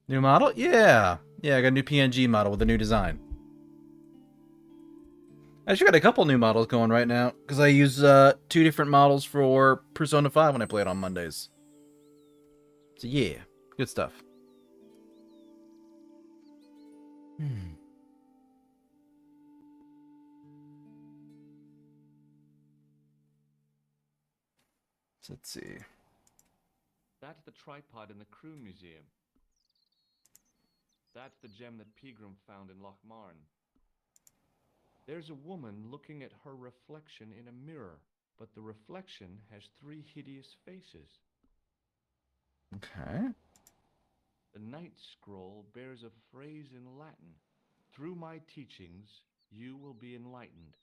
New model? Yeah. Yeah, I got a new PNG model with a new design. I actually got a couple new models going right now, because I use 2 different models for Persona 5 when I play it on Mondays. So yeah, good stuff. So let's see. That's the tripod in the Croon Museum. That's the gem that Pegram found in Lochmarn. There's a woman looking at her reflection in a mirror, but the reflection has 3 hideous faces. Okay. The Night Scroll bears a phrase in Latin. Through my teachings, you will be enlightened.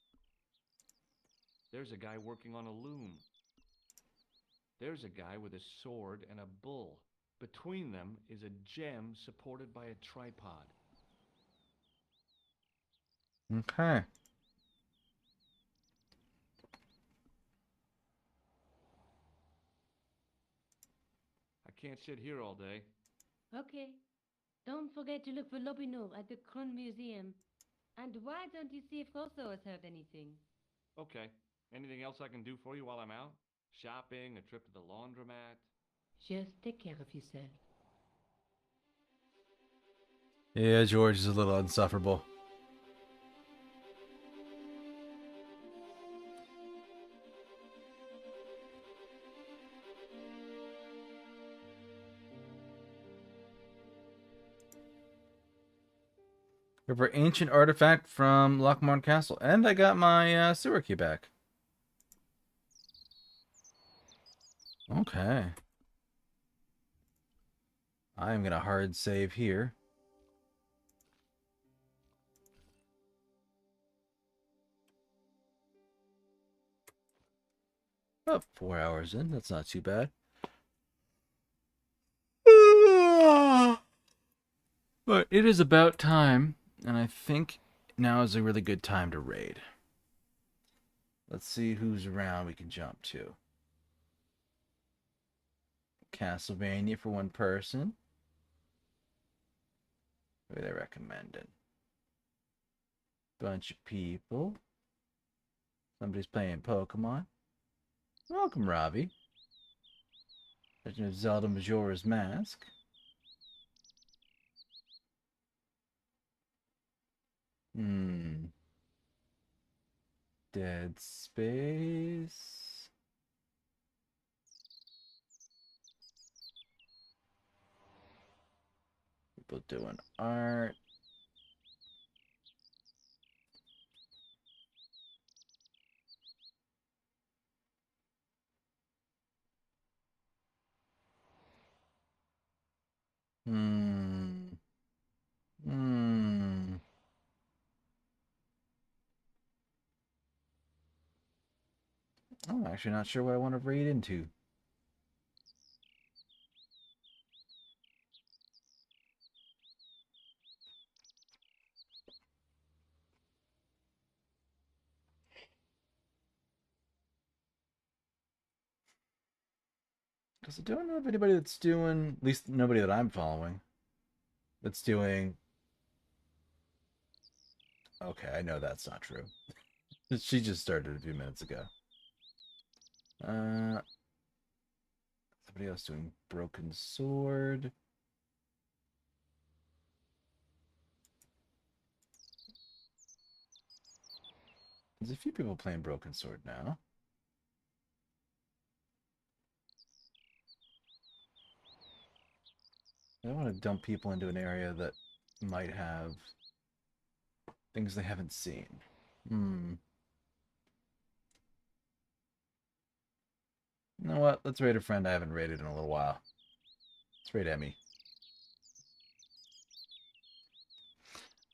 There's a guy working on a loom. There's a guy with a sword and a bull. Between them is a gem supported by a tripod. Okay. I can't sit here all day. Okay. Don't forget to look for Lobinor at the Croon Museum. And why don't you see if Rosso has heard anything? Okay. Anything else I can do for you while I'm out? Shopping, a trip to the laundromat? Just take care of yourself. Yeah, George is a little insufferable. River ancient artifact from Lochmarn Castle. And I got my sewer key back. Okay. I'm going to hard save here. About 4 hours in. That's not too bad. But it is about time, and I think now is a really good time to raid. Let's see who's around we can jump to. Castlevania for one person. What are they recommending? Bunch of people. Somebody's playing Pokemon. Welcome, Ravi. Legend of Zelda Majora's Mask. Dead Space. People doing art. I'm actually not sure what I want to raid into. Because I don't know of anybody that's doing, at least nobody that I'm following, that's doing... Okay, I know that's not true. She just started a few minutes ago. Somebody else doing Broken Sword. There's a few people playing Broken Sword now. I don't want to dump people into an area that might have things they haven't seen. You know what? Let's raid a friend I haven't raided in a little while. Let's raid Emmy.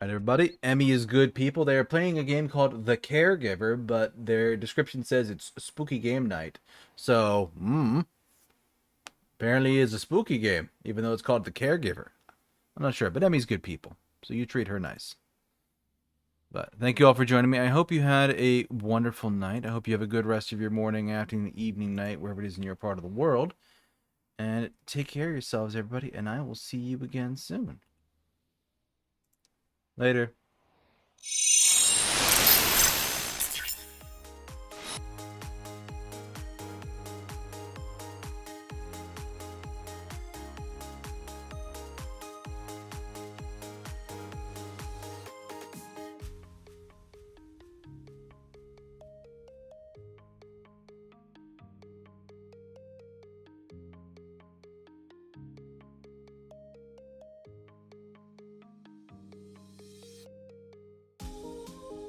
Alright, everybody. Emmy is good people. They are playing a game called The Caregiver, but their description says it's a spooky game night. So, apparently it's a spooky game, even though it's called The Caregiver. I'm not sure, but Emmy's good people. So you treat her nice. But thank you all for joining me. I hope you had a wonderful night. I hope you have a good rest of your morning, afternoon, evening, night, wherever it is in your part of the world. And take care of yourselves, everybody, and I will see you again soon. Later.